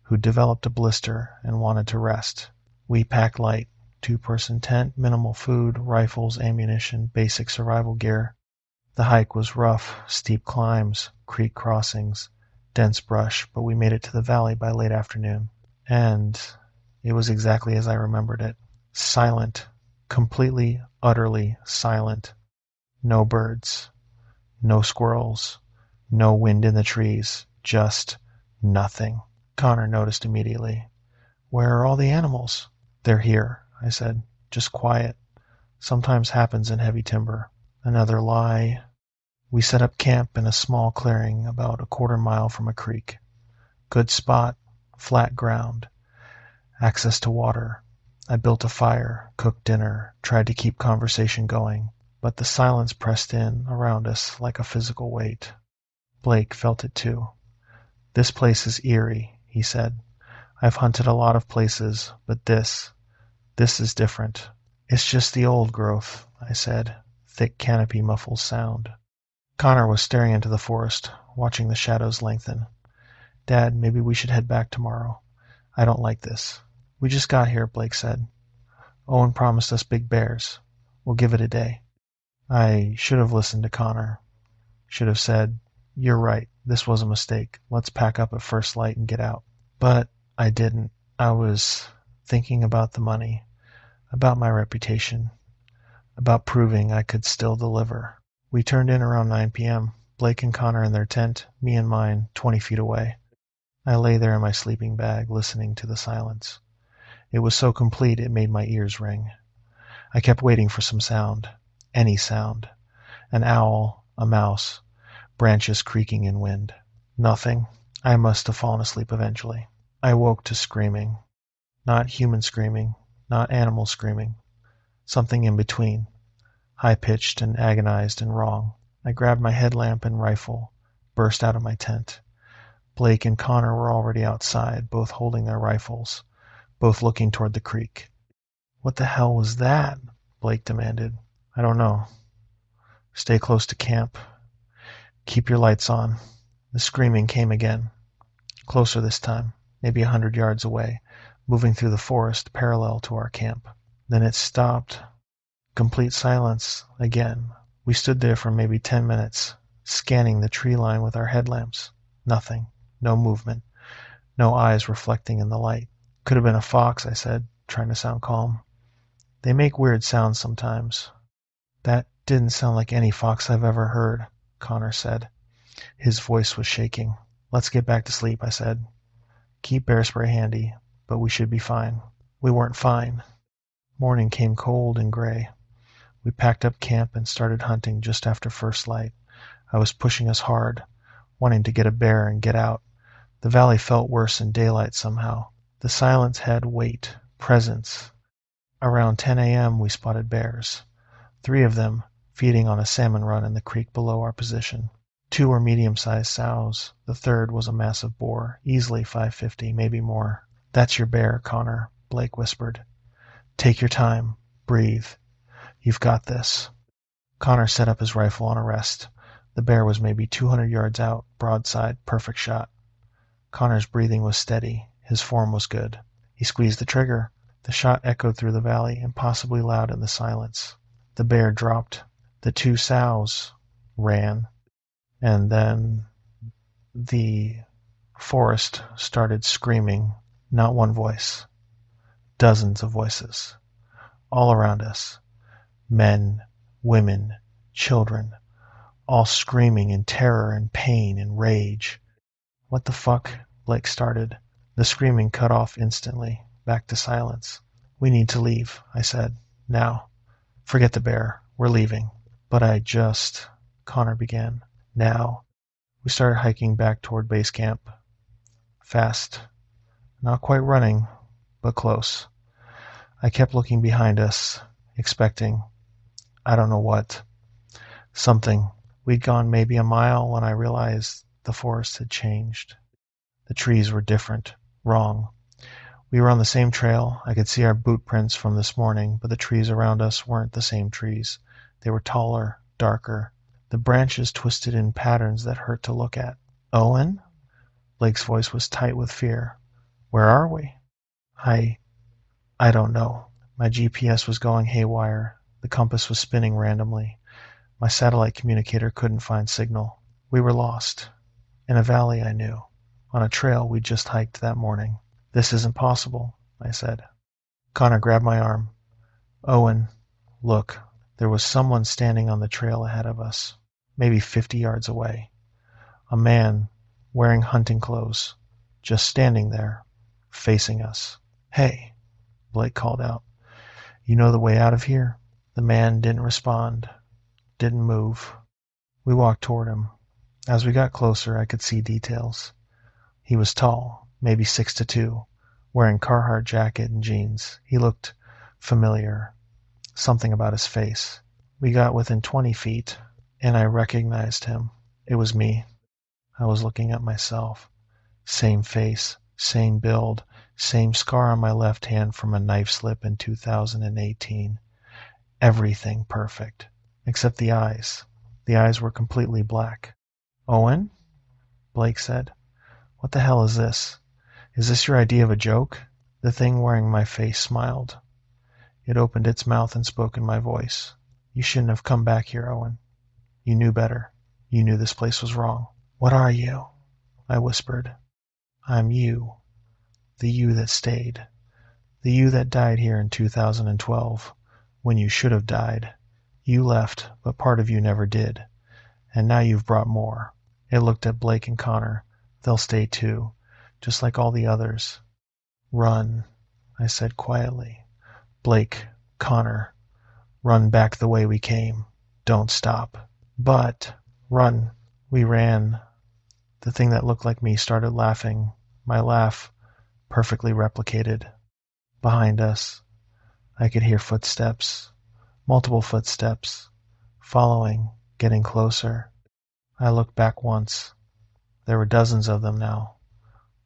Speaker 1: who developed a blister and wanted to rest. We packed light, 2-person tent, minimal food, rifles, ammunition, basic survival gear. The hike was rough, steep climbs, creek crossings, dense brush, but we made it to the valley by late afternoon. And it was exactly as I remembered it. Silent, completely, utterly silent. No birds, no squirrels, no wind in the trees, just nothing. Connor noticed immediately. Where are all the animals? They're here, I said. Just quiet. Sometimes happens in heavy timber. Another lie. We set up camp in a small clearing about a quarter-mile from a creek. Good spot, flat ground, access to water. I built a fire, cooked dinner, tried to keep conversation going, but the silence pressed in around us like a physical weight. Blake felt it too. This place is eerie, he said. I've hunted a lot of places, but this is different. It's just the old growth, I said. Thick canopy muffles sound. Connor was staring into the forest, watching the shadows lengthen. Dad, maybe we should head back tomorrow. I don't like this. We just got here, Blake said. Owen promised us big bears. We'll give it a day. I should have listened to Connor. Should have said, you're right, this was a mistake. Let's pack up at first light and get out. But I didn't. I was thinking about the money, about my reputation, about proving I could still deliver. We turned in around 9 p.m., Blake and Connor in their tent, me and mine 20 feet away. I lay there in my sleeping bag, listening to the silence. It was so complete it made my ears ring. I kept waiting for some sound, any sound. An owl, a mouse, branches creaking in wind. Nothing. I must have fallen asleep eventually. I woke to screaming. Not human screaming, not animal screaming. Something in between. High-pitched and agonized and wrong. I grabbed my headlamp and rifle, burst out of my tent. Blake and Connor were already outside, both holding their rifles, both looking toward the creek. What the hell was that? Blake demanded. I don't know. Stay close to camp. Keep your lights on. The screaming came again. Closer this time, maybe 100 yards away, moving through the forest parallel to our camp. Then it stopped. Complete silence again. We stood there for maybe 10 minutes, scanning the tree line with our headlamps. Nothing. No movement. No eyes reflecting in the light. Could have been a fox, I said, trying to sound calm. They make weird sounds sometimes. That didn't sound like any fox I've ever heard, Connor said. His voice was shaking. Let's get back to sleep, I said. Keep bear spray handy, but we should be fine. We weren't fine. Morning came cold and gray. We packed up camp and started hunting just after first light. I was pushing us hard, wanting to get a bear and get out. The valley felt worse in daylight somehow. The silence had weight, presence. Around 10 a.m. we spotted bears. 3 of them feeding on a salmon run in the creek below our position. 2 were medium-sized sows. The third was a massive boar, easily 550, maybe more. That's your bear, Connor, Blake whispered. Take your time. Breathe. You've got this. Connor set up his rifle on a rest. The bear was maybe 200 yards out, broadside, perfect shot. Connor's breathing was steady. His form was good. He squeezed the trigger. The shot echoed through the valley, impossibly loud in the silence. The bear dropped. The 2 sows ran. And then the forest started screaming. Not one voice. Dozens of voices. All around us. Men, women, children. All screaming in terror and pain and rage. What the fuck? Blake started. The screaming cut off instantly. Back to silence. We need to leave, I said. Now. Forget the bear. We're leaving. But Connor began. Now. We started hiking back toward base camp. Fast. Not quite running, but close. I kept looking behind us, expecting, I don't know what. Something. We'd gone maybe a mile when I realized the forest had changed. The trees were different. Wrong. We were on the same trail. I could see our boot prints from this morning, but the trees around us weren't the same trees. They were taller, darker. The branches twisted in patterns that hurt to look at. Owen? Blake's voice was tight with fear. Where are we? I don't know. My GPS was going haywire. The compass was spinning randomly. My satellite communicator couldn't find signal. We were lost. In a valley I knew. On a trail we'd just hiked that morning. This isn't possible, I said. Connor grabbed my arm. Owen, look, there was someone standing on the trail ahead of us, maybe 50 yards away. A man wearing hunting clothes, just standing there, facing us. Hey, Blake called out. You know the way out of here? The man didn't respond, didn't move. We walked toward him. As we got closer, I could see details. He was tall, maybe 6'2", wearing Carhartt jacket and jeans. He looked familiar, something about his face. We got within 20 feet, and I recognized him. It was me. I was looking at myself. Same face, same build, same scar on my left hand from a knife slip in 2018. Everything perfect, except the eyes. The eyes were completely black. Owen? Blake said. What the hell is this? Is this your idea of a joke? The thing wearing my face smiled. It opened its mouth and spoke in my voice. You shouldn't have come back here, Owen. You knew better. You knew this place was wrong. What are you? I whispered. I'm you. The you that stayed. The you that died here in 2012, when you should have died. You left, but part of you never did. And now you've brought more. It looked at Blake and Connor. They'll stay too, just like all the others. Run, I said quietly. Blake, Connor, run back the way we came. Don't stop. But, run. We ran. The thing that looked like me started laughing. My laugh, perfectly replicated. Behind us, I could hear footsteps, multiple footsteps, following, getting closer. I looked back once. There were dozens of them now,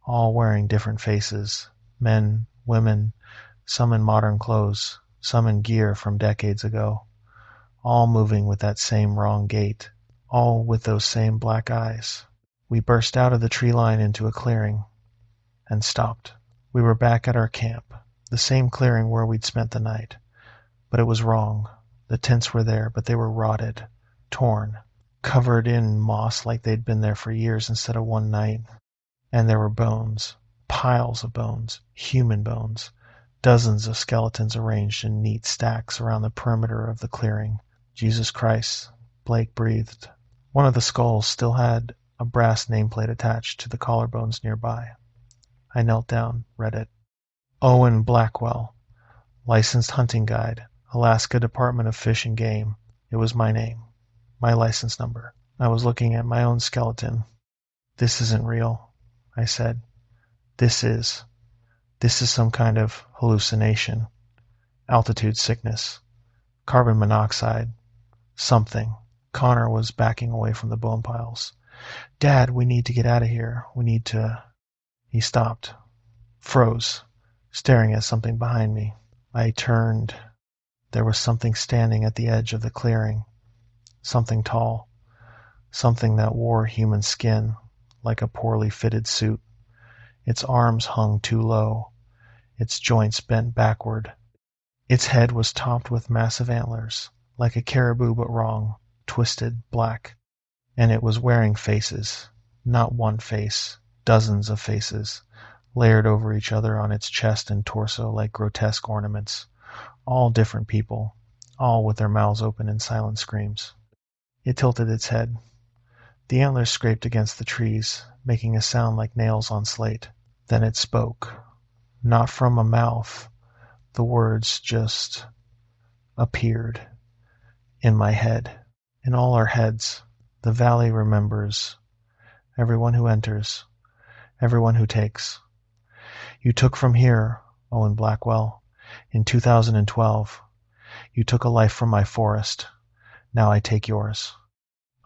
Speaker 1: all wearing different faces, men, women, some in modern clothes, some in gear from decades ago, all moving with that same wrong gait, all with those same black eyes. We burst out of the tree line into a clearing and stopped. We were back at our camp, the same clearing where we'd spent the night. But it was wrong. The tents were there, but they were rotted, torn, covered in moss like they'd been there for years instead of one night. And there were bones, piles of bones, human bones, dozens of skeletons arranged in neat stacks around the perimeter of the clearing. Jesus Christ, Blake breathed. One of the skulls still had a brass nameplate attached to the collarbones nearby. I knelt down, read it. Owen Blackwell, licensed hunting guide, Alaska Department of Fish and Game. It was my name, my license number. I was looking at my own skeleton. This isn't real, I said. This is some kind of hallucination, altitude sickness, carbon monoxide, something. Connor was backing away from the bone piles. Dad, we need to get out of here. We need to... He stopped, froze, staring at something behind me. I turned. There was something standing at the edge of the clearing. Something tall. Something that wore human skin, like a poorly fitted suit. Its arms hung too low. Its joints bent backward. Its head was topped with massive antlers, like a caribou but wrong, twisted, black. And it was wearing faces. Not one face. Dozens of faces, layered over each other on its chest and torso like grotesque ornaments. All different people, all with their mouths open in silent screams. It tilted its head. The antlers scraped against the trees, making a sound like nails on slate. Then it spoke. Not from a mouth. The words just appeared in my head. In all our heads. The valley remembers. Everyone who enters. Everyone who takes. You took from here, Owen Blackwell, in 2012. You took a life from my forest. Now I take yours.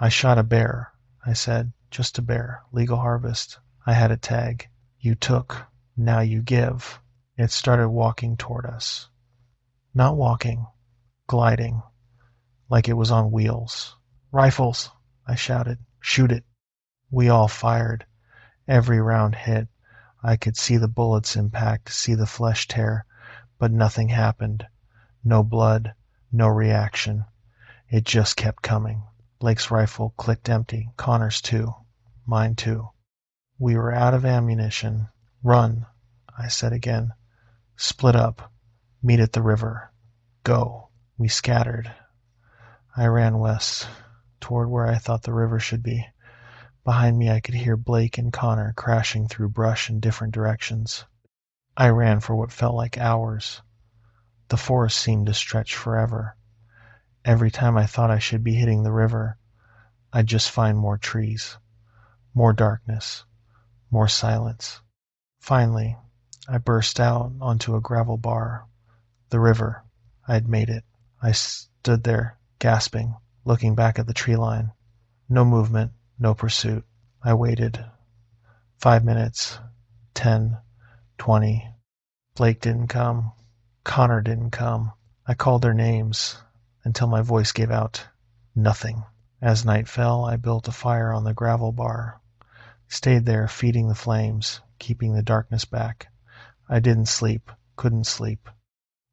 Speaker 1: I shot a bear, I said. Just a bear. Legal harvest. I had a tag. You took. Now you give. It started walking toward us. Not walking. Gliding. Like it was on wheels. Rifles, I shouted. Shoot it. We all fired. Every round hit. I could see the bullets impact, see the flesh tear, but nothing happened. No blood, no reaction. It just kept coming. Blake's rifle clicked empty. Connor's too. Mine too. We were out of ammunition. Run, I said again. Split up. Meet at the river. Go. We scattered. I ran west, toward where I thought the river should be. Behind me I could hear Blake and Connor crashing through brush in different directions. I ran for what felt like hours. The forest seemed to stretch forever. Every time I thought I should be hitting the river, I'd just find more trees, more darkness, more silence. Finally, I burst out onto a gravel bar. The river. I'd made it. I stood there, gasping, looking back at the tree line. No movement, no pursuit. I waited. 5 minutes, 10, 20. Blake didn't come. Connor didn't come. I called their names until my voice gave out. Nothing. As night fell, I built a fire on the gravel bar. Stayed there, feeding the flames, keeping the darkness back. I didn't sleep, couldn't sleep.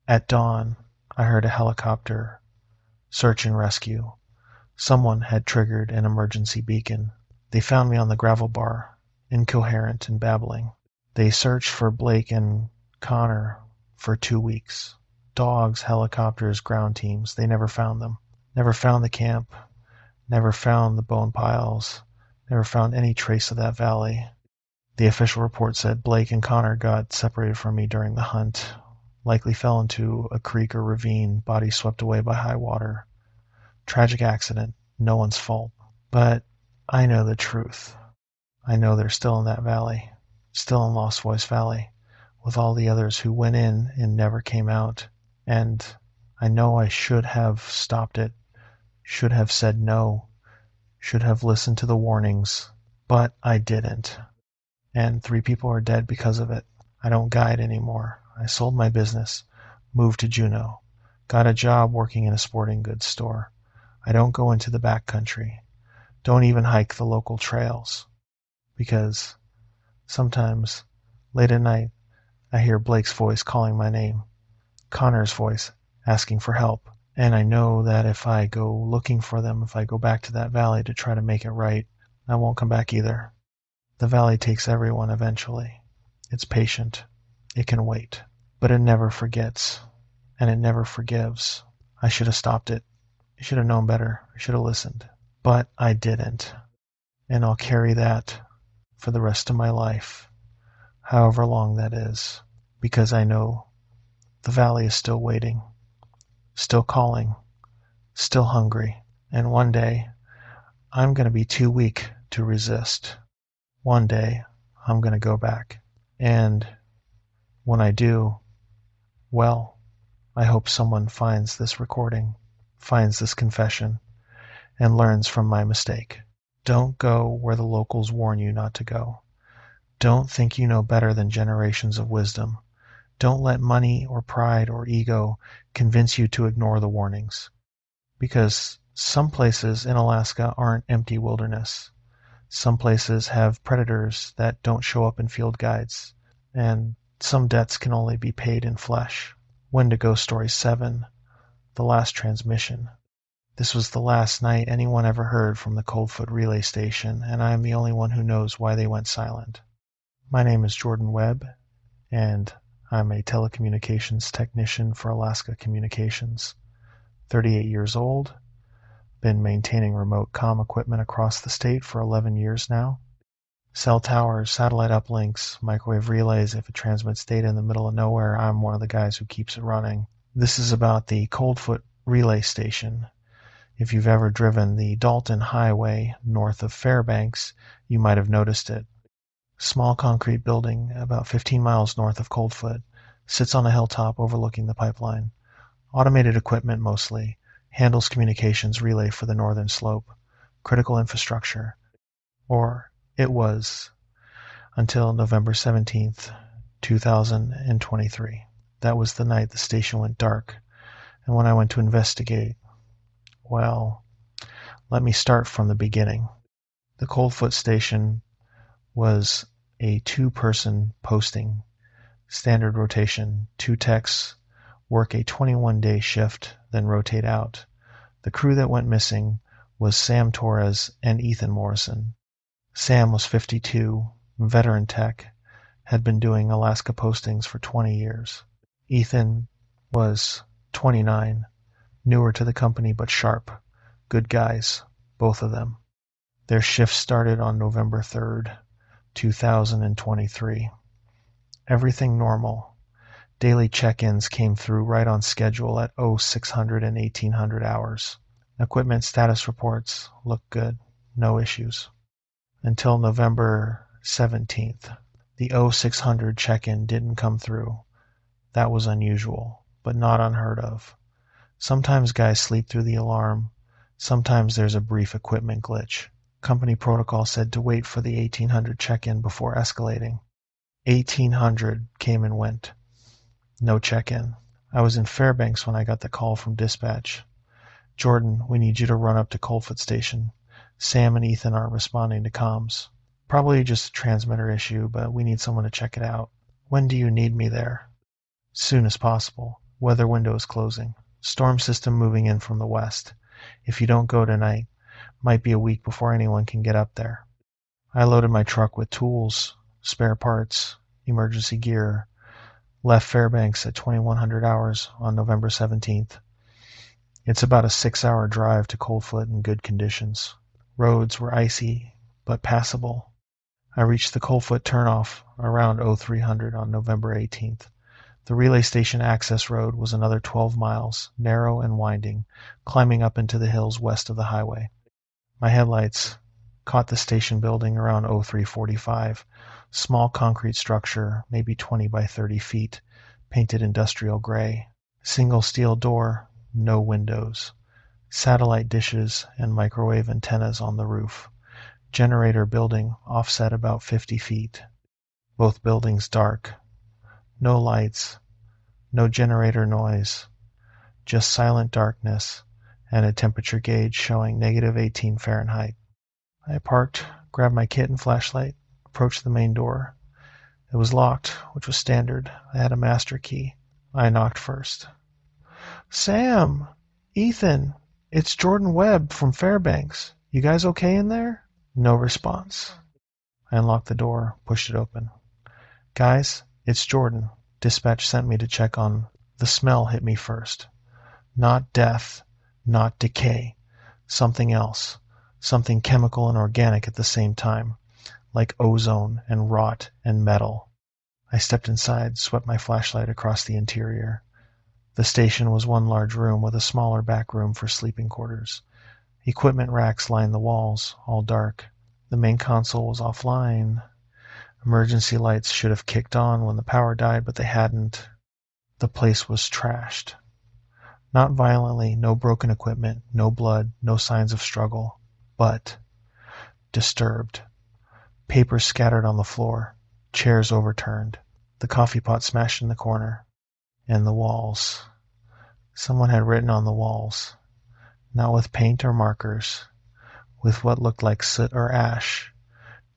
Speaker 1: At dawn, I heard a helicopter. Search and rescue. Someone had triggered an emergency beacon. They found me on the gravel bar, incoherent and babbling. They searched for Blake and Connor for 2 weeks. Dogs, helicopters, ground teams. They never found them. Never found the camp. Never found the bone piles. Never found any trace of that valley. The official report said Blake and Connor got separated from me during the hunt. Likely fell into a creek or ravine, body swept away by high water. Tragic accident, no one's fault. But I know the truth. I know they're still in that valley, still in Lost Voice Valley, with all the others who went in and never came out. And I know I should have stopped it, should have said no, should have listened to the warnings, but I didn't. And 3 people are dead because of it. I don't guide anymore. I sold my business, moved to Juneau, got a job working in a sporting goods store. I don't go into the back country, don't even hike the local trails, because sometimes, late at night, I hear Blake's voice calling my name, Connor's voice asking for help, and I know that if I go looking for them, if I go back to that valley to try to make it right, I won't come back either. The valley takes everyone eventually. It's patient. It can wait. But it never forgets. And it never forgives. I should have stopped it. I should have known better. I should have listened. But I didn't. And I'll carry that for the rest of my life, however long that is, because I know the valley is still waiting, still calling, still hungry. And one day, I'm going to be too weak to resist. One day, I'm going to go back. And when I do, well, I hope someone finds this recording, finds this confession, and learns from my mistake. Don't go where the locals warn you not to go. Don't think you know better than generations of wisdom. Don't let money or pride or ego convince you to ignore the warnings. Because some places in Alaska aren't empty wilderness. Some places have predators that don't show up in field guides, and some debts can only be paid in flesh. Wendigo Story 7, The Last Transmission. This was the last night anyone ever heard from the Coldfoot relay station, and I am the only one who knows why they went silent. My name is Jordan Webb, and I'm a telecommunications technician for Alaska Communications. 38 years old. Been maintaining remote comm equipment across the state for 11 years now. Cell towers, satellite uplinks, microwave relays. If it transmits data in the middle of nowhere, I'm one of the guys who keeps it running. This is about the Coldfoot relay station. If you've ever driven the Dalton Highway north of Fairbanks, you might have noticed it. Small concrete building about 15 miles north of Coldfoot, sits on a hilltop overlooking the pipeline. Automated equipment mostly, handles communications relay for the northern slope, critical infrastructure. Or it was, until November 17th, 2023. That was the night the station went dark, and when I went to investigate, well, let me start from the beginning. The Coldfoot station was a 2-person posting, standard rotation, 2 techs work a 21-day shift, then rotate out. The crew that went missing was Sam Torres and Ethan Morrison. Sam was 52, veteran tech, had been doing Alaska postings for 20 years. Ethan was 29. Newer to the company but sharp. Good guys, both of them. Their shift started on November 3rd, 2023. Everything normal. Daily check-ins came through right on schedule at 0600 and 1800 hours. Equipment status reports looked good. No issues. Until November 17th. The 0600 check-in didn't come through. That was unusual, but not unheard of. Sometimes guys sleep through the alarm. Sometimes there's a brief equipment glitch. Company protocol said to wait for the 1800 check-in before escalating. 1800 came and went. No check-in. I was in Fairbanks when I got the call from dispatch. Jordan, we need you to run up to Coldfoot Station. Sam and Ethan are responding to comms. Probably just a transmitter issue, but we need someone to check it out. When do you need me there? Soon as possible. Weather window is closing. Storm system moving in from the west. If you don't go tonight, might be a week before anyone can get up there. I loaded my truck with tools, spare parts, emergency gear, left Fairbanks at 2100 hours on November 17th. It's about a 6-hour drive to Coldfoot in good conditions. Roads were icy, but passable. I reached the Coldfoot turnoff around 0300 on November 18th. The relay station access road was another 12 miles, narrow and winding, climbing up into the hills west of the highway. My headlights caught the station building around 0345. Small concrete structure, maybe 20 by 30 feet, painted industrial gray. Single steel door, no windows. Satellite dishes and microwave antennas on the roof. Generator building offset about 50 feet. Both buildings dark. No lights. No generator noise. Just silent darkness and a temperature gauge showing -18 Fahrenheit. I parked, grabbed my kit and flashlight, approached the main door. It was locked, which was standard. I had a master key. I knocked first. Sam! Ethan! It's Jordan Webb from Fairbanks. You guys okay in there? No response. I unlocked the door, pushed it open. Guys, it's Jordan. Dispatch sent me to check on. The smell hit me first. Not death, not decay. Something else. Something chemical and organic at the same time. Like ozone and rot and metal. I stepped inside, swept my flashlight across the interior. The station was one large room with a smaller back room for sleeping quarters. Equipment racks lined the walls, all dark. The main console was offline. Emergency lights should have kicked on when the power died, but they hadn't. The place was trashed. Not violently, no broken equipment, no blood, no signs of struggle, but disturbed. Papers scattered on the floor, chairs overturned, the coffee pot smashed in the corner, and the walls. Someone had written on the walls, not with paint or markers, with what looked like soot or ash,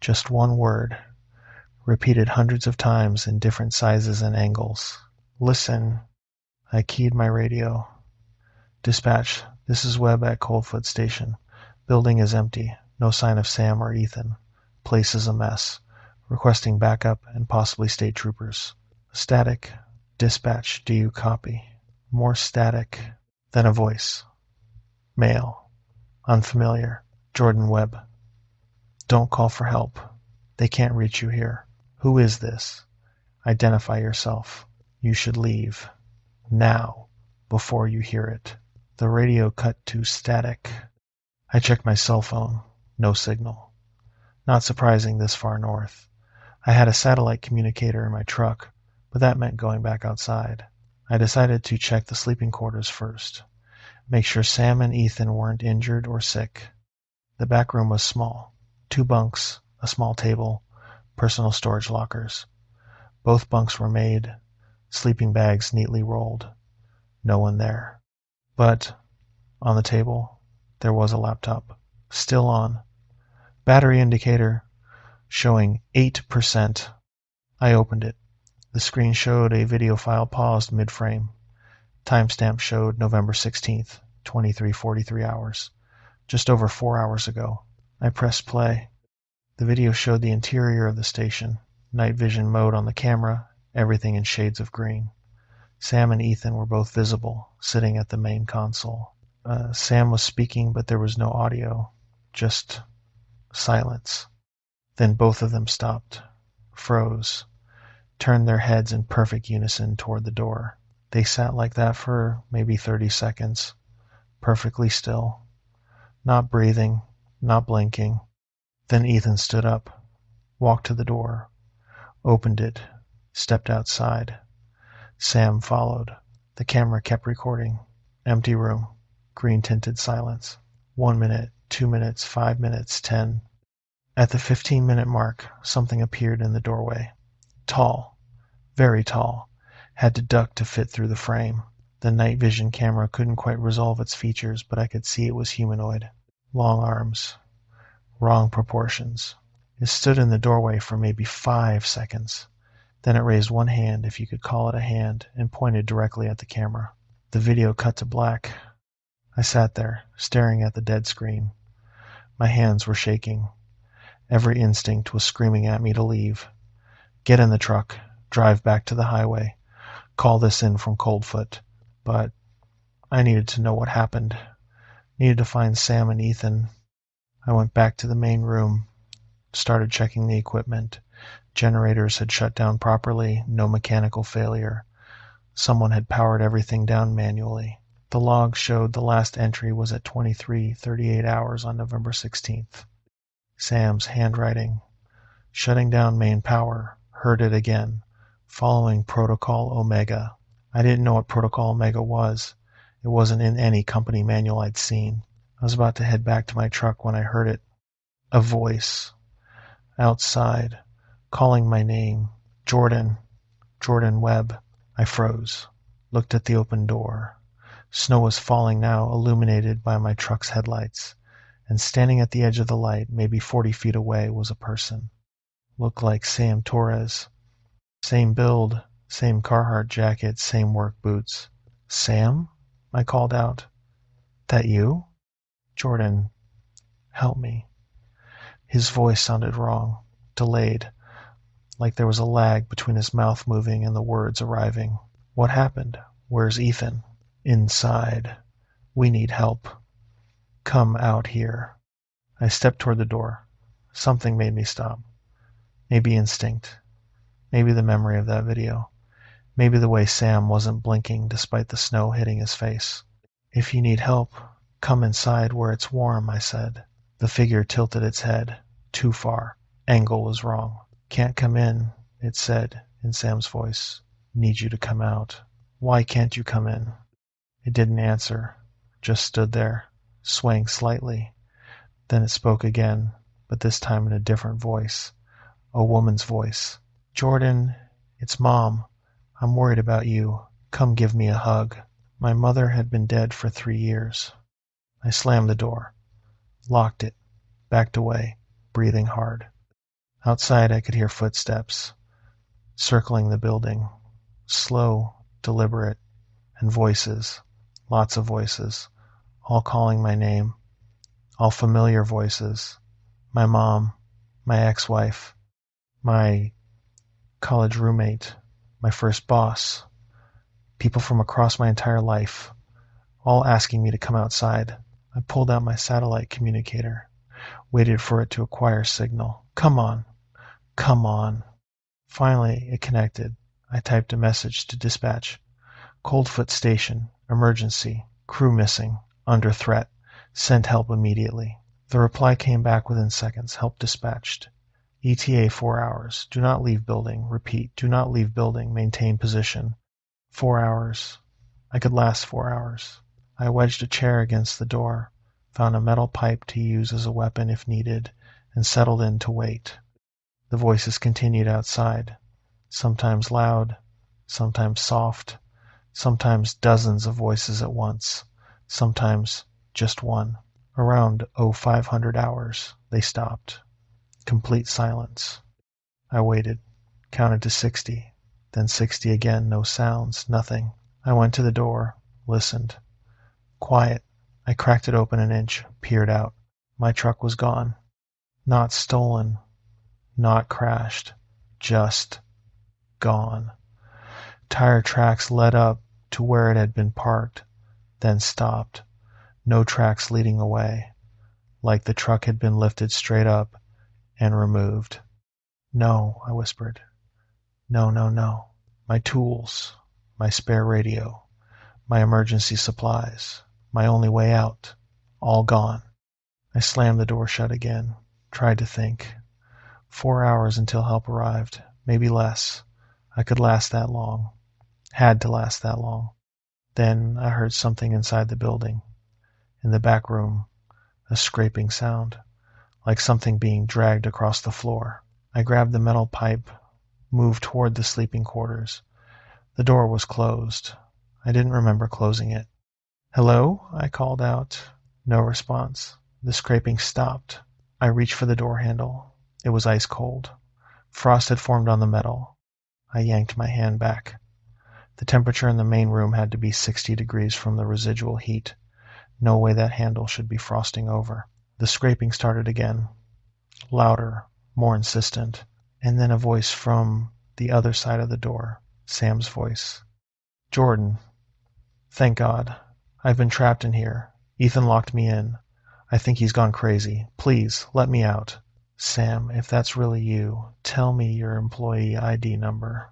Speaker 1: just one word, repeated hundreds of times in different sizes and angles. Listen. I keyed my radio. Dispatch, this is Webb at Coldfoot Station. Building is empty. No sign of Sam or Ethan. Place is a mess. Requesting backup and possibly state troopers. Static. Dispatch, do you copy? More static. Then a voice. Male. Unfamiliar. Jordan Webb. Don't call for help. They can't reach you here. Who is this? Identify yourself. You should leave. Now. Before you hear it. The radio cut to static. I checked my cell phone. No signal. Not surprising this far north. I had a satellite communicator in my truck, but that meant going back outside. I decided to check the sleeping quarters first. Make sure Sam and Ethan weren't injured or sick. The back room was small. 2 bunks, a small table, personal storage lockers. Both bunks were made, sleeping bags neatly rolled. No one there. But on the table, there was a laptop, still on. Battery indicator showing 8%. I opened it. The screen showed a video file paused mid-frame. Timestamp showed November 16th, 23:43 hours. Just over 4 hours ago. I pressed play. The video showed the interior of the station, night vision mode on the camera, everything in shades of green. Sam and Ethan were both visible, sitting at the main console. Sam was speaking, but there was no audio, just silence. Then both of them stopped, froze, turned their heads in perfect unison toward the door. They sat like that for maybe 30 seconds, perfectly still, not breathing, not blinking. Then Ethan stood up, walked to the door, opened it, stepped outside. Sam followed. The camera kept recording. Empty room, green-tinted silence. 1 minute, 2 minutes, 5 minutes, 10. At the 15-minute mark, something appeared in the doorway. Tall, very tall, had to duck to fit through the frame. The night vision camera couldn't quite resolve its features, but I could see it was humanoid. Long arms, wrong proportions. It stood in the doorway for maybe 5 seconds. Then it raised one hand, if you could call it a hand, and pointed directly at the camera. The video cut to black. I sat there, staring at the dead screen. My hands were shaking. Every instinct was screaming at me to leave. Get in the truck, drive back to the highway, call this in from Coldfoot. But I needed to know what happened. Needed to find Sam and Ethan. I went back to the main room, started checking the equipment. Generators had shut down properly, no mechanical failure. Someone had powered everything down manually. The log showed the last entry was at 23:38 hours on November 16th. Sam's handwriting. Shutting down main power. Heard it again. Following Protocol Omega. I didn't know what Protocol Omega was. It wasn't in any company manual I'd seen. I was about to head back to my truck when I heard it. A voice. Outside. Calling my name. Jordan. Jordan Webb. I froze. Looked at the open door. Snow was falling now, illuminated by my truck's headlights. And standing at the edge of the light, maybe 40 feet away, was a person. Looked like Sam Torres. Same build, same Carhartt jacket, same work boots. Sam? I called out. That you? Jordan, help me. His voice sounded wrong, delayed, like there was a lag between his mouth moving and the words arriving. What happened? Where's Ethan? Inside. We need help. Come out here. I stepped toward the door. Something made me stop. Maybe instinct. Maybe the memory of that video. Maybe the way Sam wasn't blinking despite the snow hitting his face. If you need help, come inside where it's warm, I said. The figure tilted its head. Too far. Angle was wrong. Can't come in, it said in Sam's voice. Need you to come out. Why can't you come in? It didn't answer. Just stood there, swaying slightly. Then it spoke again, but this time in a different voice. A woman's voice. Jordan, it's Mom. I'm worried about you. Come give me a hug. My mother had been dead for 3 years. I slammed the door, locked it, backed away, breathing hard. Outside I could hear footsteps, circling the building, slow, deliberate, and voices, lots of voices, all calling my name, all familiar voices. My mom, my ex-wife, my college roommate, my first boss, people from across my entire life, all asking me to come outside. I pulled out my satellite communicator, waited for it to acquire signal. Come on. Come on. Finally, it connected. I typed a message to dispatch. Coldfoot Station. Emergency. Crew missing. Under threat. Send help immediately. The reply came back within seconds. Help dispatched. ETA 4 hours. Do not leave building. Repeat. Do not leave building. Maintain position. 4 hours. I could last 4 hours. I wedged a chair against the door, found a metal pipe to use as a weapon if needed, and settled in to wait. The voices continued outside, sometimes loud, sometimes soft, sometimes dozens of voices at once, sometimes just one. Around 0500 hours, they stopped. Complete silence. I waited, counted to 60, then 60 again, no sounds, nothing. I went to the door, listened. Quiet. I cracked it open an inch, peered out. My truck was gone. Not stolen. Not crashed. Just gone. Tire tracks led up to where it had been parked, then stopped. No tracks leading away, like the truck had been lifted straight up and removed. No, I whispered. No, no, no. My tools, my spare radio, my emergency supplies, my only way out, all gone. I slammed the door shut again, tried to think. 4 hours until help arrived, maybe less. I could last that long. Had to last that long. Then I heard something inside the building. In the back room, a scraping sound, like something being dragged across the floor. I grabbed the metal pipe, moved toward the sleeping quarters. The door was closed. I didn't remember closing it. "Hello?" I called out. No response. The scraping stopped. I reached for the door handle. It was ice cold. Frost had formed on the metal. I yanked my hand back. The temperature in the main room had to be 60 degrees from the residual heat. No way that handle should be frosting over. The scraping started again, louder, more insistent, and then a voice from the other side of the door, Sam's voice. "Jordan, thank God. I've been trapped in here. Ethan locked me in. I think he's gone crazy. Please, let me out." "Sam, if that's really you, tell me your employee ID number."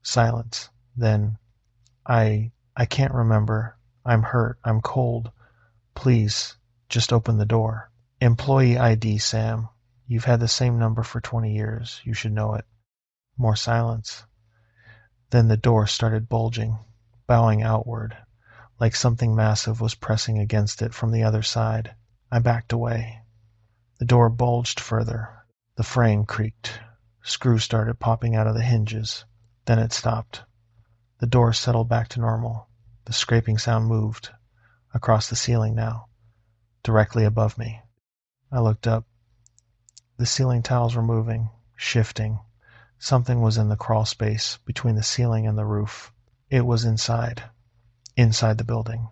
Speaker 1: Silence. Then, I can't remember. I'm hurt. I'm cold. Please, just open the door." "Employee ID, Sam. You've had the same number for 20 years. You should know it." More silence. Then the door started bulging, bowing outward, like something massive was pressing against it from the other side. I backed away. The door bulged further. The frame creaked. Screws started popping out of the hinges. Then it stopped. The door settled back to normal. The scraping sound moved. Across the ceiling now. Directly above me. I looked up. The ceiling tiles were moving, shifting. Something was in the crawl space between the ceiling and the roof. It was inside the building.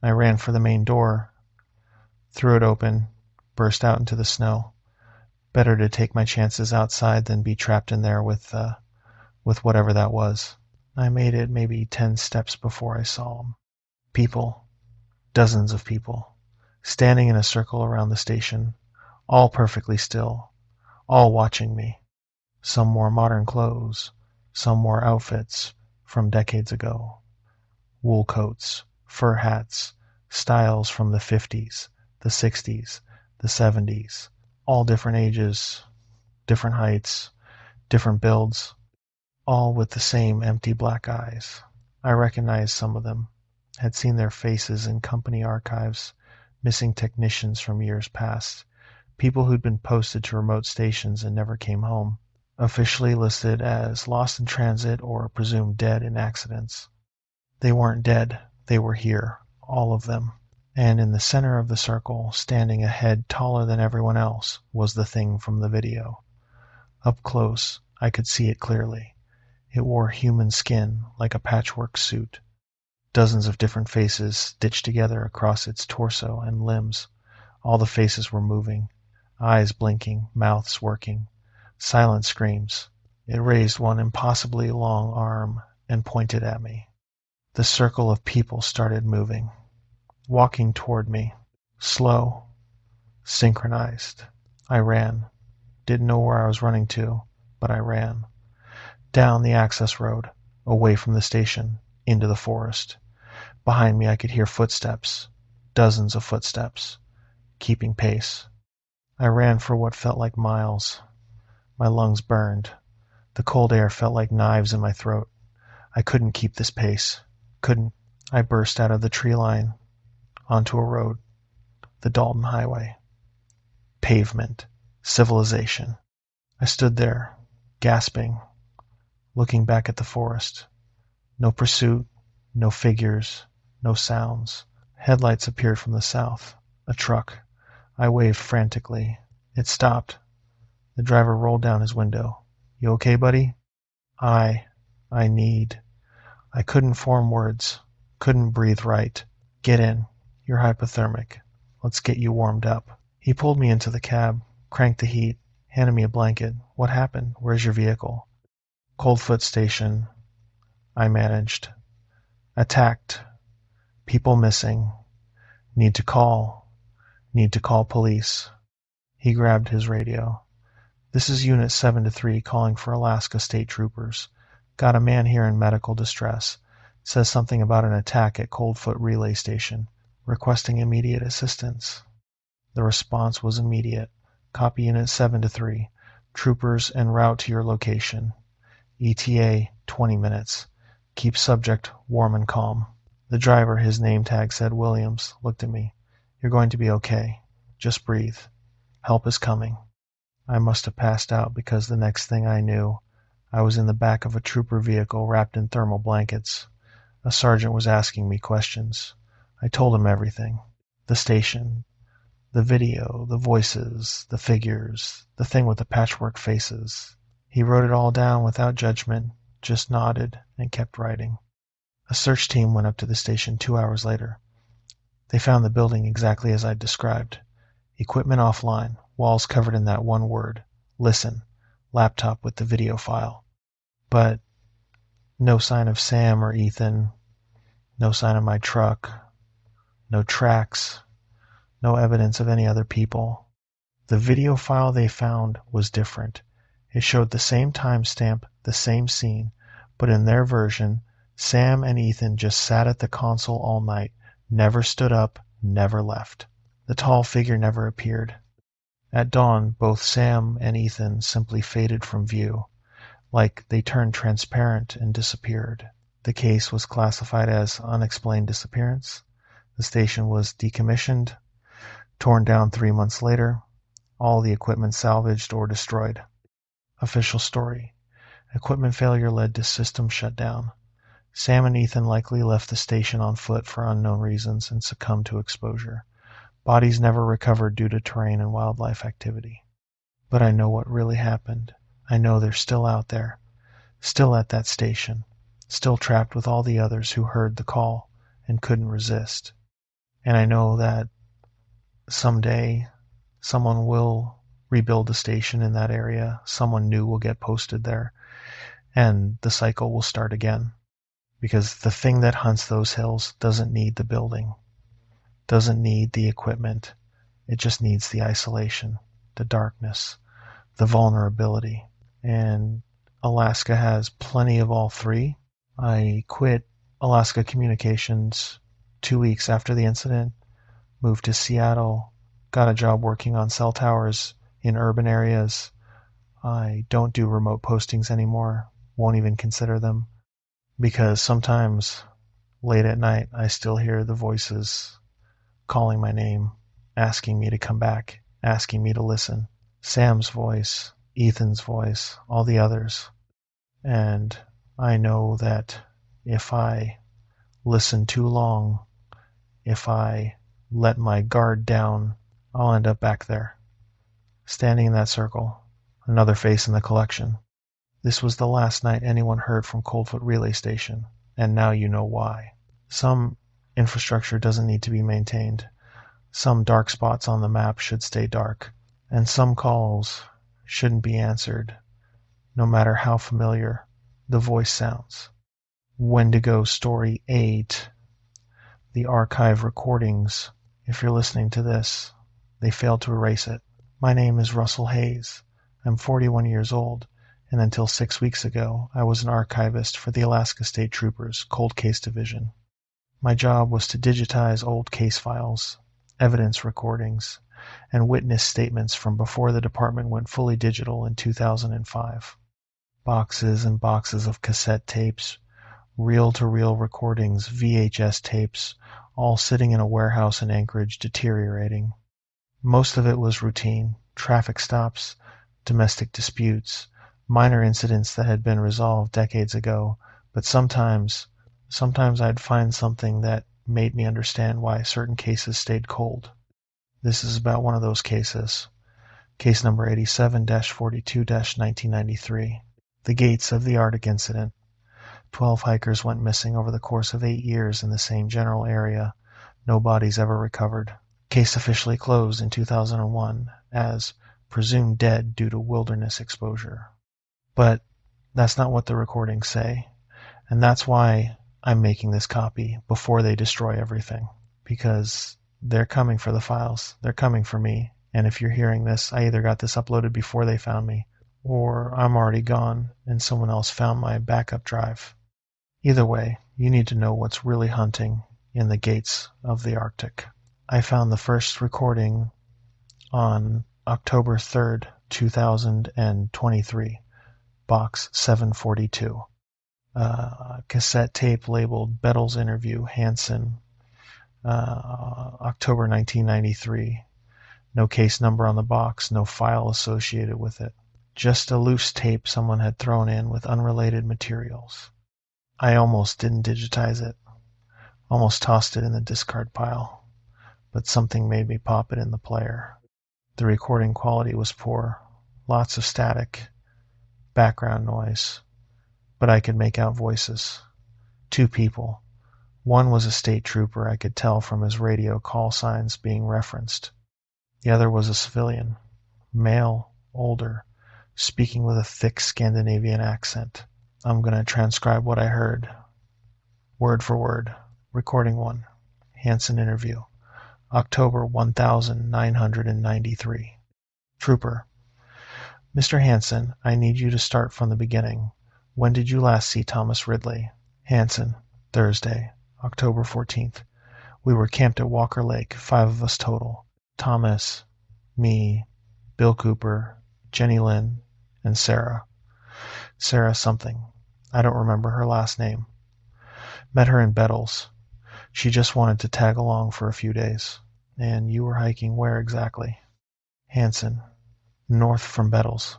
Speaker 1: I ran for the main door, threw it open, burst out into the snow. Better to take my chances outside than be trapped in there with whatever that was. I made it maybe 10 steps before I saw them. People, dozens of people, standing in a circle around the station, all perfectly still, all watching me. Some wore modern clothes, some wore outfits from decades ago. Wool coats, fur hats, styles from the 50s, the 60s, the 70s, all different ages, different heights, different builds, all with the same empty black eyes. I recognized some of them, had seen their faces in company archives, missing technicians from years past, people who'd been posted to remote stations and never came home, officially listed as lost in transit or presumed dead in accidents. They weren't dead, they were here, all of them. And in the center of the circle, standing a head taller than everyone else, was the thing from the video. Up close, I could see it clearly. It wore human skin like a patchwork suit. Dozens of different faces stitched together across its torso and limbs. All the faces were moving, eyes blinking, mouths working. Silent screams. It raised one impossibly long arm and pointed at me. The circle of people started moving, walking toward me, slow, synchronized. I ran. Didn't know where I was running to, but I ran. Down the access road, away from the station, into the forest. Behind me I could hear footsteps, dozens of footsteps, keeping pace. I ran for what felt like miles. My lungs burned. The cold air felt like knives in my throat. I couldn't keep this pace. Couldn't. I burst out of the tree line, onto a road, the Dalton Highway. Pavement. Civilization. I stood there, gasping, looking back at the forest. No pursuit, no figures, no sounds. Headlights appeared from the south. A truck. I waved frantically. It stopped. The driver rolled down his window. "You okay, buddy?" I need. I couldn't form words. Couldn't breathe right. "Get in. You're hypothermic. Let's get you warmed up." He pulled me into the cab, cranked the heat, handed me a blanket. "What happened? Where's your vehicle?" "Coldfoot Station. I managed. Attacked. People missing. Need to call. Need to call police. He grabbed his radio. This is Unit 7-3 calling for Alaska State Troopers. Got a man here in medical distress. Says something about an attack at Coldfoot Relay Station. Requesting immediate assistance. The response was immediate. Copy Unit 7-3. Troopers en route to your location. ETA 20 minutes. Keep subject warm and calm. The driver, his name tag said Williams, looked at me. You're going to be okay. Just breathe. Help is coming. I must have passed out because the next thing I knew, I was in the back of a trooper vehicle wrapped in thermal blankets. A sergeant was asking me questions. I told him everything. The station, the video, the voices, the figures, the thing with the patchwork faces. He wrote it all down without judgment, just nodded and kept writing. A search team went up to the station 2 hours later. They found the building exactly as I'd described. Equipment offline, walls covered in that one word, listen, laptop with the video file. But no sign of Sam or Ethan, no sign of my truck, no tracks, no evidence of any other people. The video file they found was different. It showed the same timestamp, the same scene, but in their version, Sam and Ethan just sat at the console all night, never stood up, never left. The tall figure never appeared. At dawn, both Sam and Ethan simply faded from view, like they turned transparent and disappeared. The case was classified as unexplained disappearance. The station was decommissioned, torn down 3 months later, all the equipment salvaged or destroyed. Official story. Equipment failure led to system shutdown. Sam and Ethan likely left the station on foot for unknown reasons and succumbed to exposure. Bodies never recovered due to terrain and wildlife activity. But I know what really happened. I know they're still out there, still at that station, still trapped with all the others who heard the call and couldn't resist. And I know that someday someone will rebuild the station in that area, someone new will get posted there, and the cycle will start again. Because the thing that hunts those hills doesn't need the building, doesn't need the equipment. It just needs the isolation, the darkness, the vulnerability. And Alaska has plenty of all three. I quit Alaska Communications 2 weeks after the incident, moved to Seattle, got a job working on cell towers in urban areas. I don't do remote postings anymore, won't even consider them, because sometimes late at night I still hear the voices calling my name, asking me to come back, asking me to listen. Sam's voice, Ethan's voice, all the others. And I know that if I listen too long, if I let my guard down, I'll end up back there, standing in that circle, another face in the collection. This was the last night anyone heard from Coldfoot Relay Station, and now you know why. Some infrastructure doesn't need to be maintained. Some dark spots on the map should stay dark, and some calls shouldn't be answered, no matter how familiar the voice sounds. Wendigo Story 8, the archive recordings. If you're listening to this, they failed to erase it. My name is Russell Hayes. I'm 41 years old, and until 6 weeks ago, I was an archivist for the Alaska State Troopers Cold Case Division. My job was to digitize old case files, evidence recordings, and witness statements from before the department went fully digital in 2005. Boxes and boxes of cassette tapes, reel-to-reel recordings, VHS tapes, all sitting in a warehouse in Anchorage deteriorating. Most of it was routine, traffic stops, domestic disputes, minor incidents that had been resolved decades ago, but sometimes I'd find something that made me understand why certain cases stayed cold. This is about one of those cases. Case number 87-42-1993. The Gates of the Arctic Incident. 12 hikers went missing over the course of 8 years in the same general area. No bodies ever recovered. Case officially closed in 2001 as presumed dead due to wilderness exposure. But that's not what the recordings say. And that's why I'm making this copy before they destroy everything, because they're coming for the files. They're coming for me. And if you're hearing this, I either got this uploaded before they found me, or I'm already gone and someone else found my backup drive. Either way, you need to know what's really hunting in the gates of the Arctic. I found the first recording on October 3rd, 2023, box 742. Cassette tape labeled Bettles Interview, Hansen, October 1993. No case number on the box, no file associated with it. Just a loose tape someone had thrown in with unrelated materials. I almost didn't digitize it, almost tossed it in the discard pile, but something made me pop it in the player. The recording quality was poor, lots of static, background noise, but I could make out voices. 2 people. One was a state trooper, I could tell from his radio call signs being referenced. The other was a civilian, male, older, speaking with a thick Scandinavian accent. I'm going to transcribe what I heard, word for word. Recording 1. Hansen interview. October 1993. Trooper. Mr. Hansen, I need you to start from the beginning. When did you last see Thomas Ridley? Hansen. Thursday, October 14th. We were camped at Walker Lake, 5 of us total. Thomas, me, Bill Cooper, Jenny Lynn, and Sarah. Sarah something. I don't remember her last name. Met her in Bettles. She just wanted to tag along for a few days. And you were hiking where exactly? Hansen. North from Bettles.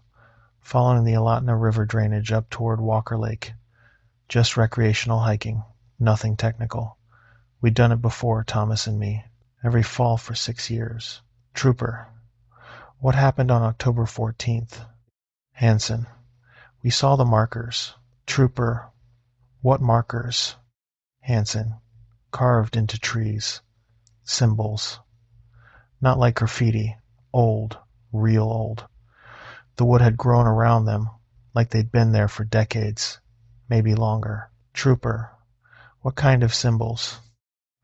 Speaker 1: Following the Alatna River drainage up toward Walker Lake. Just recreational hiking. Nothing technical. We'd done it before, Thomas and me. Every fall for 6 years. Trooper. What happened on October 14th? Hansen. We saw the markers. Trooper. What markers? Hansen. Carved into trees. Symbols. Not like graffiti. Old. Real old. The wood had grown around them, like they'd been there for decades. Maybe longer. Trooper. What kind of symbols?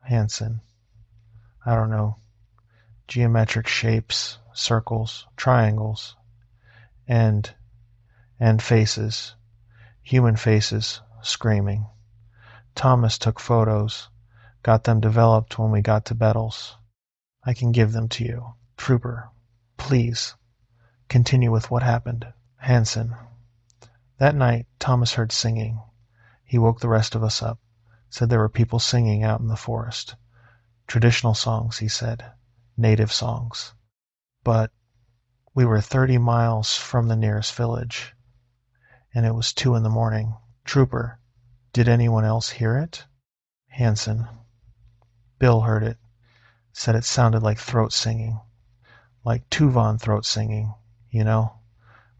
Speaker 1: Hansen. I don't know. Geometric shapes, circles, triangles, and faces. Human faces, screaming. Thomas took photos, got them developed when we got to Bettles. I can give them to you. Trooper. Please. Continue with what happened. Hansen. That night, Thomas heard singing. He woke the rest of us up. Said there were people singing out in the forest. Traditional songs, he said. Native songs. But we were 30 miles from the nearest village, and it was 2 a.m. Trooper. Did anyone else hear it? Hansen. Bill heard it. Said it sounded like throat singing. Like Tuvan throat singing, you know?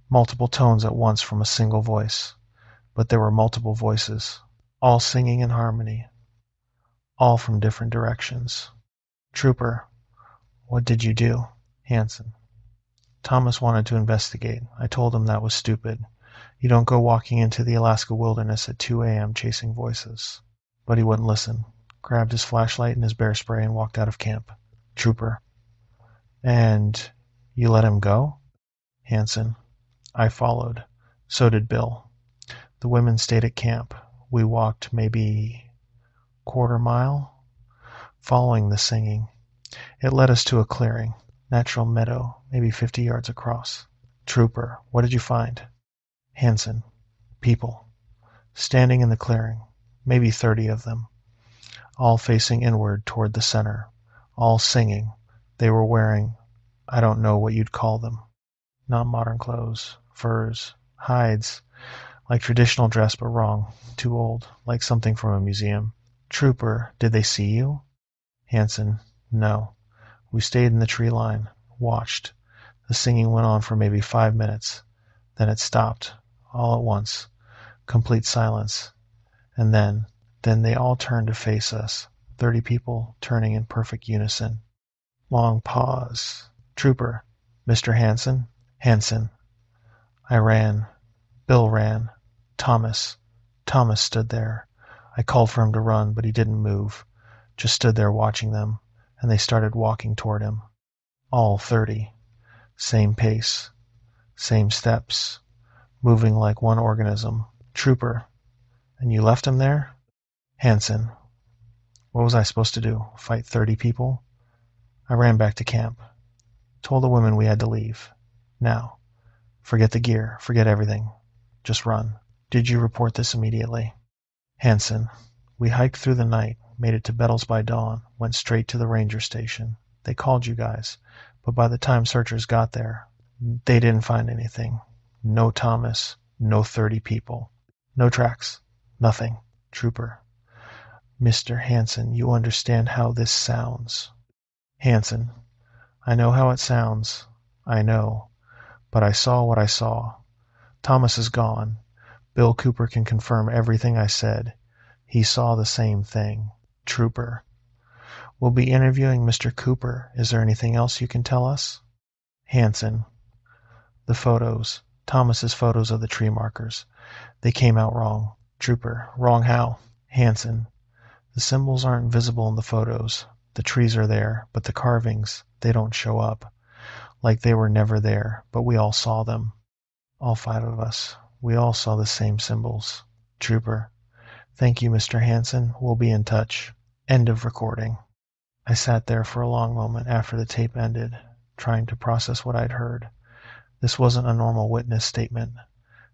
Speaker 1: Multiple tones at once from a single voice. But there were multiple voices, all singing in harmony, all from different directions. Trooper. What did you do? Hansen. Thomas wanted to investigate. I told him that was stupid. You don't go walking into the Alaska wilderness at 2 a.m. chasing voices. But he wouldn't listen. Grabbed his flashlight and his bear spray and walked out of camp. Trooper. And you let him go? Hansen. I followed. So did Bill. The women stayed at camp. We walked maybe quarter mile, following the singing. It led us to a clearing, natural meadow, maybe 50 yards across. Trooper. What did you find? Hansen. People. Standing in the clearing, maybe 30 of them, all facing inward toward the center, all singing. They were wearing, I don't know what you'd call them. Not modern clothes, furs, hides, like traditional dress but wrong, too old, like something from a museum. Trooper, did they see you? Hansen. No. We stayed in the tree line, watched. The singing went on for maybe 5 minutes. Then it stopped, all at once. Complete silence. And then they all turned to face us, 30 people turning in perfect unison. Long pause. Trooper. Mr. Hansen? Hansen. I ran. Bill ran. Thomas. Thomas stood there. I called for him to run, but he didn't move, just stood there watching them, and they started walking toward him. All 30. Same pace, same steps, moving like one organism. Trooper, and you left him there? Hanson, what was I supposed to do? Fight 30 people? I ran back to camp. Told the women we had to leave. Now, forget the gear, forget everything. Just run. Did you report this immediately? Hanson, we hiked through the night, made it to Bettles by dawn, went straight to the ranger station. They called you guys, but by the time searchers got there, they didn't find anything. No Thomas, no 30 people. No tracks, nothing. Trooper, Mr. Hanson, you understand how this sounds. Hanson, I know how it sounds. I know. But I saw what I saw. Thomas is gone. Bill Cooper can confirm everything I said. He saw the same thing. Trooper, we'll be interviewing Mr. Cooper. Is there anything else you can tell us? Hanson, the photos. Thomas's photos of the tree markers. They came out wrong. Trooper, wrong how? Hanson, the symbols aren't visible in the photos. The trees are there, but the carvings, they don't show up. Like they were never there, but we all saw them. All 5 of us. We all saw the same symbols. Trooper, thank you, Mr. Hanson. We'll be in touch. End of recording. I sat there for a long moment after the tape ended, trying to process what I'd heard. This wasn't a normal witness statement.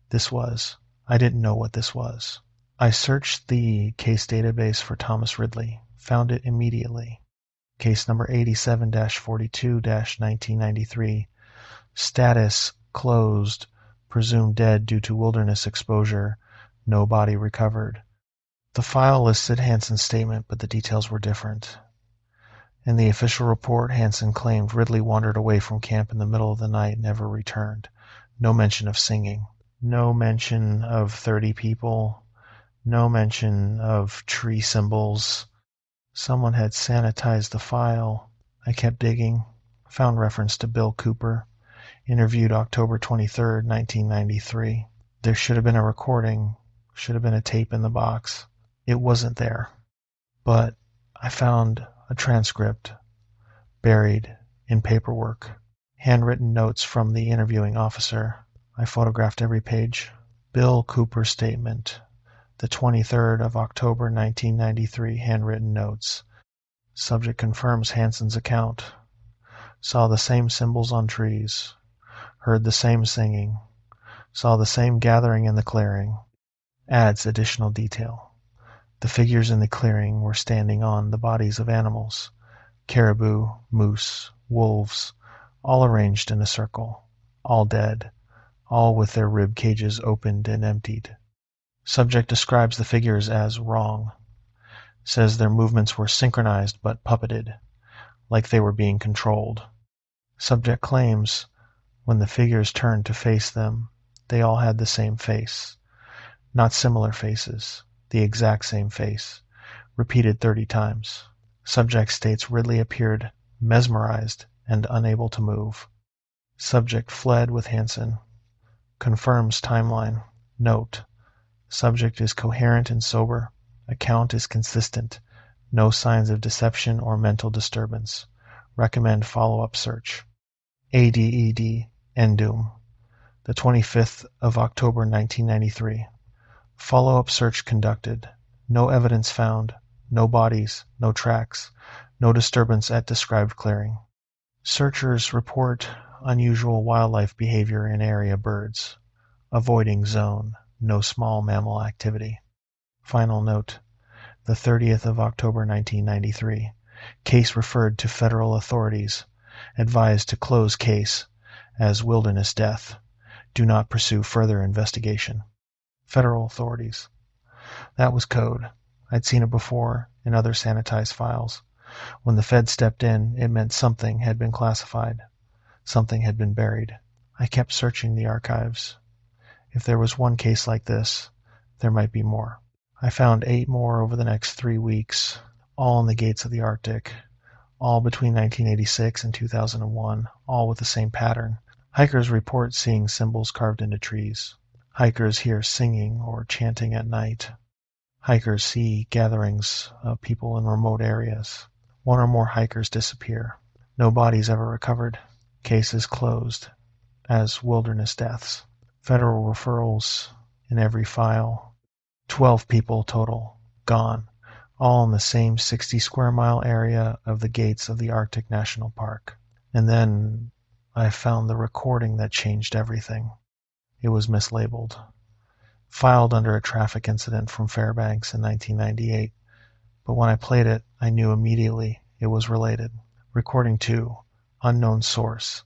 Speaker 1: This was. I didn't know what this was. I searched the case database for Thomas Ridley, found it immediately. Case number 87-42-1993. Status closed, presumed dead due to wilderness exposure, no body recovered. The file listed Hanson's statement, but the details were different. In the official report, Hanson claimed Ridley wandered away from camp in the middle of the night and never returned. No mention of singing. No mention of 30 people. No mention of tree symbols. Someone had sanitized the file. I kept digging. Found reference to Bill Cooper. Interviewed October 23rd, 1993. There should have been a recording. Should have been a tape in the box. It wasn't there. But I found a transcript buried in paperwork. Handwritten notes from the interviewing officer. I photographed every page. Bill Cooper's statement. The 23rd of October 1993, handwritten notes. Subject confirms Hanson's account. Saw the same symbols on trees. Heard the same singing. Saw the same gathering in the clearing. Adds additional detail. The figures in the clearing were standing on the bodies of animals. Caribou, moose, wolves, all arranged in a circle. All dead. All with their rib cages opened and emptied. Subject describes the figures as wrong. Says their movements were synchronized but puppeted, like they were being controlled. Subject claims when the figures turned to face them, they all had the same face. Not similar faces, the exact same face, repeated 30 times. Subject states Ridley appeared mesmerized and unable to move. Subject fled with Hanson. Confirms timeline. Note. Subject is coherent and sober. Account is consistent. No signs of deception or mental disturbance. Recommend follow-up search. ADED. Endum. The 25th of October 1993. Follow-up search conducted. No evidence found. No bodies. No tracks. No disturbance at described clearing. Searchers report unusual wildlife behavior in area birds. Avoiding zone. No small mammal activity. Final note. The 30th of October 1993. Case referred to federal authorities. Advised to close case as wilderness death. Do not pursue further investigation. Federal authorities. That was code. I'd seen it before in other sanitized files. When the Fed stepped in, it meant something had been classified. Something had been buried. I kept searching the archives. If there was one case like this, there might be more. I found 8 more over the next 3 weeks, all in the gates of the Arctic, all between 1986 and 2001, all with the same pattern. Hikers report seeing symbols carved into trees. Hikers hear singing or chanting at night. Hikers see gatherings of people in remote areas. One or more hikers disappear. No bodies ever recovered. Cases closed as wilderness deaths. Federal referrals in every file. 12 people total, gone, all in the same 60 square mile area of the gates of the Arctic National Park. And then I found the recording that changed everything. It was mislabeled. Filed under a traffic incident from Fairbanks in 1998, but when I played it, I knew immediately it was related. Recording 2, unknown source,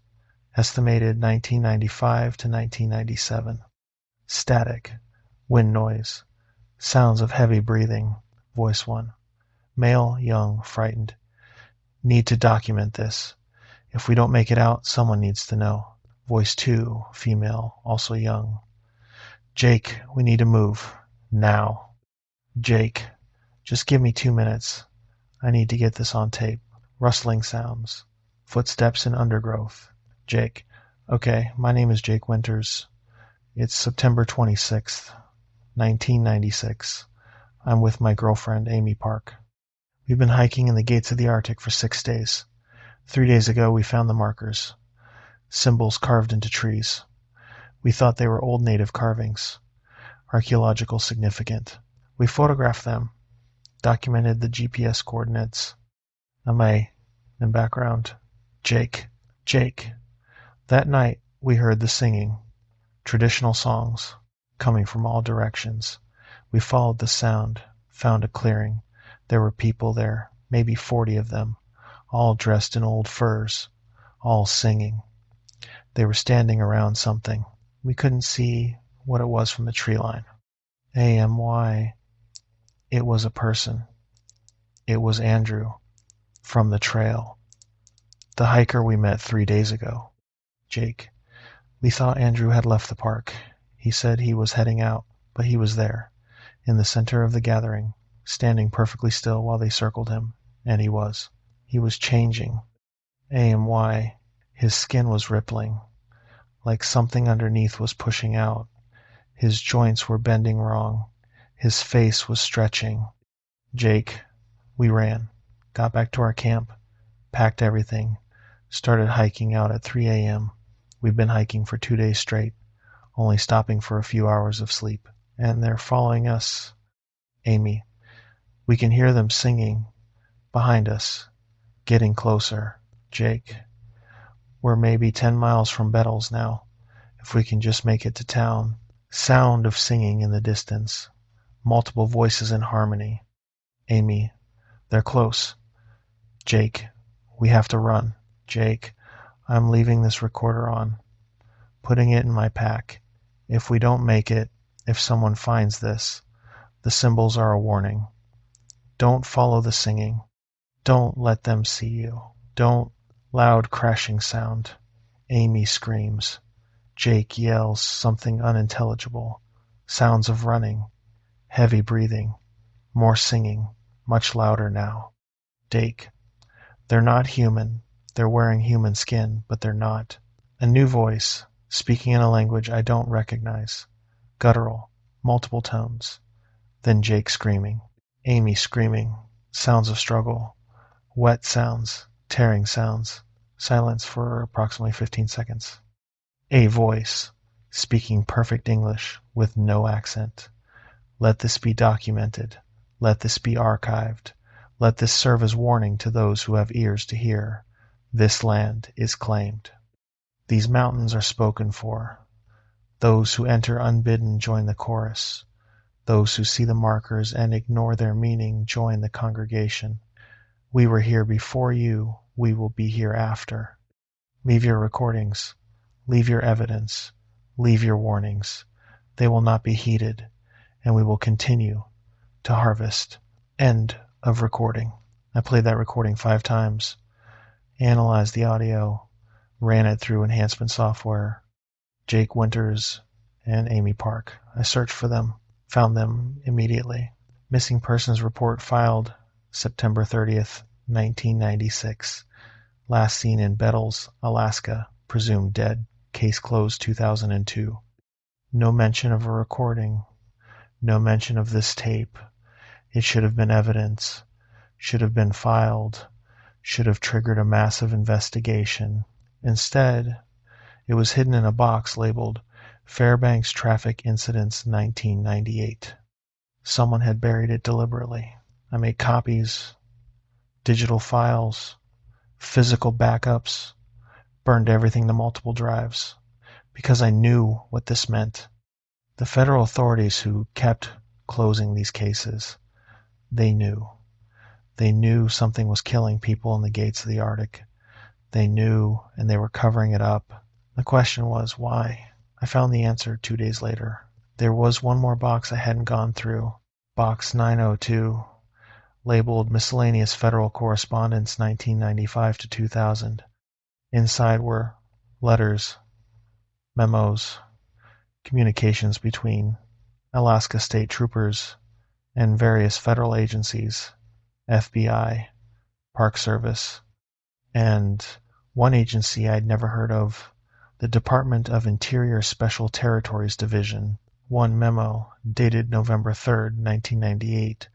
Speaker 1: estimated 1995 to 1997. Static, wind noise, sounds of heavy breathing. Voice 1, male, young, frightened. Need to document this. If we don't make it out, someone needs to know. Voice 2, female, also young. Jake, we need to move. Now. Jake, just give me 2 minutes. I need to get this on tape. Rustling sounds. Footsteps in undergrowth. Jake, okay, my name is Jake Winters. It's September 26th, 1996. I'm with my girlfriend, Amy Park. We've been hiking in the gates of the Arctic for 6 days. 3 days ago, we found the markers. Symbols carved into trees. We thought they were old native carvings, archaeological significant. We photographed them, documented the GPS coordinates. Am I in background? Jake. That night, we heard the singing, traditional songs, coming from all directions. We followed the sound, found a clearing. There were people there, maybe 40 of them, all dressed in old furs, all singing. They were standing around something. We couldn't see what it was from the tree line. AMY. It was a person. It was Andrew, from the trail. The hiker we met 3 days ago. Jake. We thought Andrew had left the park. He said he was heading out, but he was there, in the center of the gathering, standing perfectly still while they circled him, and he was. He was changing. AMY. His skin was rippling, like something underneath was pushing out. His joints were bending wrong. His face was stretching. Jake. We ran, got back to our camp, packed everything, started hiking out at 3 a.m. We've been hiking for 2 days straight, only stopping for a few hours of sleep, and they're following us. Amy. We can hear them singing behind us, getting closer. Jake. We're maybe 10 miles from Bettles now, if we can just make it to town. Sound of singing in the distance, multiple voices in harmony. Amy. They're close. Jake. We have to run. Jake. I'm leaving this recorder on, putting it in my pack. If we don't make it, if someone finds this, the symbols are a warning. Don't follow the singing. Don't let them see you. Don't. Loud crashing sound. Amy screams. Jake yells something unintelligible. Sounds of running. Heavy breathing. More singing. Much louder now. Jake. They're not human. They're wearing human skin, but they're not. A new voice, speaking in a language I don't recognize. Guttural. Multiple tones. Then Jake screaming. Amy screaming. Sounds of struggle. Wet sounds. Tearing sounds. Silence for approximately 15 seconds. A voice, speaking perfect English with no accent. Let this be documented. Let this be archived. Let this serve as warning to those who have ears to hear. This land is claimed. These mountains are spoken for. Those who enter unbidden join the chorus. Those who see the markers and ignore their meaning join the congregation. We were here before you. We will be here after. Leave your recordings. Leave your evidence. Leave your warnings. They will not be heeded, and we will continue to harvest. End of recording. I played that recording 5 times, analyzed the audio, ran it through enhancement software. Jake Winters and Amy Park. I searched for them, found them immediately. Missing persons report filed September 30th, 1996. Last seen in Bettles, Alaska. Presumed dead. Case closed 2002. No mention of a recording, no mention of this tape. It should have been evidence, should have been filed, should have triggered a massive investigation. Instead, it was hidden in a box labeled Fairbanks Traffic Incidents 1998. Someone had buried it deliberately. I made copies, digital files, physical backups, burned everything to multiple drives, because I knew what this meant. The federal authorities who kept closing these cases, they knew. They knew something was killing people in the gates of the Arctic. They knew, and they were covering it up. The question was, why? I found the answer 2 days later. There was one more box I hadn't gone through. Box 902, labeled Miscellaneous Federal Correspondence 1995 to 2000. Inside were letters, memos, communications between Alaska State Troopers and various federal agencies, FBI, Park Service, and one agency I'd never heard of, the Department of Interior Special Territories Division. One memo, dated November 3rd, 1998,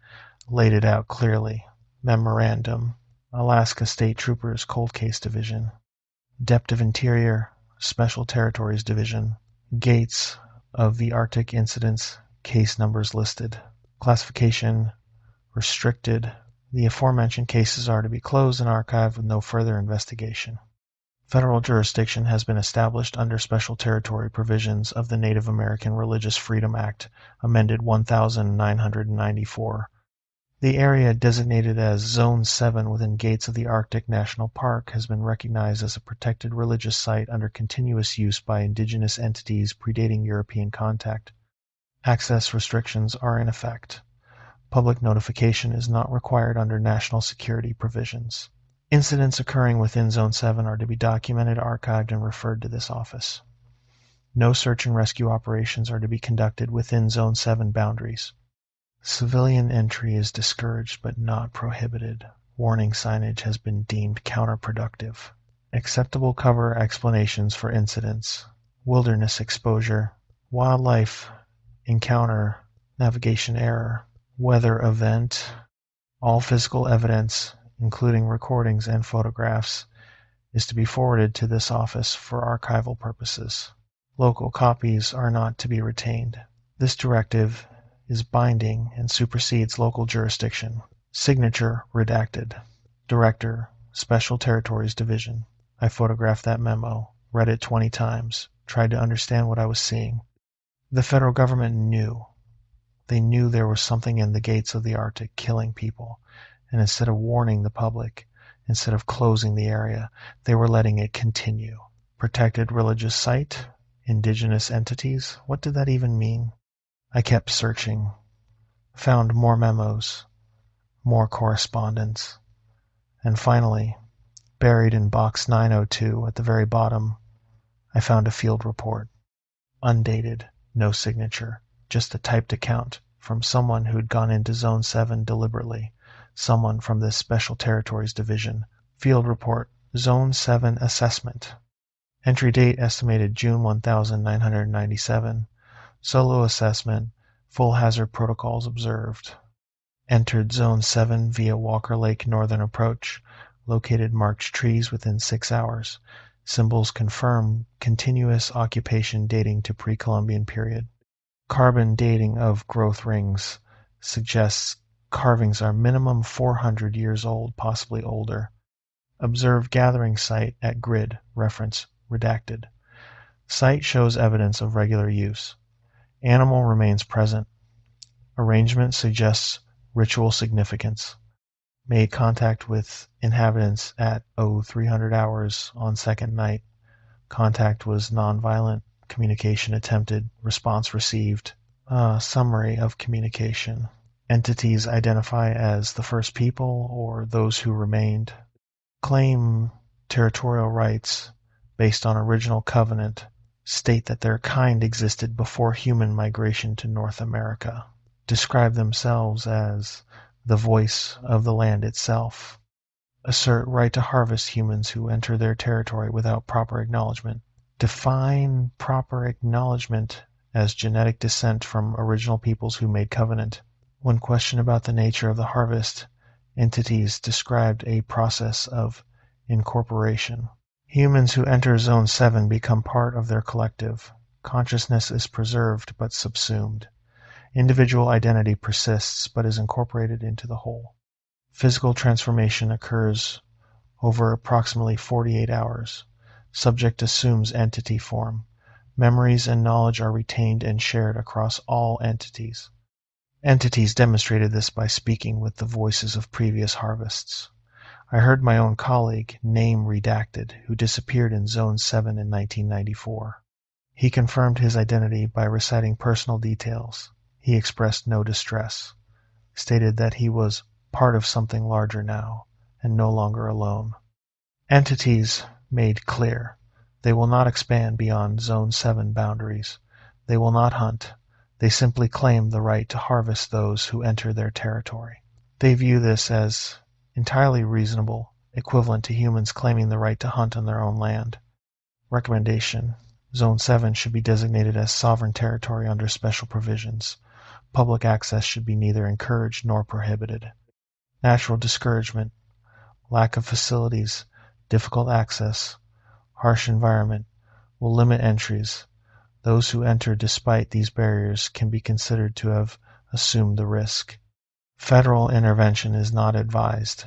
Speaker 1: laid it out clearly. Memorandum, Alaska State Troopers Cold Case Division. Depth of Interior Special Territories Division. Gates of the Arctic incidents, case numbers listed. Classification, restricted. The aforementioned cases are to be closed and archived with no further investigation. Federal jurisdiction has been established under special territory provisions of the Native American Religious Freedom Act, amended 1994. The area designated as Zone 7 within Gates of the Arctic National Park has been recognized as a protected religious site under continuous use by indigenous entities predating European contact. Access restrictions are in effect. Public notification is not required under national security provisions. Incidents occurring within Zone 7 are to be documented, archived, and referred to this office. No search and rescue operations are to be conducted within Zone 7 boundaries. Civilian entry is discouraged but not prohibited. Warning signage has been deemed counterproductive. Acceptable cover explanations for incidents: wilderness exposure, wildlife encounter, navigation error, weather event. All physical evidence, including recordings and photographs, is to be forwarded to this office for archival purposes. Local copies are not to be retained. This directive is binding and supersedes local jurisdiction. Signature redacted. Director, Special Territories Division. I photographed that memo, read it 20 times, tried to understand what I was seeing. The federal government knew. They knew there was something in the gates of the Arctic killing people, and instead of warning the public, instead of closing the area, they were letting it continue. Protected religious site? Indigenous entities? What did that even mean? I kept searching, found more memos, more correspondence, and finally, buried in box 902 at the very bottom, I found a field report. Undated, no signature, just a typed account from someone who'd gone into Zone 7 deliberately, someone from this Special Territories Division. Field report, Zone 7 assessment. Entry date estimated June 1997. Solo assessment, full hazard protocols observed. Entered Zone 7 via Walker Lake Northern Approach. Located marked trees within 6 hours. Symbols confirm continuous occupation dating to pre-Columbian period. Carbon dating of growth rings suggests carvings are minimum 400 years old, possibly older. Observed gathering site at grid, reference redacted. Site shows evidence of regular use. Animal remains present. Arrangement suggests ritual significance. Made contact with inhabitants at 0300 hours on second night. Contact was nonviolent. Communication attempted. Response received. Summary of communication. Entities identify as the first people or those who remained. Claim territorial rights based on original covenant. State that their kind existed before human migration to North America. Describe themselves as the voice of the land itself. Assert right to harvest humans who enter their territory without proper acknowledgement. Define proper acknowledgement as genetic descent from original peoples who made covenant. When questioned about the nature of the harvest, entities described a process of incorporation. Humans who enter Zone 7 become part of their collective. Consciousness is preserved but subsumed. Individual identity persists but is incorporated into the whole. Physical transformation occurs over approximately 48 hours. Subject assumes entity form. Memories and knowledge are retained and shared across all entities. Entities demonstrated this by speaking with the voices of previous harvests. I heard my own colleague, name redacted, who disappeared in Zone 7 in 1994. He confirmed his identity by reciting personal details. He expressed no distress, stated that he was part of something larger now, and no longer alone. Entities made clear. They will not expand beyond Zone 7 boundaries. They will not hunt. They simply claim the right to harvest those who enter their territory. They view this as entirely reasonable, equivalent to humans claiming the right to hunt on their own land. Recommendation: Zone 7 should be designated as sovereign territory under special provisions. Public access should be neither encouraged nor prohibited. Natural discouragement, lack of facilities, difficult access, harsh environment will limit entries. Those who enter despite these barriers can be considered to have assumed the risk. Federal intervention is not advised.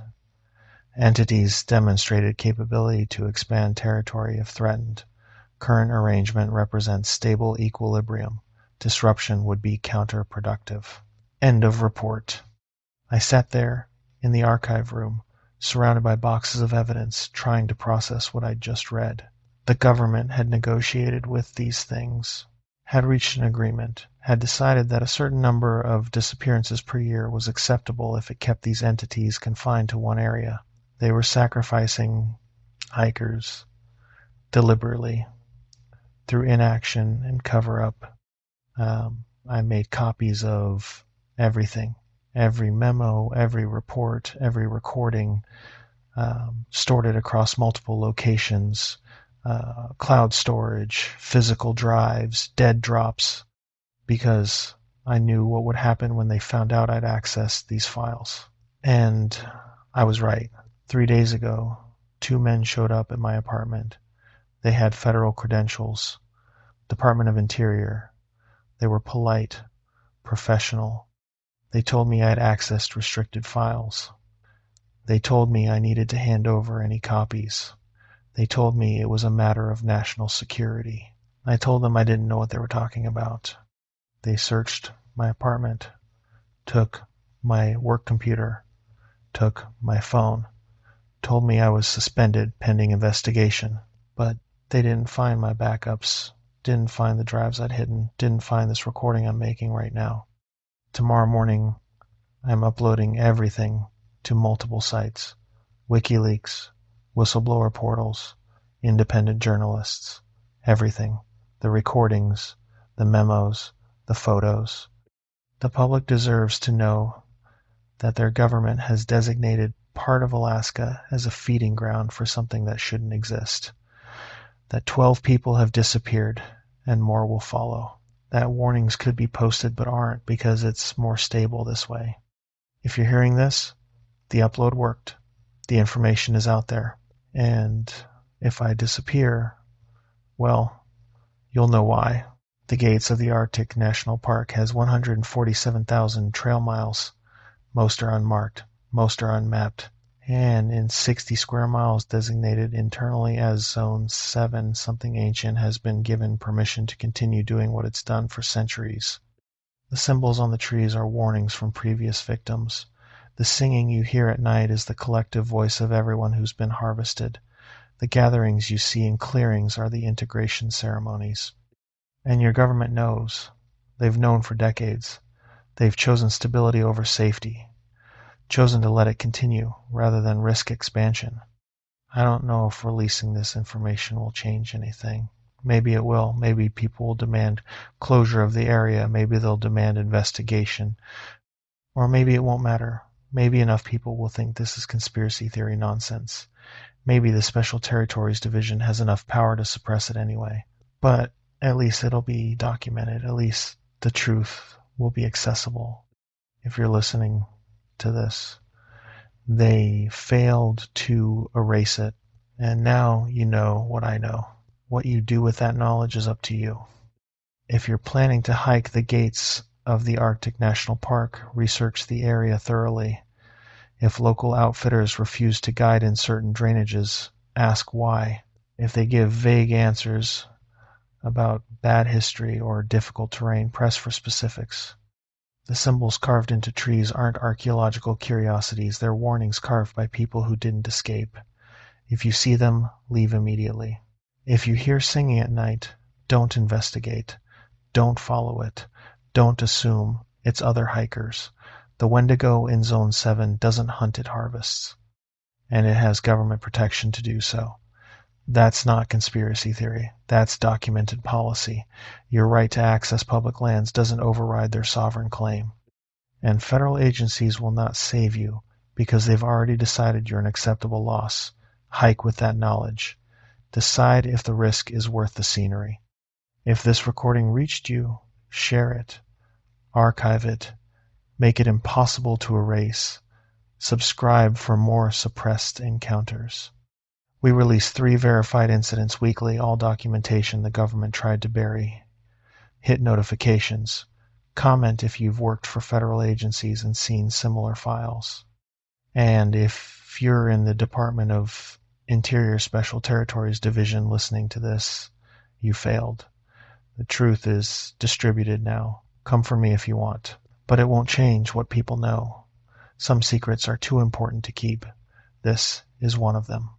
Speaker 1: Entities demonstrated capability to expand territory if threatened. Current arrangement represents stable equilibrium. Disruption would be counterproductive. End of report. I sat there in the archive room, surrounded by boxes of evidence, trying to process what I'd just read. The government had negotiated with these things, had reached an agreement, had decided that a certain number of disappearances per year was acceptable if it kept these entities confined to one area. They were sacrificing hikers deliberately through inaction and cover-up. I made copies of everything, every memo, every report, every recording, stored it across multiple locations, cloud storage, physical drives, dead drops, because I knew what would happen when they found out I'd accessed these files. And I was right. 3 days ago, 2 men showed up at my apartment. They had federal credentials, Department of Interior. They were polite, professional. They told me I had accessed restricted files. They told me I needed to hand over any copies. They told me it was a matter of national security. I told them I didn't know what they were talking about. They searched my apartment, took my work computer, took my phone, told me I was suspended pending investigation. But they didn't find my backups, didn't find the drives I'd hidden, didn't find this recording I'm making right now. Tomorrow morning, I'm uploading everything to multiple sites. WikiLeaks, whistleblower portals, independent journalists, everything. The recordings, the memos, the photos. The public deserves to know that their government has designated part of Alaska as a feeding ground for something that shouldn't exist. That 12 people have disappeared and more will follow. That warnings could be posted but aren't because it's more stable this way. If you're hearing this, the upload worked. The information is out there. And if I disappear, well, you'll know why. The gates of the Arctic National Park has 147,000 trail miles. Most are unmarked, most are unmapped, and in 60 square miles designated internally as Zone 7, something ancient has been given permission to continue doing what it's done for centuries. The symbols on the trees are warnings from previous victims. The singing you hear at night is the collective voice of everyone who's been harvested. The gatherings you see in clearings are the integration ceremonies. And your government knows. They've known for decades. They've chosen stability over safety, chosen to let it continue rather than risk expansion. I don't know if releasing this information will change anything. Maybe it will. Maybe people will demand closure of the area. Maybe they'll demand investigation. Or maybe it won't matter. Maybe enough people will think this is conspiracy theory nonsense. Maybe the Special Territories Division has enough power to suppress it anyway. But At least it'll be documented. At least the truth will be accessible. If you're listening to this, they failed to erase it. And now you know what I know. What you do with that knowledge is up to you. If you're planning to hike the gates of the Arctic National Park, research the area thoroughly. If local outfitters refuse to guide in certain drainages, ask why. If they give vague answers about bad history or difficult terrain, press for specifics. The symbols carved into trees aren't archaeological curiosities, they're warnings carved by people who didn't escape. If you see them, leave immediately. If you hear singing at night, don't investigate. Don't follow it. Don't assume it's other hikers. The Wendigo in Zone 7 doesn't hunt at harvests, and it has government protection to do so. That's not conspiracy theory. That's documented policy. Your right to access public lands doesn't override their sovereign claim. And federal agencies will not save you because they've already decided you're an acceptable loss. Hike with that knowledge. Decide if the risk is worth the scenery. If this recording reached you, share it. Archive it. Make it impossible to erase. Subscribe for more suppressed encounters. We release 3 verified incidents weekly, all documentation the government tried to bury. Hit notifications. Comment if you've worked for federal agencies and seen similar files. And if you're in the Department of Interior Special Territories Division listening to this, you failed. The truth is distributed now. Come for me if you want. But it won't change what people know. Some secrets are too important to keep. This is one of them.